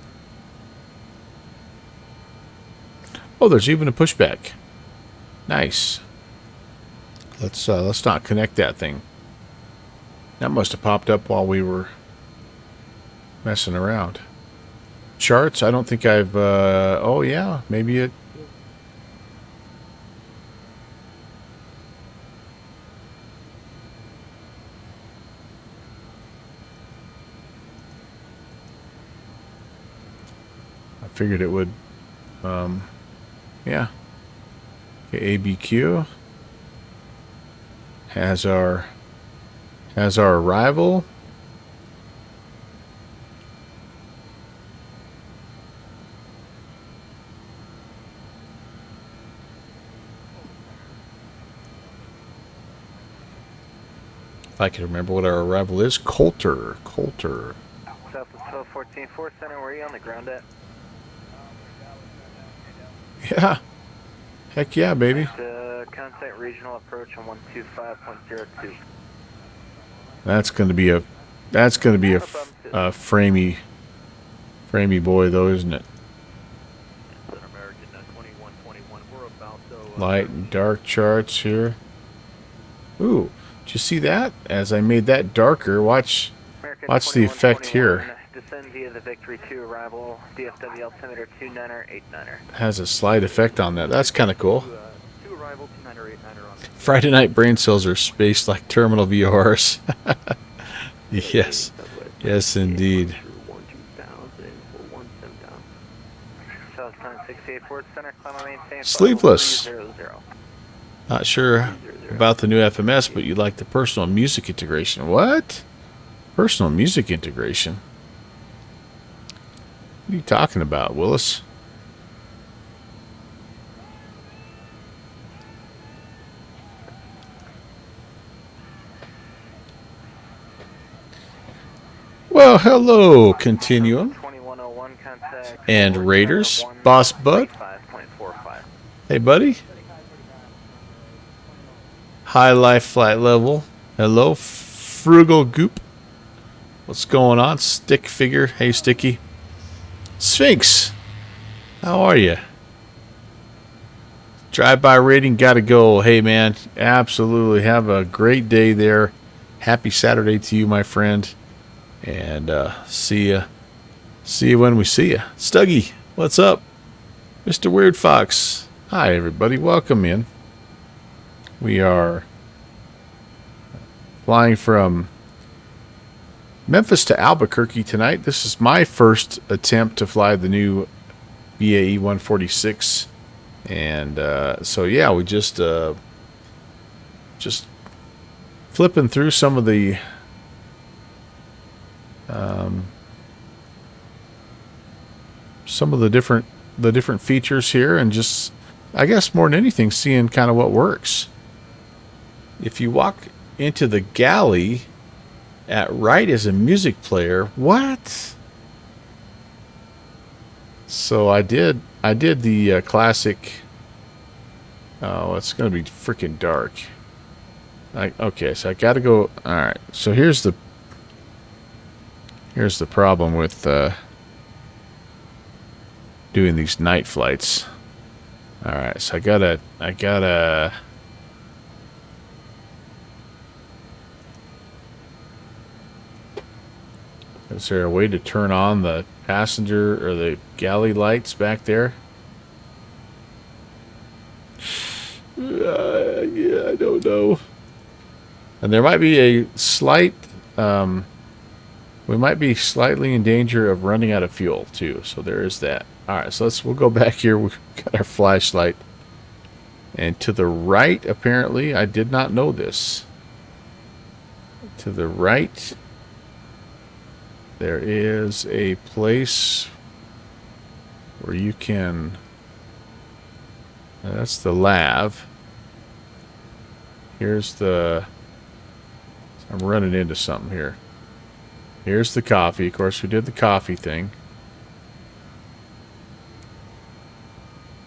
Speaker 1: Oh, there's even a pushback. Nice. Let's not connect that thing. That must have popped up while we were messing around. Charts, I don't think I've oh yeah, maybe it. I figured it would yeah. Okay, ABQ has our arrival. If I can remember what our arrival is, Coulter.
Speaker 3: Southwest 1214, Fort Center, where are you on the ground at?
Speaker 1: Yeah. Heck yeah, baby.
Speaker 3: Contact regional approach on 125.02.
Speaker 1: That's going to be a framey boy though, isn't it? Light and dark charts here. Ooh, did you see that? As I made that darker, watch the effect here.
Speaker 3: Descend via the Victory 2 arrival, DFW altimeter 29er 89er.
Speaker 1: Has a slight effect on that. That's kind of cool.
Speaker 4: 2 arrival, 29er 89er on.
Speaker 1: Friday night brain cells are spaced like terminal VORs. Yes. Yes, indeed. Sleeveless. Not sure about the new FMS, but you like the personal music integration. What? Personal music integration? What are you talking about, Willis? Well, hello, Continuum. And Raiders. Boss Bud. Hey, buddy. High Life Flight Level. Hello, Frugal Goop. What's going on? Stick Figure. Hey, Sticky. Sphinx. How are you? Drive-by rating. Gotta go. Hey, man. Absolutely. Have a great day there. Happy Saturday to you, my friend. And see ya when we see ya. Stuggy, what's up? Mr. Weird Fox. Hi, everybody. Welcome in. We are flying from Memphis to Albuquerque tonight. This is my first attempt to fly the new BAE 146. And so, yeah, we just flipping through some of the different features here, and just, I guess more than anything, seeing kind of what works. If you walk into the galley, at right is a music player. What? So I did the classic. Oh, it's gonna be freaking dark. Okay, so I gotta go. All right, so here's the Here's the problem with doing these night flights. All right, so I gotta. Is there a way to turn on the passenger or the galley lights back there? Yeah, I don't know. And there might be a slight. We might be slightly in danger of running out of fuel too. So there is that. All right, so we'll go back here. We've got our flashlight. And to the right, apparently, I did not know this. To the right, there is a place where you can... That's the lav. Here's the... I'm running into something here. Here's the coffee. Of course, we did the coffee thing.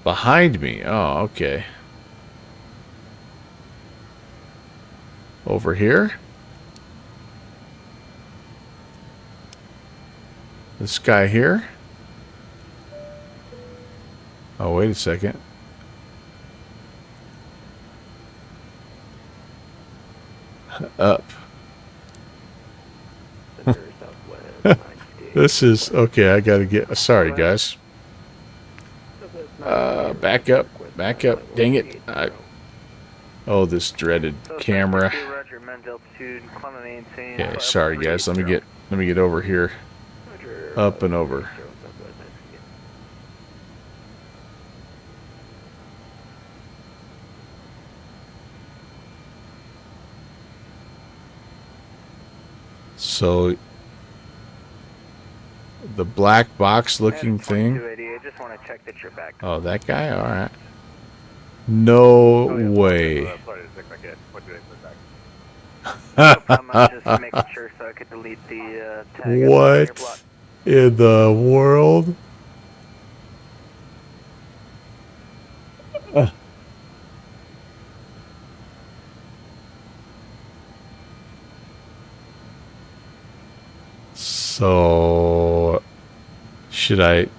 Speaker 1: Behind me. Oh, okay. Over here? This guy here? Oh, wait a second. Up. This is... Okay, I gotta get... Sorry, guys. Back up. Back up. Dang it. Oh, this dreaded camera. Okay, sorry, guys. Let me get over here. Up and over. So the black box looking thing. Oh, that guy? All right. No way. What in the world? So should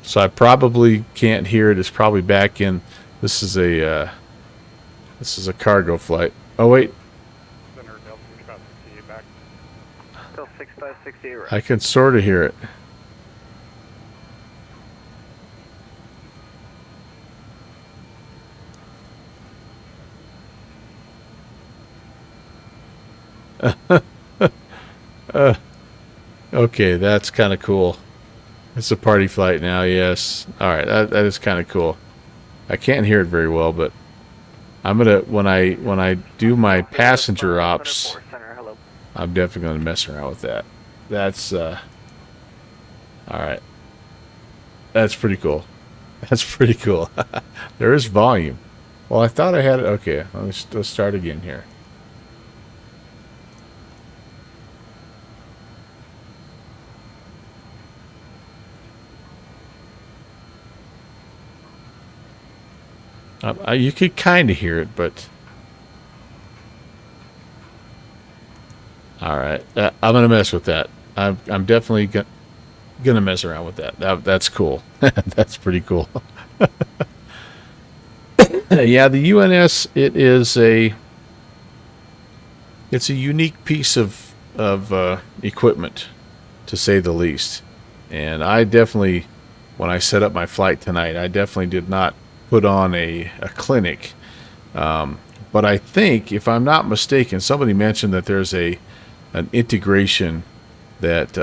Speaker 1: so I probably can't hear it. It's probably back in. This is a cargo flight. Oh wait. I can sort of hear it. Okay, that's kind of cool. It's a party flight now, yes. Alright, that is kind of cool. I can't hear it very well, but I'm gonna when I do my passenger ops, I'm definitely gonna mess around with that. That's alright. That's pretty cool. That's pretty cool. There is volume. Well, I thought I had it. Okay, let's start again here. You could kind of hear it, but... Alright, I'm going to mess with that. I'm definitely going to mess around with that. That's cool. That's pretty cool. Yeah, the UNS, it's a unique piece of equipment, to say the least. And I definitely, when I set up my flight tonight, I definitely did not put on a clinic. But I think, if I'm not mistaken, somebody mentioned that there's an integration that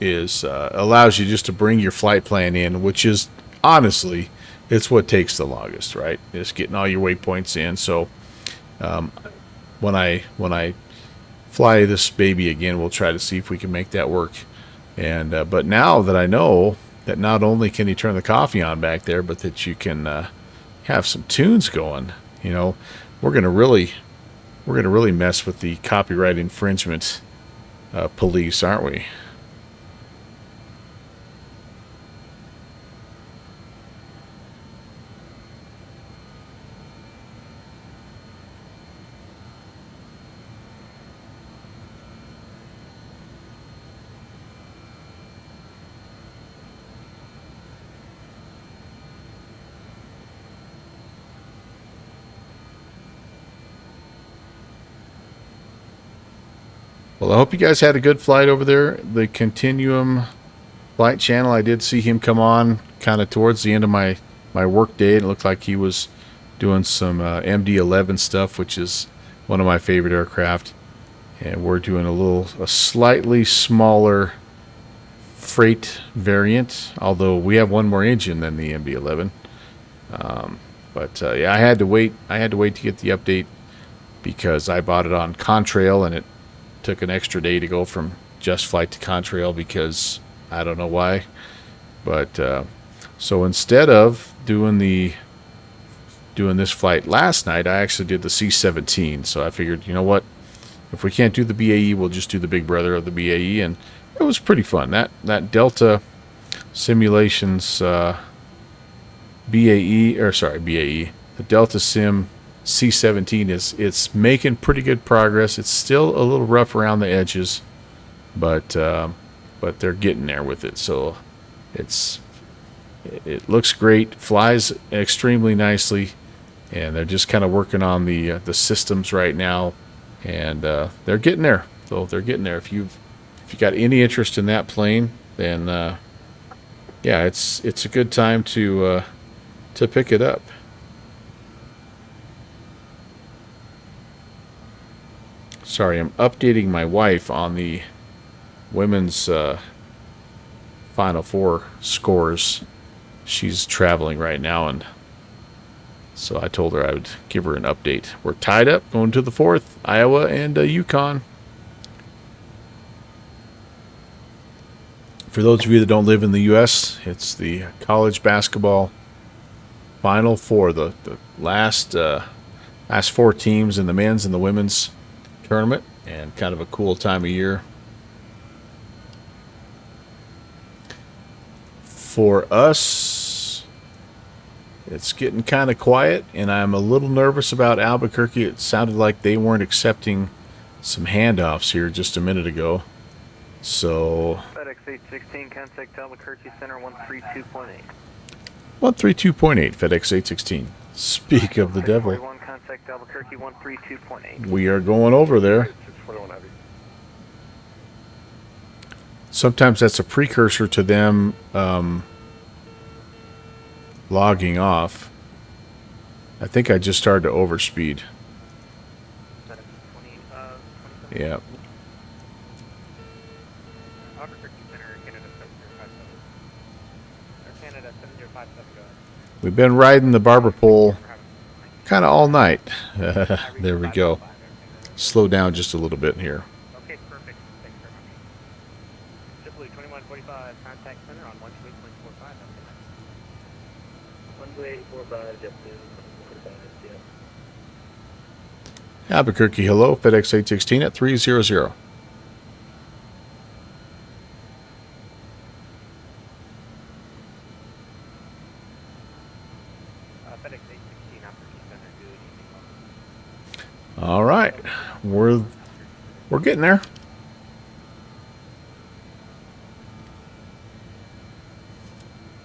Speaker 1: allows you just to bring your flight plan in, which is honestly, it's what takes the longest, right? It's getting all your waypoints in. So when I fly this baby again, we'll try to see if we can make that work. And but now that I know that not only can you turn the coffee on back there, but that you can have some tunes going, you know, we're gonna really mess with the copyright infringement police, aren't we? Well, I hope you guys had a good flight over there. The Continuum flight channel, I did see him come on kind of towards the end of my work day. It looked like he was doing some MD-11 stuff, which is one of my favorite aircraft. And we're doing a slightly smaller freight variant, although we have one more engine than the MD-11. Yeah, I had to wait to get the update because I bought it on Contrail, and it took an extra day to go from Just Flight to Contrail because I don't know why. But so instead of doing this flight last night, I actually did the C-17. So I figured, you know what? If we can't do the BAE, we'll just do the big brother of the BAE, and it was pretty fun. That Delta Simulations BAE, the Delta Sim C-17 it's making pretty good progress. It's still a little rough around the edges, but they're getting there with it. So it looks great, flies extremely nicely, and they're just kind of working on the systems right now. And they're getting there. So they're getting there. If you got any interest in that plane, then yeah, it's a good time to pick it up. Sorry, I'm updating my wife on the women's Final Four scores. She's traveling right now, and so I told her I would give her an update. We're tied up going to the fourth, Iowa and Yukon. For those of you that don't live in the U.S., it's the college basketball Final Four, the last four teams in the men's and the women's tournament, and kind of a cool time of year. For us, it's getting kind of quiet, and I'm a little nervous about Albuquerque. It sounded like they weren't accepting some handoffs here just a minute ago. So
Speaker 3: FedEx 816, contact Albuquerque Center 132.8.
Speaker 1: 132.8, FedEx 816. Speak of the devil.
Speaker 3: 41, contact Albuquerque 132.8.
Speaker 1: We are going over there. Sometimes that's a precursor to them logging off. I think I just started to overspeed. Yeah. We've been riding the barber pole kind of all night. There we go. Slow down just a little bit here.
Speaker 4: Okay, perfect. Thanks very much. JetBlue 2145, contact center on 128.45.
Speaker 2: 128.45, JetBlue 45, yeah.
Speaker 1: Albuquerque, hello, FedEx 816 at 300.
Speaker 4: FedEx 816, Albuquerque Center, good evening.
Speaker 1: All right, we're getting there.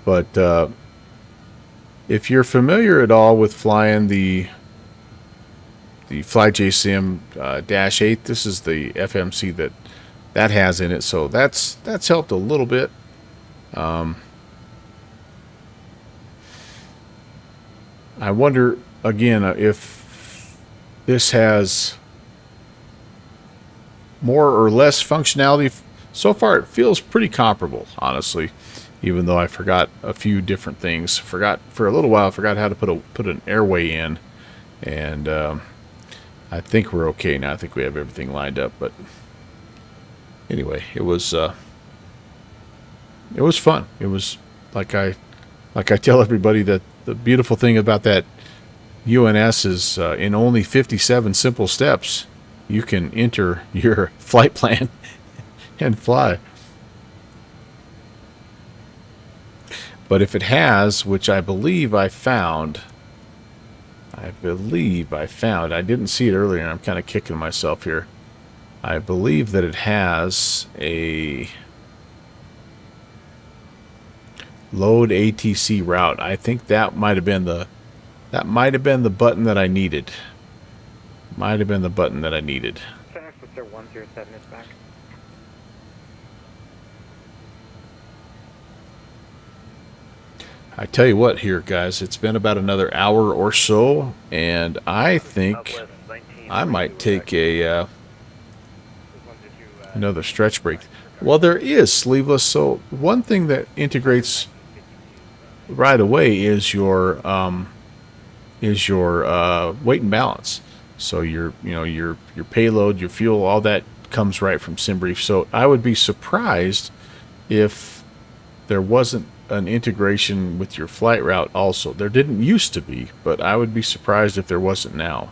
Speaker 1: But if you're familiar at all with flying the FlyJSim Dash 8, this is the FMC that has in it, so that's helped a little bit. I wonder again if this has more or less functionality. So far it feels pretty comparable, honestly, even though I forgot a few different things. For a little while I forgot how to put an airway in, and I think we're okay now. I think we have everything lined up, but anyway, it was fun. It was like I tell everybody that the beautiful thing about that UNS is in only 57 simple steps, you can enter your flight plan and fly. But if it has, which I believe I found, I didn't see it earlier, and I'm kind of kicking myself here. I believe that it has a load ATC route. I think that might have been the button that I needed.
Speaker 4: FedEx Sir 107 is back.
Speaker 1: I tell you what here, guys, it's been about another hour or so, and I think I might take a another stretch break. Well, there is sleeveless, so one thing that integrates right away is your weight and balance. So your your payload, your fuel, all that comes right from SimBrief. So I would be surprised if there wasn't an integration with your flight route also. There didn't used to be, but I would be surprised if there wasn't now.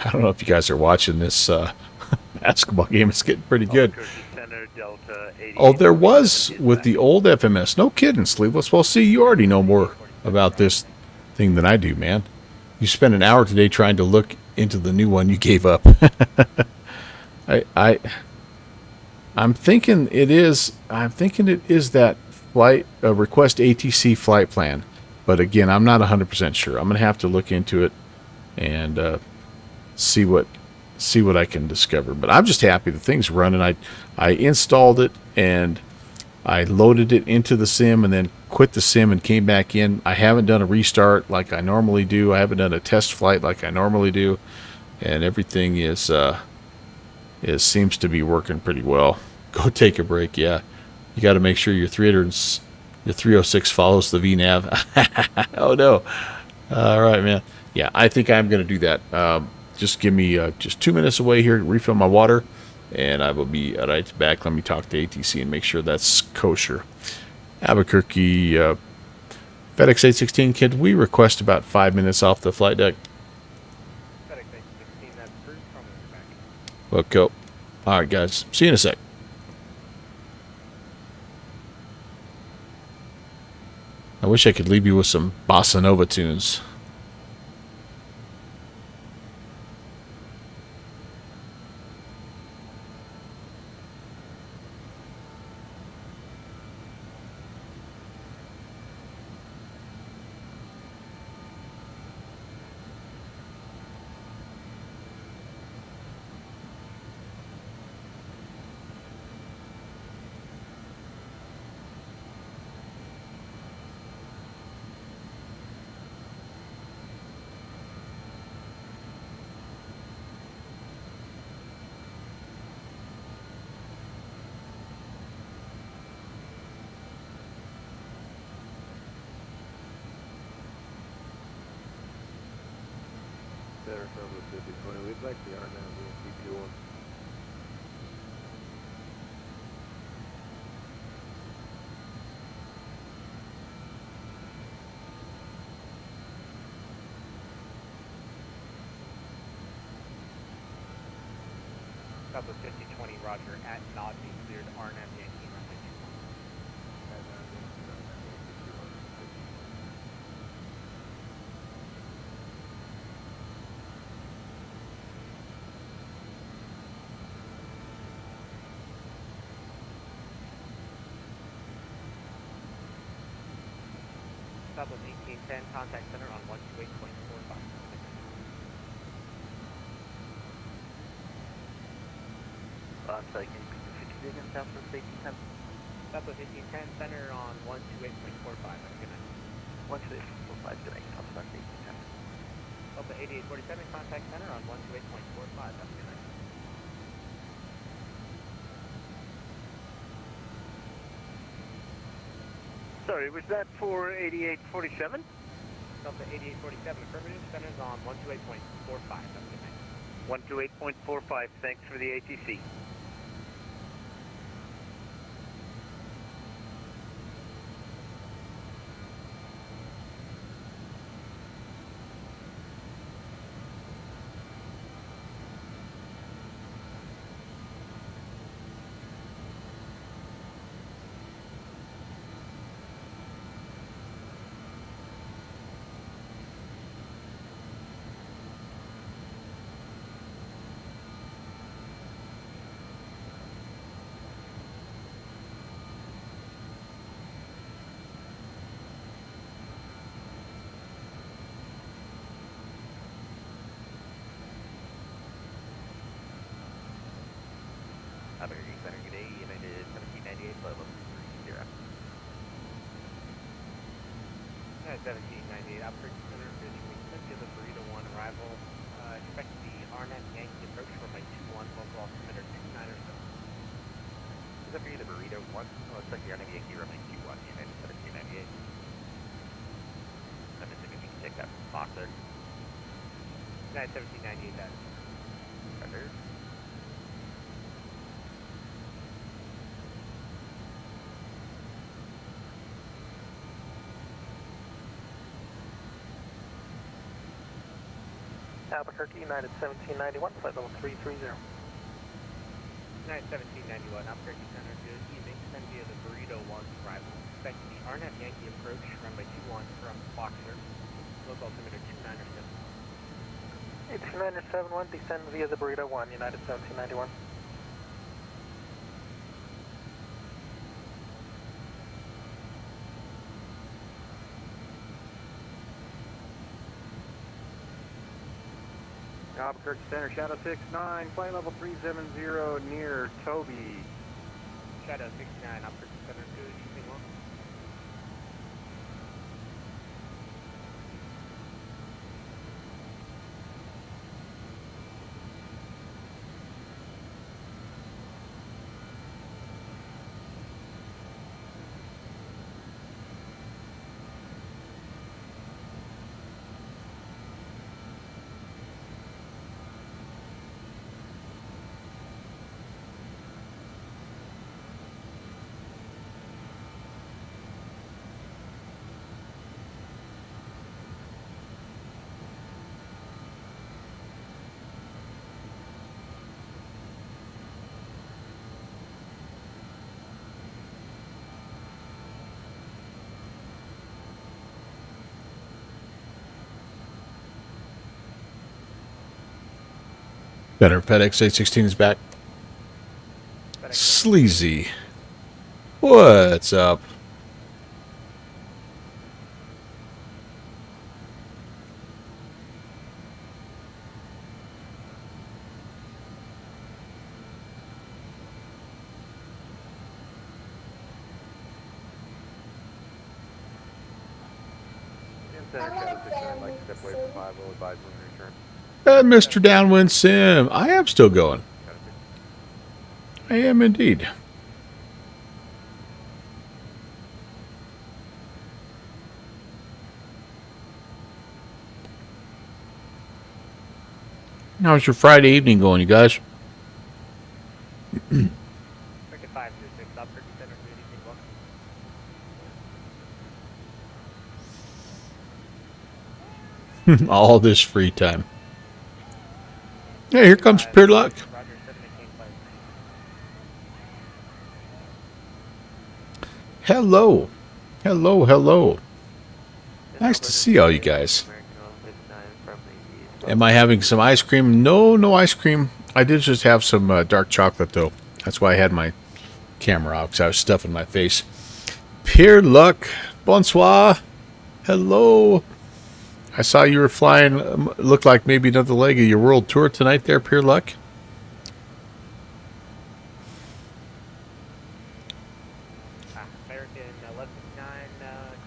Speaker 1: I don't know if you guys are watching this basketball game. It's getting pretty good. Oh, there was with the old FMS. No kidding, Sleeveless. Well, see, you already know more about this thing than I do, man. You spent an hour today trying to look into the new one you gave up. I'm thinking it is. I'm thinking it is that flight request ATC flight plan. But again, I'm not 100% sure. I'm gonna have to look into it and see what I can discover. But I'm just happy the thing's running. I installed it and I loaded it into the sim and then quit the sim and came back in. I haven't done a restart like I normally do. I haven't done a test flight like I normally do, and everything is seems to be working pretty well. Go take a break. Yeah, you got to make sure your 306 follows the VNav. Oh no! All right, man. Yeah, I think I'm gonna do that. Just give me just 2 minutes away here, refill my water, and I will be right back. Let me talk to ATC and make sure that's kosher. Albuquerque, FedEx 816, can we request about 5 minutes off the flight deck?
Speaker 9: FedEx 816, that's Bruce from the back.
Speaker 1: Well, go. All right, guys. See you in a sec. I wish I could leave you with some bossa nova tunes.
Speaker 14: We'd like the R9 VNC 21.
Speaker 9: Southwest 5020, Roger, at not being cleared, RNAV Yankee, runway 21. Southwest 1810, contact center on 128.45.
Speaker 3: Sorry, can you repeat the again, Southwest 1810?
Speaker 9: Southwest 1810, center on 128.45. Have a good night.
Speaker 3: 128.45, good night. Southwest 1810.
Speaker 9: Delta 8847, contact center on 128.45. Have a good night.
Speaker 11: Sorry, was that for 8847?
Speaker 9: Delta 8847, affirmative, centers on 128.45. Have a good night.
Speaker 4: 128.45, thanks for the ATC.
Speaker 9: Albuquerque Center, good day, United 1798, flight level 330. United 1798, Albuquerque Center, good evening, Cynthia, the Burrito 1 arrival. Expect the RNAV Yankee approach from my 2-1, local altimeter 297. Is that for you, the Burrito 1? Oh, looks like the RNAV Yankee runway 21, United 1798. I'm assuming we can take that from Foxer. United 1798, that is. Roger.
Speaker 4: Albuquerque, United 1791, flight level 330.
Speaker 9: United 1791, Albuquerque Center, good evening. Send via the Burrito 1 arrival. Expect the RNAV Yankee approach, runway 21 from Foxer. Local altimeter 297.
Speaker 4: 29771, descend via the Burrito 1, United 1791. Albuquerque Center, Shadow 69, flight level 370 near Toby.
Speaker 9: Shadow 69, Albuquerque Center, good evening, welcome.
Speaker 1: Better. FedEx 816 is back. Sleazy. What's up? Mr. Downwind Sim, I am still going. I am indeed. How's your Friday evening going, you guys?
Speaker 9: Cricket 526, Albuquerque Center, good evening, welcome.
Speaker 1: All this free time. Hey, here comes Pure Luck. Hello. Hello, hello. Nice to see all you guys. Am I having some ice cream? No, no ice cream. I did just have some dark chocolate, though. That's why I had my camera out, because I was stuffing my face. Pure Luck. Bonsoir. Hello. I saw you were flying, looked like maybe another leg of your world tour tonight there, Pure Luck.
Speaker 9: American 1159,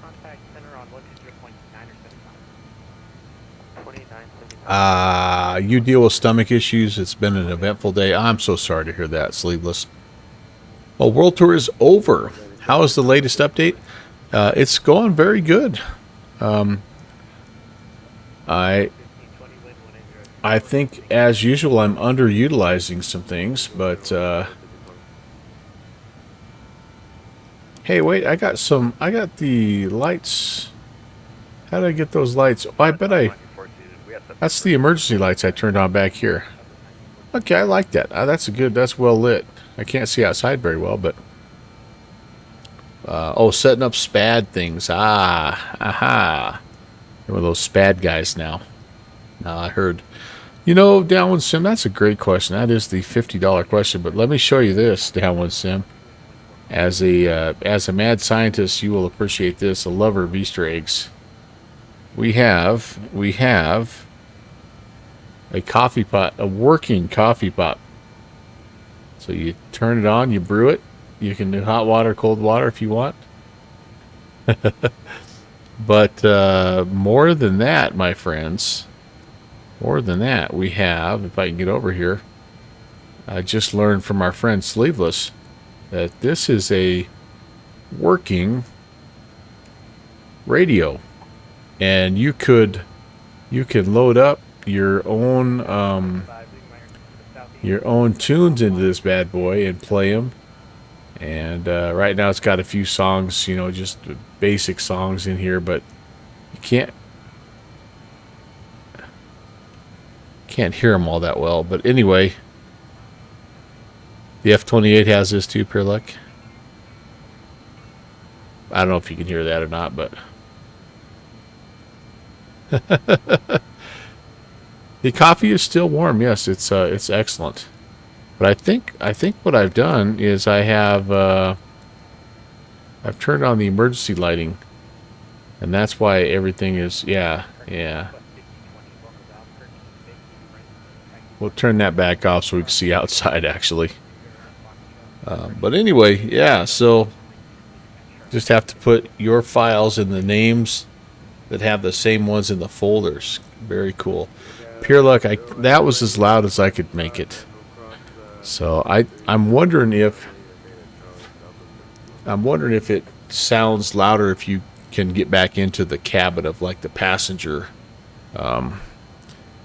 Speaker 9: contact center on 120.975.
Speaker 1: 2975. You deal with stomach issues. It's been an eventful day. I'm so sorry to hear that, Sleeveless. Well, world tour is over. How is the latest update? It's going very good. I think, as usual, I'm underutilizing some things, but hey, wait, I got the lights. How did I get those lights? Oh, I bet that's the emergency lights I turned on back here. Okay, I like that. That's well lit. I can't see outside very well, but oh, setting up SPAD things. Aha. One of those SPAD guys now. I heard. You know, Downwind Sim, that's a great question. That is the $50 question, but let me show you this, Downwind Sim. As a mad scientist, you will appreciate this, a lover of Easter eggs. We have a coffee pot, a working coffee pot. So you turn it on, you brew it. You can do hot water, cold water if you want. But more than that, my friends, more than that, we have, if I can get over here, I just learned from our friend Sleeveless that this is a working radio. And you could load up your own tunes into this bad boy and play them. And right now it's got a few songs, you know, just basic songs in here, but you can't hear them all that well. But anyway, the F-28 has this too, Pure Luck. I don't know if you can hear that or not, but the coffee is still warm. Yes, it's excellent. But I think what I've done is I've turned on the emergency lighting, and that's why everything is yeah. We'll turn that back off so we can see outside actually. But anyway, yeah. So just have to put your files in the names that have the same ones in the folders. Very cool. Pure Luck, that was as loud as I could make it. So I'm wondering if it sounds louder if you can get back into the cabin of like the passenger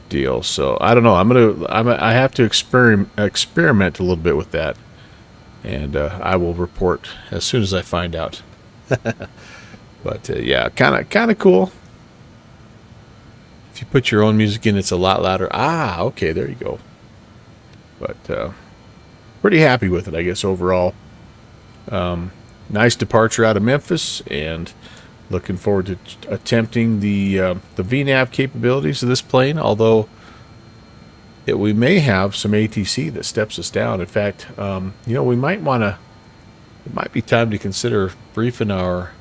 Speaker 1: deal. So I don't know. I have to experiment a little bit with that, and I will report as soon as I find out. But yeah, kind of cool. If you put your own music in, it's a lot louder. Okay, there you go. But pretty happy with it, I guess, overall. Nice departure out of Memphis, and looking forward to attempting the VNAV capabilities of this plane, although we may have some ATC that steps us down. In fact, you know, we might want to, it might be time to consider briefing our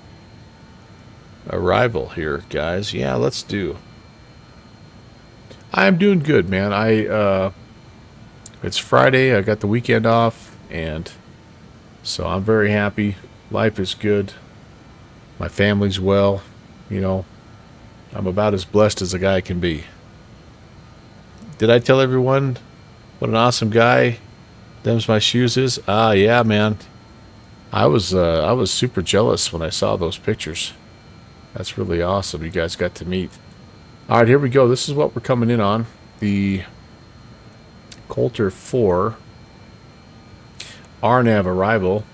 Speaker 1: arrival here, guys. Yeah, let's do. I'm doing good, man. It's Friday. I got the weekend off, and so I'm very happy. Life is good. My family's well. You know, I'm about as blessed as a guy can be. Did I tell everyone what an awesome guy Them's My Shoes is? Yeah, man. I was super jealous when I saw those pictures. That's really awesome. You guys got to meet. All right, here we go. This is what we're coming in on. The Coulter 4 RNAV arrival.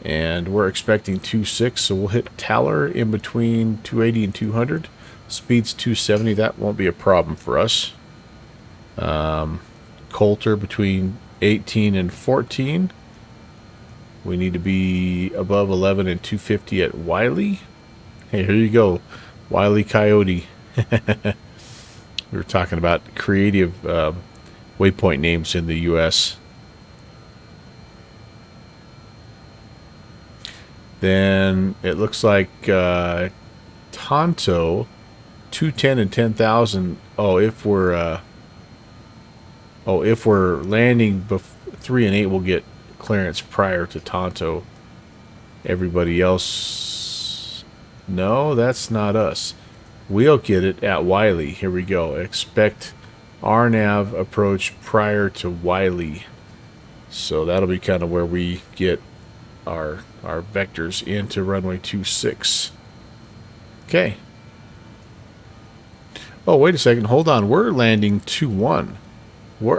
Speaker 1: And we're expecting 2.6, so we'll hit Taller in between 280 and 200. Speed's 270. That won't be a problem for us. Coulter between 18 and 14. We need to be above 11 and 250 at Wiley. Hey, here you go. Wiley Coyote. We were talking about creative waypoint names in the U.S. Then it looks like Tonto, 210 and 10,000. If we're landing 3 and 8, we'll get clearance prior to Tonto. Everybody else, no, that's not us. We'll get it at Wiley. Here we go. Expect RNAV approach prior to Wiley. So that'll be kind of where we get our vectors into runway 26. Okay. Oh, wait a second. Hold on. We're landing 2-1.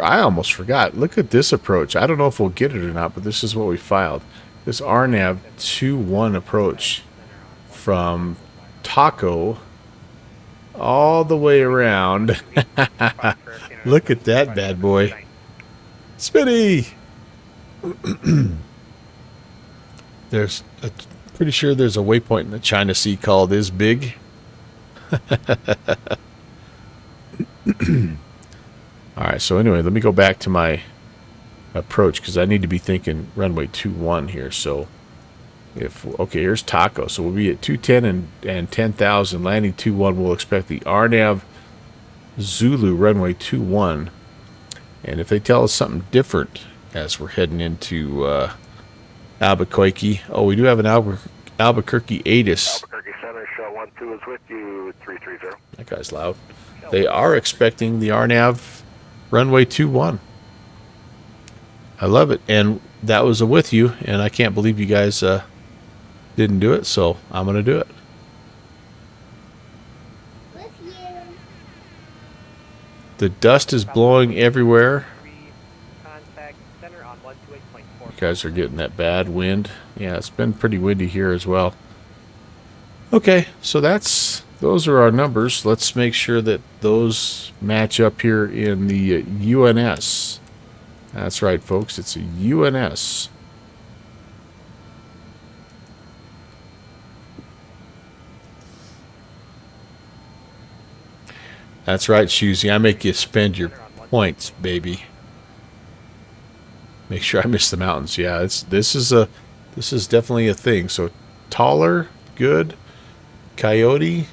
Speaker 1: I almost forgot. Look at this approach. I don't know if we'll get it or not, but this is what we filed. This RNAV 2-1 approach from Taco all the way around. Look at that bad boy. Spinny! Pretty sure there's a waypoint in the China Sea called Is Big. Alright, so anyway, let me go back to my approach because I need to be thinking runway 21 here. So, okay, here's Taco. So we'll be at 210 and 10,000, landing 21. We'll expect the RNAV Zulu runway 21. And if they tell us something different as we're heading into Albuquerque. Oh, we do have an Albuquerque ATIS.
Speaker 15: Albuquerque Center, show 12 is with you, 330.
Speaker 1: That guy's loud. They are expecting the RNAV runway 21. I love it. And that was a with you, and I can't believe you guys didn't do it, so I'm going to do it.
Speaker 5: With you.
Speaker 1: The dust is blowing everywhere. You guys are getting that bad wind. Yeah, it's been pretty windy here as well. Okay, so those are our numbers. Let's make sure that those match up here in the UNS. That's right, folks. It's a UNS. That's right, Shusey. I make you spend your points, baby. Make sure I miss the mountains. Yeah, this is definitely a thing. So taller, good. Coyote,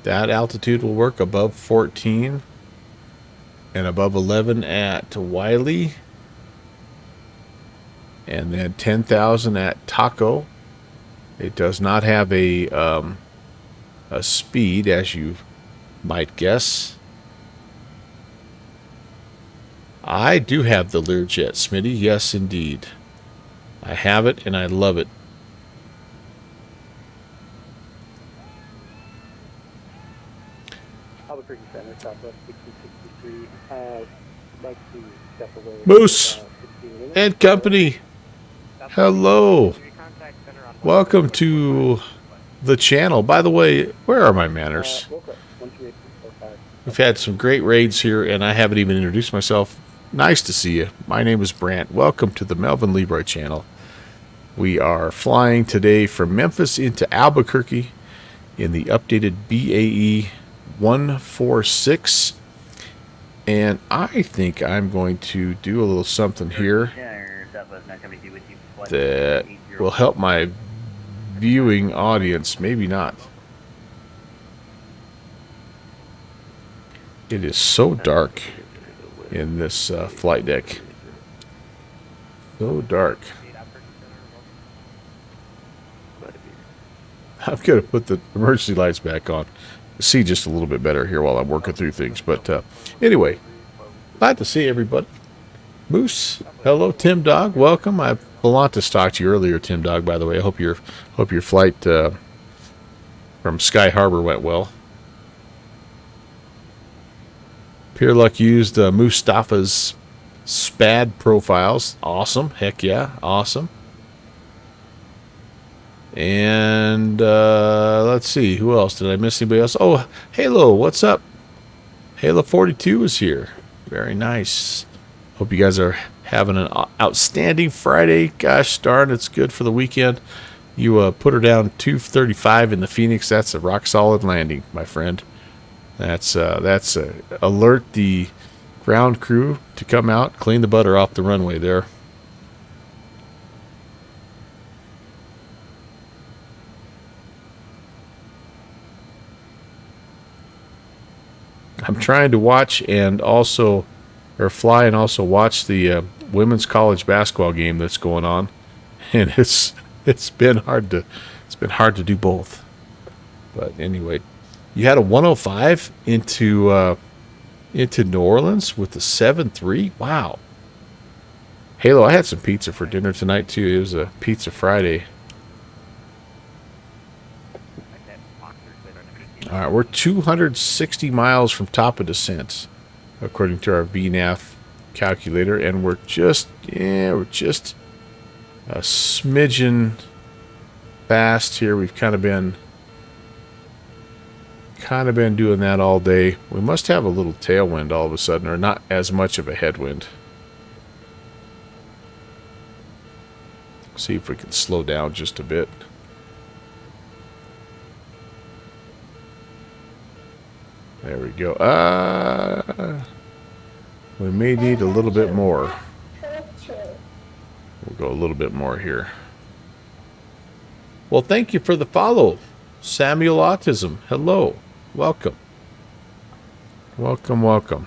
Speaker 1: that altitude will work above 14 and above 11 at Wiley, and then 10,000 at Taco. It does not have a speed, as you might guess. I do have the Learjet, Smitty. Yes, indeed. I have it, and I love it.
Speaker 6: Albuquerque Center, Southwest 1663. Like to step away.
Speaker 1: Moose and company. Hello. Welcome to the channel. By the way, where are my manners? We've had some great raids here, and I haven't even introduced myself. Nice to see you. My name is Brant. Welcome to the Melvin Leroy channel. We are flying today from Memphis into Albuquerque in the updated BAE 146. And I think I'm going to do a little something here that will help my viewing audience. Maybe not. It is so dark in this flight deck. So dark. I'm going to put the emergency lights back on. See just a little bit better here while I'm working through things. But anyway, glad to see everybody. Moose, hello, Tim Dog, welcome. I belonged to talk to you earlier, Tim Dog. By the way, I hope your flight from Sky Harbor went well. Pure Luck used Mustafa's SPAD profiles. Awesome. Heck yeah. Awesome. And let's see. Who else? Did I miss anybody else? Oh, Halo. What's up? Halo 42 is here. Very nice. Hope you guys are having an outstanding Friday. Gosh darn, it's good for the weekend. You put her down 235 in the Phoenix. That's a rock solid landing, my friend. That's alert the ground crew to come out, clean the butter off the runway there. I'm trying to watch and also, or fly and also watch the women's college basketball game that's going on, and it's been hard to do both. But anyway. You had a 105 into New Orleans with the 7-3. Wow. Halo, I had some pizza for dinner tonight too. It was a Pizza Friday. All right, we're 260 miles from top of descent, according to our VNAV calculator, and we're just a smidgen fast here. We've kind of been doing that all day. We must have a little tailwind all of a sudden, or not as much of a headwind. See if we can slow down just a bit. There we go. We may need a little bit more. We'll go a little bit more here. Well, thank you for the follow, Samuel Autism. Hello. Welcome. Welcome, welcome.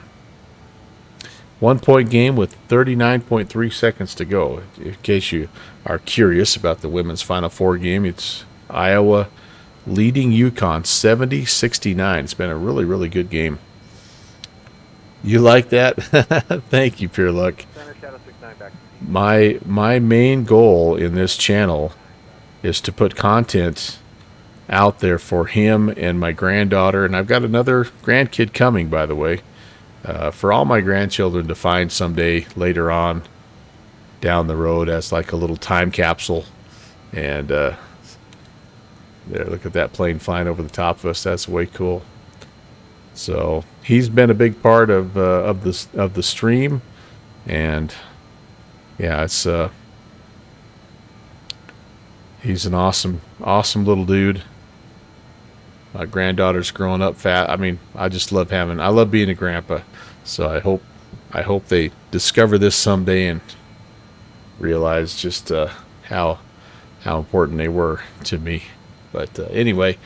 Speaker 1: 1 point game with 39.3 seconds to go. In case you are curious about the women's Final Four game, it's Iowa leading UConn 70-69. It's been a really, really good game. You like that? Thank you, Pure Luck. My main goal in this channel is to put content out there for him and my granddaughter, and I've got another grandkid coming, by the way, for all my grandchildren to find someday later on down the road as like a little time capsule. And there, look at that plane flying over the top of us. That's way cool. So he's been a big part of the stream, and yeah, it's he's an awesome little dude. My granddaughter's growing up fat. I mean, I love being a grandpa. So I hope they discover this someday and realize just how important they were to me. But anyway,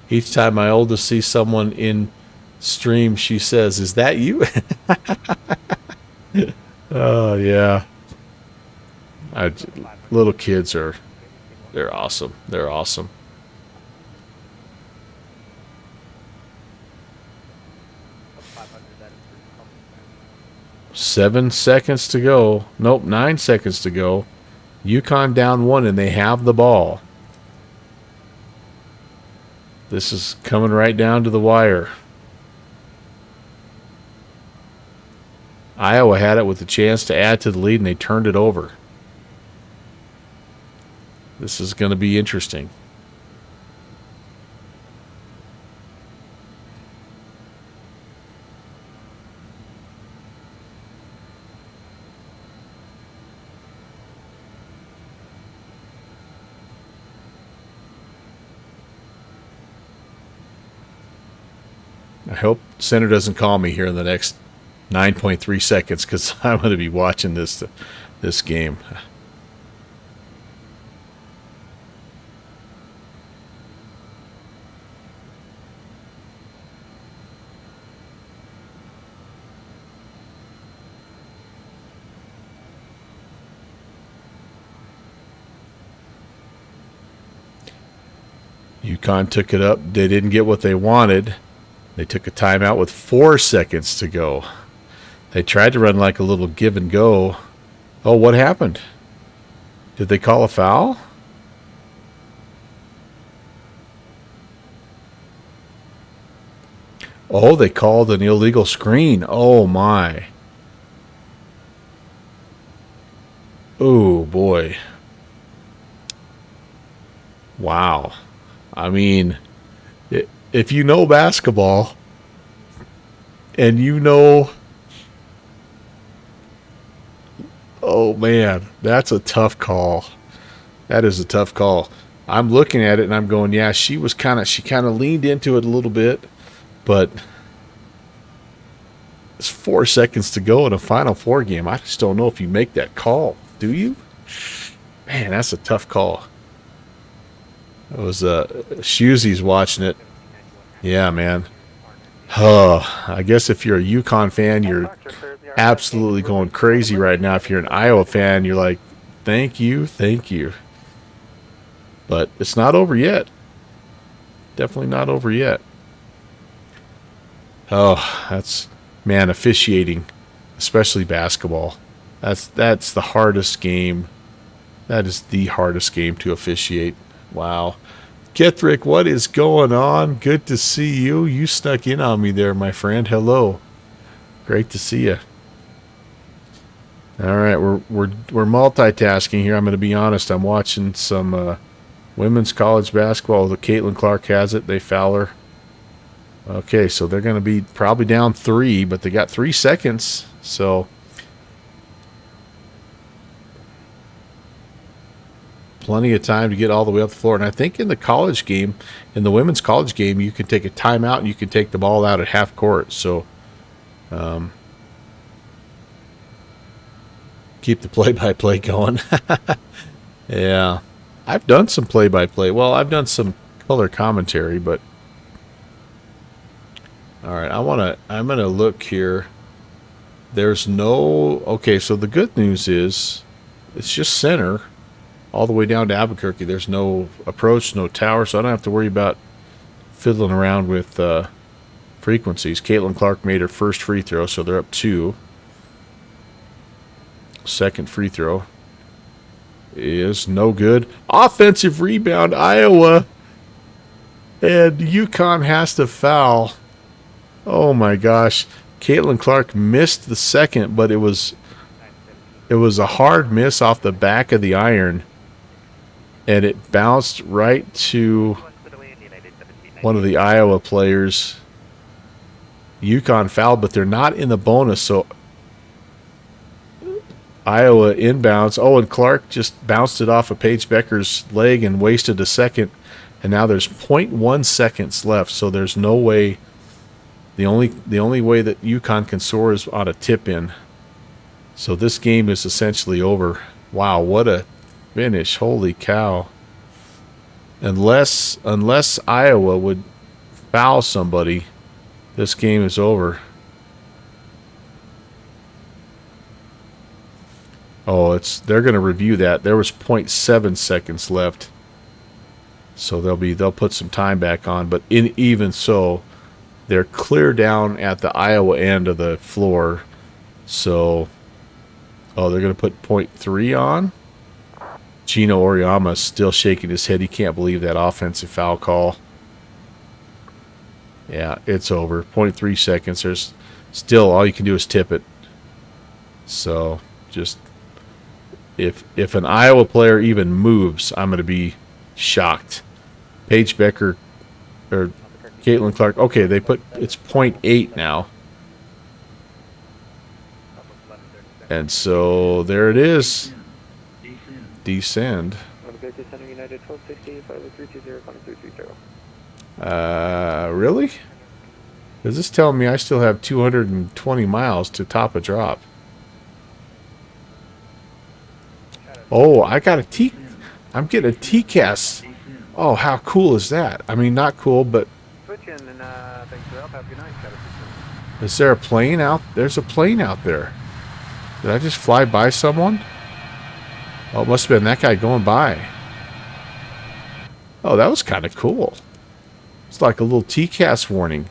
Speaker 1: each time my oldest sees someone in stream, she says, "Is that you?" Oh yeah. Little kids they're awesome. They're awesome. Seven seconds to go. Nope, 9 seconds to go. UConn down 1, and they have the ball. This is coming right down to the wire. Iowa had it with a chance to add to the lead, and they turned it over. This is going to be interesting. I hope Center doesn't call me here in the next 9.3 seconds, because I'm going to be watching this game. UConn took it up. They didn't get what they wanted. They took a timeout with 4 seconds to go. They tried to run like a little give and go. Oh, what happened? Did they call a foul? Oh, they called an illegal screen. Oh, my. Oh, boy. Wow. I mean, if you know basketball and you know, oh man, that's a tough call. That is a tough call. I'm looking at it and I'm going, yeah, she kind of leaned into it a little bit, but it's 4 seconds to go in a Final Four game. I just don't know if you make that call. Do you? Man, that's a tough call. It was Shusey's watching it. Yeah, man. I guess if you're a UConn fan, you're absolutely going crazy right now. If you're an Iowa fan, you're like, thank you, thank you. But it's not over yet. Definitely not over yet. Oh, that's, man, officiating, especially basketball. That's the hardest game. That is the hardest game to officiate. Wow. Kethrick, what is going on? Good to see you. You snuck in on me there, my friend. Hello. Great to see you. All right, we're multitasking here. I'm going to be honest. I'm watching some women's college basketball. The Caitlin Clark has it. They foul her. Okay, so they're going to be probably down 3, but they got 3 seconds. So plenty of time to get all the way up the floor. And I think in the college game, in the women's college game, you can take a timeout and you can take the ball out at half court. So keep the play-by-play going. Yeah. I've done some play-by-play. Well, I've done some color commentary, but all right, I'm going to look here. There's no, okay, so the good news is it's just center all the way down to Albuquerque. There's no approach, no tower, so I don't have to worry about fiddling around with frequencies. Caitlin Clark made her first free throw, so they're up 2. Second free throw is no good. Offensive rebound, Iowa. And UConn has to foul. Oh my gosh. Caitlin Clark missed the second, but it was a hard miss off the back of the iron. And it bounced right to one of the Iowa players. UConn fouled, but they're not in the bonus, so Iowa inbounds. Oh, and Clark just bounced it off of Paige Becker's leg and wasted a second. And now there's 0.1 seconds left, so there's no way. The only way that UConn can soar is on a tip-in. So this game is essentially over. Wow, what a finish. Holy cow. Unless Iowa would foul somebody, this game is over. Oh, they're going to review that. There was 0.7 seconds left. So they'll put some time back on, but even so, they're clear down at the Iowa end of the floor. So they're going to put 0.3 on. Gino Oriama's still shaking his head. He can't believe that offensive foul call. Yeah, it's over. 0.3 seconds. There's still, all you can do is tip it. So just if an Iowa player even moves, I'm going to be shocked. Paige Becker or Caitlin Clark. Okay, they put it's 0.8 now. And so there it is. Descend. Really? Does this tell me I still have 220 miles to top a drop? Oh, I got I'm getting a TCAS. Oh, how cool is that? I mean, not cool, but is there a plane out? There's a plane out there. Did I just fly by someone? Oh, it must have been that guy going by. Oh, that was kind of cool. It's like a little TCAS warning.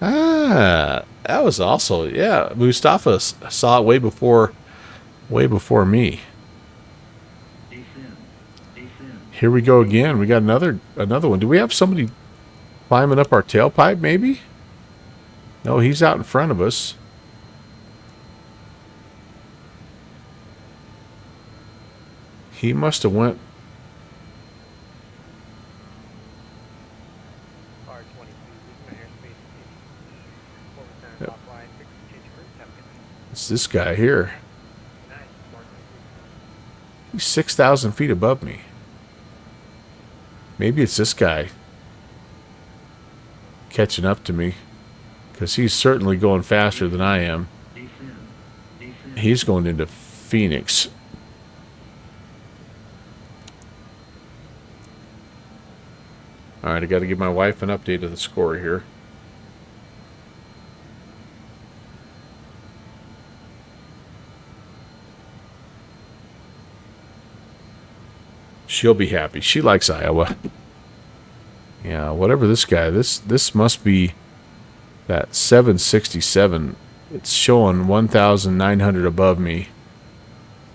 Speaker 1: Ah, that was also, yeah. Mustafa saw it way before me. Here we go again. We got another one. Do we have somebody climbing up our tailpipe, maybe? No, he's out in front of us. He must have went. Yep. It's this guy here. He's 6,000 feet above me. Maybe it's this guy catching up to me, because he's certainly going faster than I am. He's going into Phoenix. All right, I got to give my wife an update of the score here. She'll be happy. She likes Iowa. Yeah, whatever this guy. This must be that 767. It's showing 1,900 above me.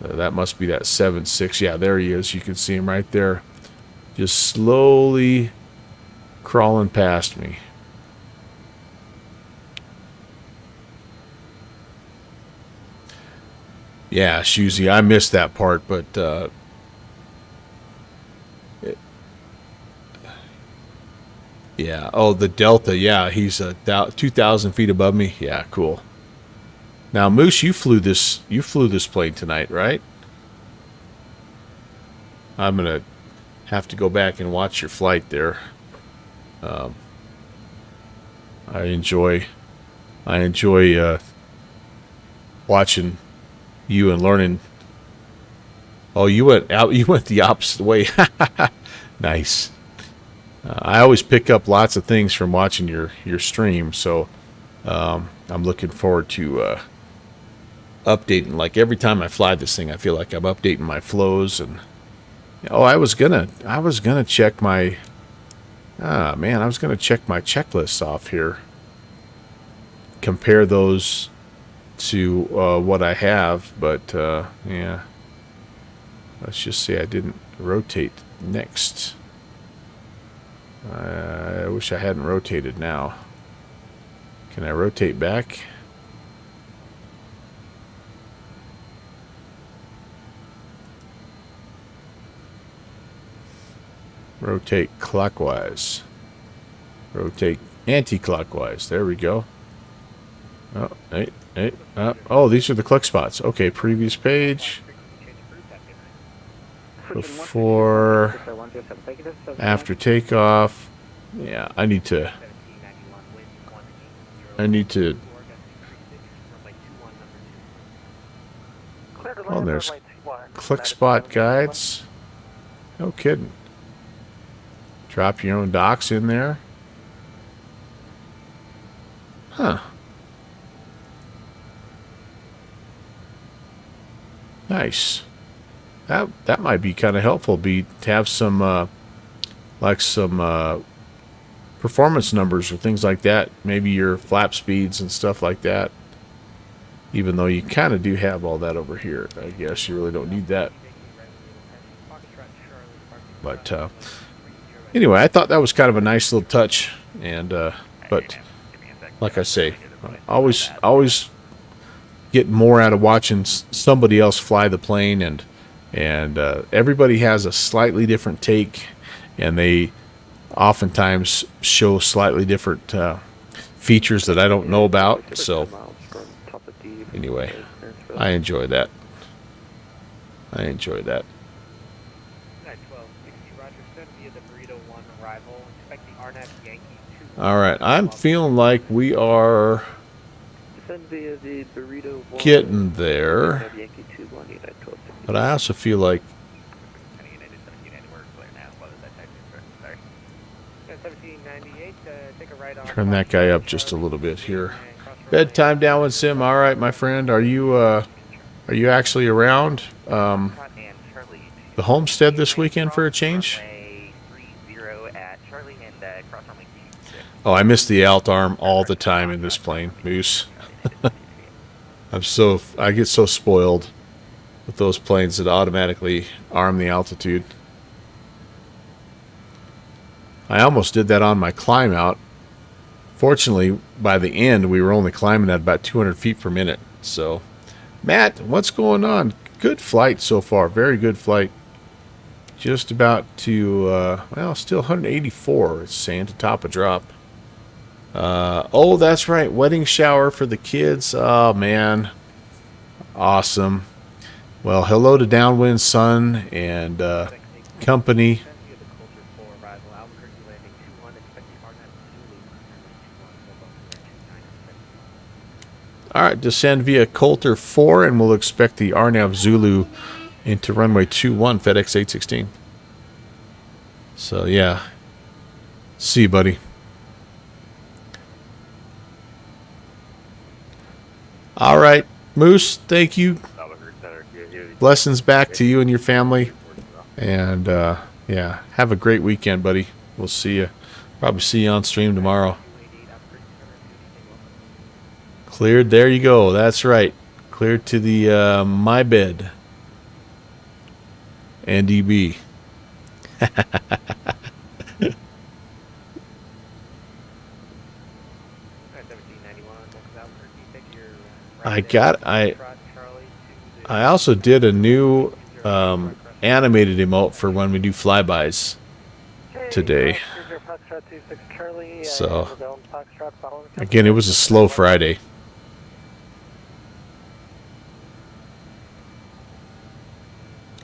Speaker 1: That must be that 7.6. Yeah, there he is. You can see him right there. Just slowly crawling past me. Yeah, Shuzi, I missed that part, but yeah. Oh, the Delta. Yeah, he's 2,000 feet above me. Yeah, cool. Now, Moose, you flew this plane tonight, right? I'm gonna have to go back and watch your flight there. I enjoy watching you and learning. Oh, you went the opposite way. Nice. I always pick up lots of things from watching your stream, so I'm looking forward to updating. Like every time I fly this thing, I feel like I'm updating my flows. And oh, I was gonna check my I was gonna check my checklists off here, compare those to what I have, but yeah, let's just say I didn't rotate next. I wish I hadn't rotated now. Can I rotate back? Rotate clockwise. Rotate anti-clockwise. There we go. Oh, hey. Oh, these are the click spots. Okay, previous page. Before, after takeoff. Yeah, I need to. Oh, there's click spot guides. No kidding. Drop your own docks in there. Huh. Nice. That might be kind of helpful. To have some performance numbers or things like that. Maybe your flap speeds and stuff like that. Even though you kind of do have all that over here, I guess you really don't need that. But anyway, I thought that was kind of a nice little touch. And but like I say, always get more out of watching somebody else fly the plane, and everybody has a slightly different take, and they oftentimes show slightly different features that I don't know about. So anyway, I enjoy that. All right, I'm feeling like we are getting there, but I also feel like turn that guy up just a little bit here. Bedtime Downwind Sim. All right, my friend, are you actually around the homestead this weekend for a change? Oh, I miss the alt arm all the time in this plane, Moose. I get so spoiled with those planes that automatically arm the altitude. I almost did that on my climb out. Fortunately, by the end, we were only climbing at about 200 feet per minute. So, Matt, what's going on? Good flight so far. Very good flight. Just about to, still 184, it's saying, to top a drop. Oh, that's right. Wedding shower for the kids. Oh, man. Awesome. Well, hello to Downwind Sun and company. All right, descend via Coulter 4, and we'll expect the RNAV Zulu into runway 21, FedEx 816. So, yeah. See you, buddy. All right, Moose, thank you. Blessings back to you and your family. And, yeah, have a great weekend, buddy. We'll see you. Probably see you on stream tomorrow. Cleared. There you go. That's right. Cleared to the my bed. NDB. I also did a new animated emote for when we do flybys today. So again, it was a slow Friday.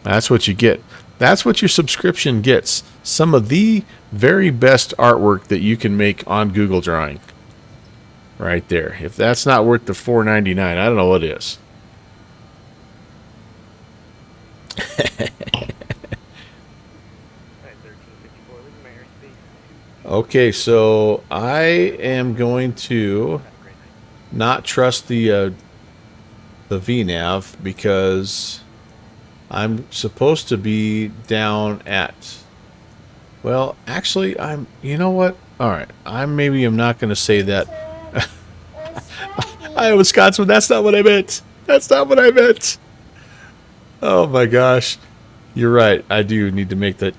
Speaker 1: That's what you get. That's what your subscription gets. Some of the very best artwork that you can make on Google Drawing. Right there. If that's not worth the $4.99, I don't know what is. Okay, so I am going to not trust the VNav because I'm supposed to be down at. Well, actually, you know what? All right, I'm not going to say that. Iowa Scotsman, that's not what I meant. That's not what I meant. Oh my gosh, you're right. I do need to make that.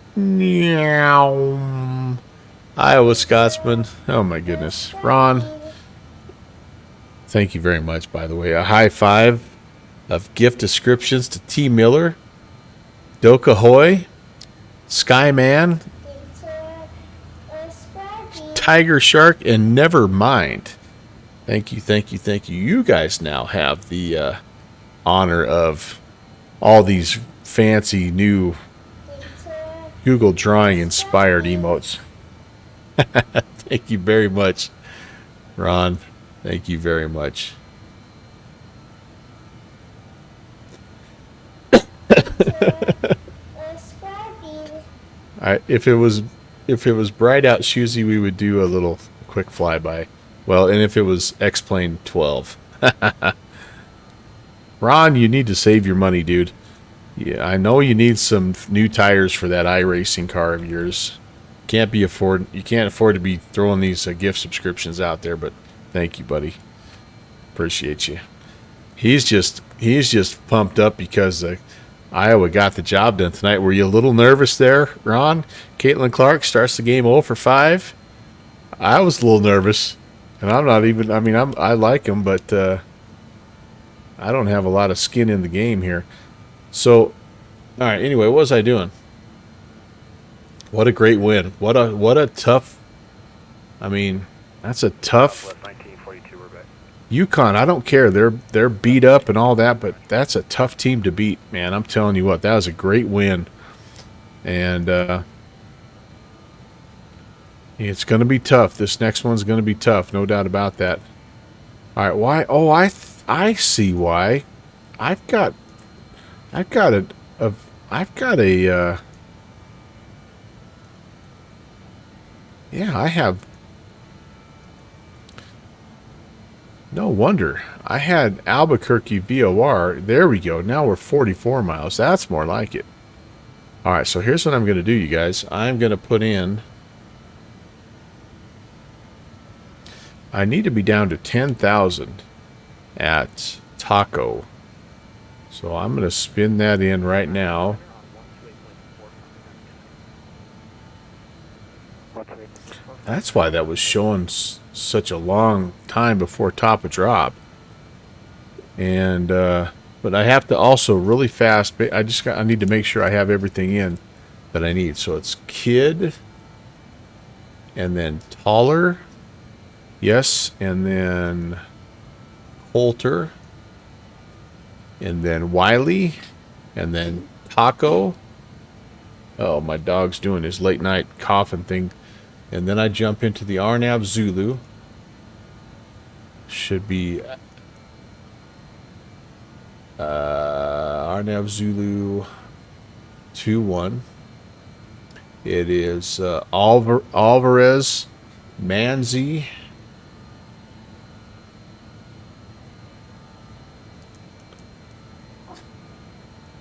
Speaker 1: Iowa Scotsman. Oh my goodness, Ron. Thank you very much. By the way, a high five of gift descriptions to T. Miller, Doka Hoy, Skyman, Tiger Shark, and Never Mind. Thank you, thank you, thank you. You guys now have the honor of all these fancy new Google Drawing inspired emotes. Thank you very much, Ron. Thank you very much. If it was bright out Shoozy, we would do a little quick flyby. Well, and if it was X-Plane 12. Ron, you need to save your money, dude. Yeah, I know you need some new tires for that iRacing car of yours. You can't afford to be throwing these gift subscriptions out there, but thank you, buddy. Appreciate you. He's just pumped up because Iowa got the job done tonight. Were you a little nervous there, Ron? Caitlin Clark starts the game 0 for 5. I was a little nervous, and I'm not even. I mean, I like him, but I don't have a lot of skin in the game here. So, all right. Anyway, what was I doing? What a great win! What a tough. I mean, that's a tough. UConn, I don't care. They're beat up and all that, but that's a tough team to beat, man. I'm telling you what, that was a great win, and it's going to be tough. This next one's going to be tough, no doubt about that. All right, why? Oh, I see why. I've got a. Yeah, I have. No wonder. I had Albuquerque VOR. There we go. Now we're 44 miles. That's more like it. All right, so here's what I'm going to do, you guys. I'm going to put in. I need to be down to 10,000 at Taco. So I'm going to spin that in right now. That's why that was showing such a long time before top of drop. And but I have to also really fast. I need to make sure I have everything in that I need. So it's Kid, and then Taller, yes, and then Holter, and then Wiley, and then Taco. Oh, my dog's doing his late night coughing thing. And then I jump into the Arnav Zulu. Should be Arnav Zulu 2-1. It is Alvarez, Manzi,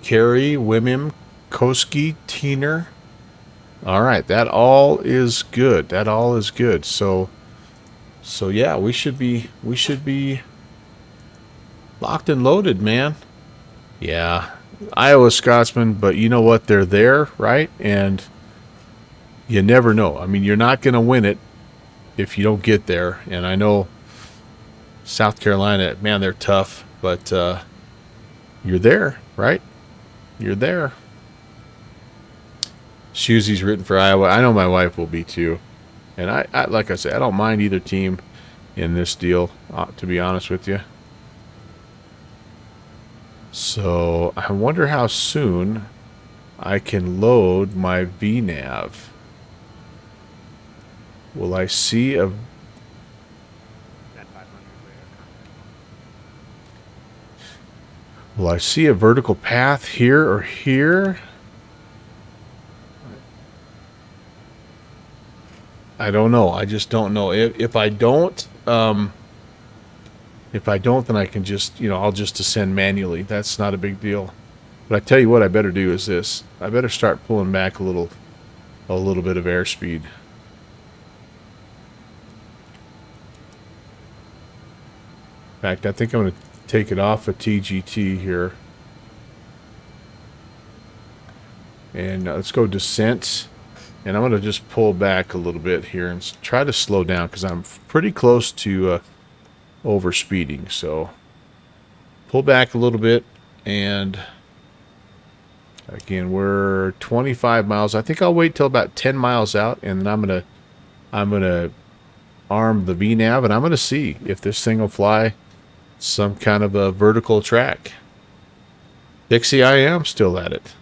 Speaker 1: Carey, Wimim, Koski, Teener. All right, that all is good. That all is good. So yeah, we should be locked and loaded, man. Yeah, Iowa Scotsman, but you know what? They're there, right? And you never know. I mean, you're not going to win it if you don't get there. And I know South Carolina, man, they're tough, but you're there, right? You're there. Shusey's rooting for Iowa. I know my wife will be too. And I like I said, I don't mind either team in this deal, to be honest with you. So I wonder how soon I can load my VNav. Will I see a... Will I see a vertical path here or here? I don't know. I just don't know. If I don't, then I can just, I'll just descend manually. That's not a big deal. But I tell you what I better do is this. I better start pulling back a little bit of airspeed. In fact, I think I'm going to take it off of TGT here. And let's go descent. And I'm going to just pull back a little bit here and try to slow down because I'm pretty close to overspeeding. So pull back a little bit, and again, we're 25 miles. I think I'll wait till about 10 miles out, and then I'm gonna arm the VNav, and I'm gonna see if this thing will fly some kind of a vertical track. Dixie, I am still at it.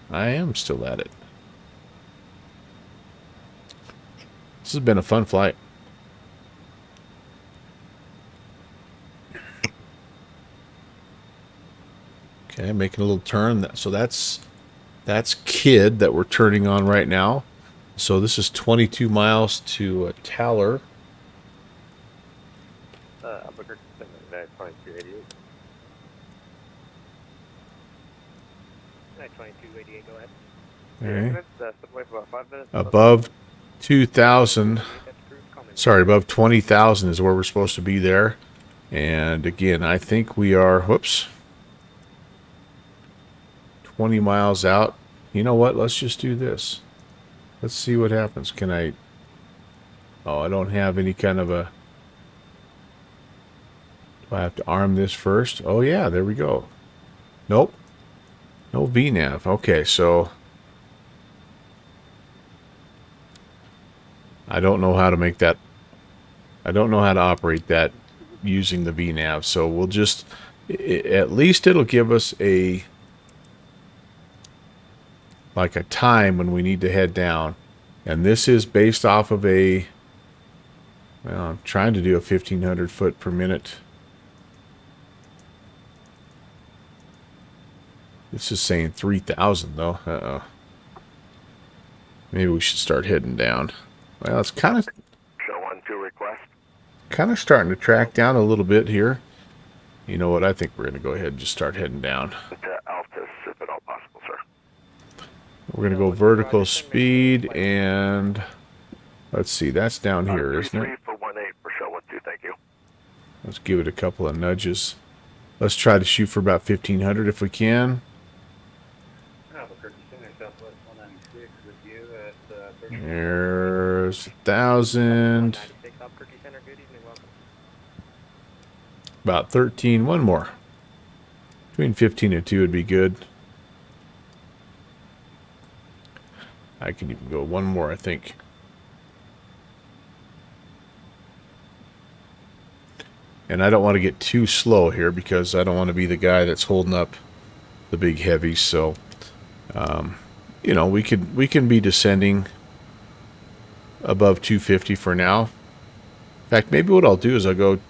Speaker 1: This has been a fun flight. Okay, making a little turn. So that's Kidd that we're turning on right now. So this is 22 miles to Taller.
Speaker 14: Albuquerque, 2288.
Speaker 9: 2288, go ahead.
Speaker 1: Okay.
Speaker 14: About 5 minutes.
Speaker 1: Above 2,000. Sorry, above 20,000 is where we're supposed to be there. And again, I think we are, whoops, 20 miles out. You know what? Let's just do this. Let's see what happens. Can I... Oh, I don't have any kind of a... Do I have to arm this first? Oh, yeah, there we go. Nope. No VNav. Okay, so... I don't know how to make that... I don't know how to operate that using the VNav. So we'll just... At least it'll give us a... like a time when we need to head down. And this is based off of a... Well, I'm trying to do a 1,500 foot per minute. This is saying 3,000 though. Uh-oh. Maybe we should start heading down. Well, it's kind of...
Speaker 15: Show 1-2 request.
Speaker 1: Kind of starting to track down a little bit here. You know what? I think we're going to go ahead and just start heading down.
Speaker 15: To Altus, if at all possible, sir.
Speaker 1: We're going to go vertical speed and... Let's see, that's down here, isn't it?
Speaker 15: 3 for 1-8 for show 1-2, thank you.
Speaker 1: Let's give it a couple of nudges. Let's try to shoot for about 1,500 if we can.
Speaker 7: Albuquerque Center, Southwest 196 with you at
Speaker 1: There's 1,000. About 13. One more. Between 15 and 2 would be good. I can even go one more, I think. And I don't want to get too slow here because I don't want to be the guy that's holding up the big heavies. So, you know, we can be descending above 250 for now. In fact, maybe what I'll do is I'll go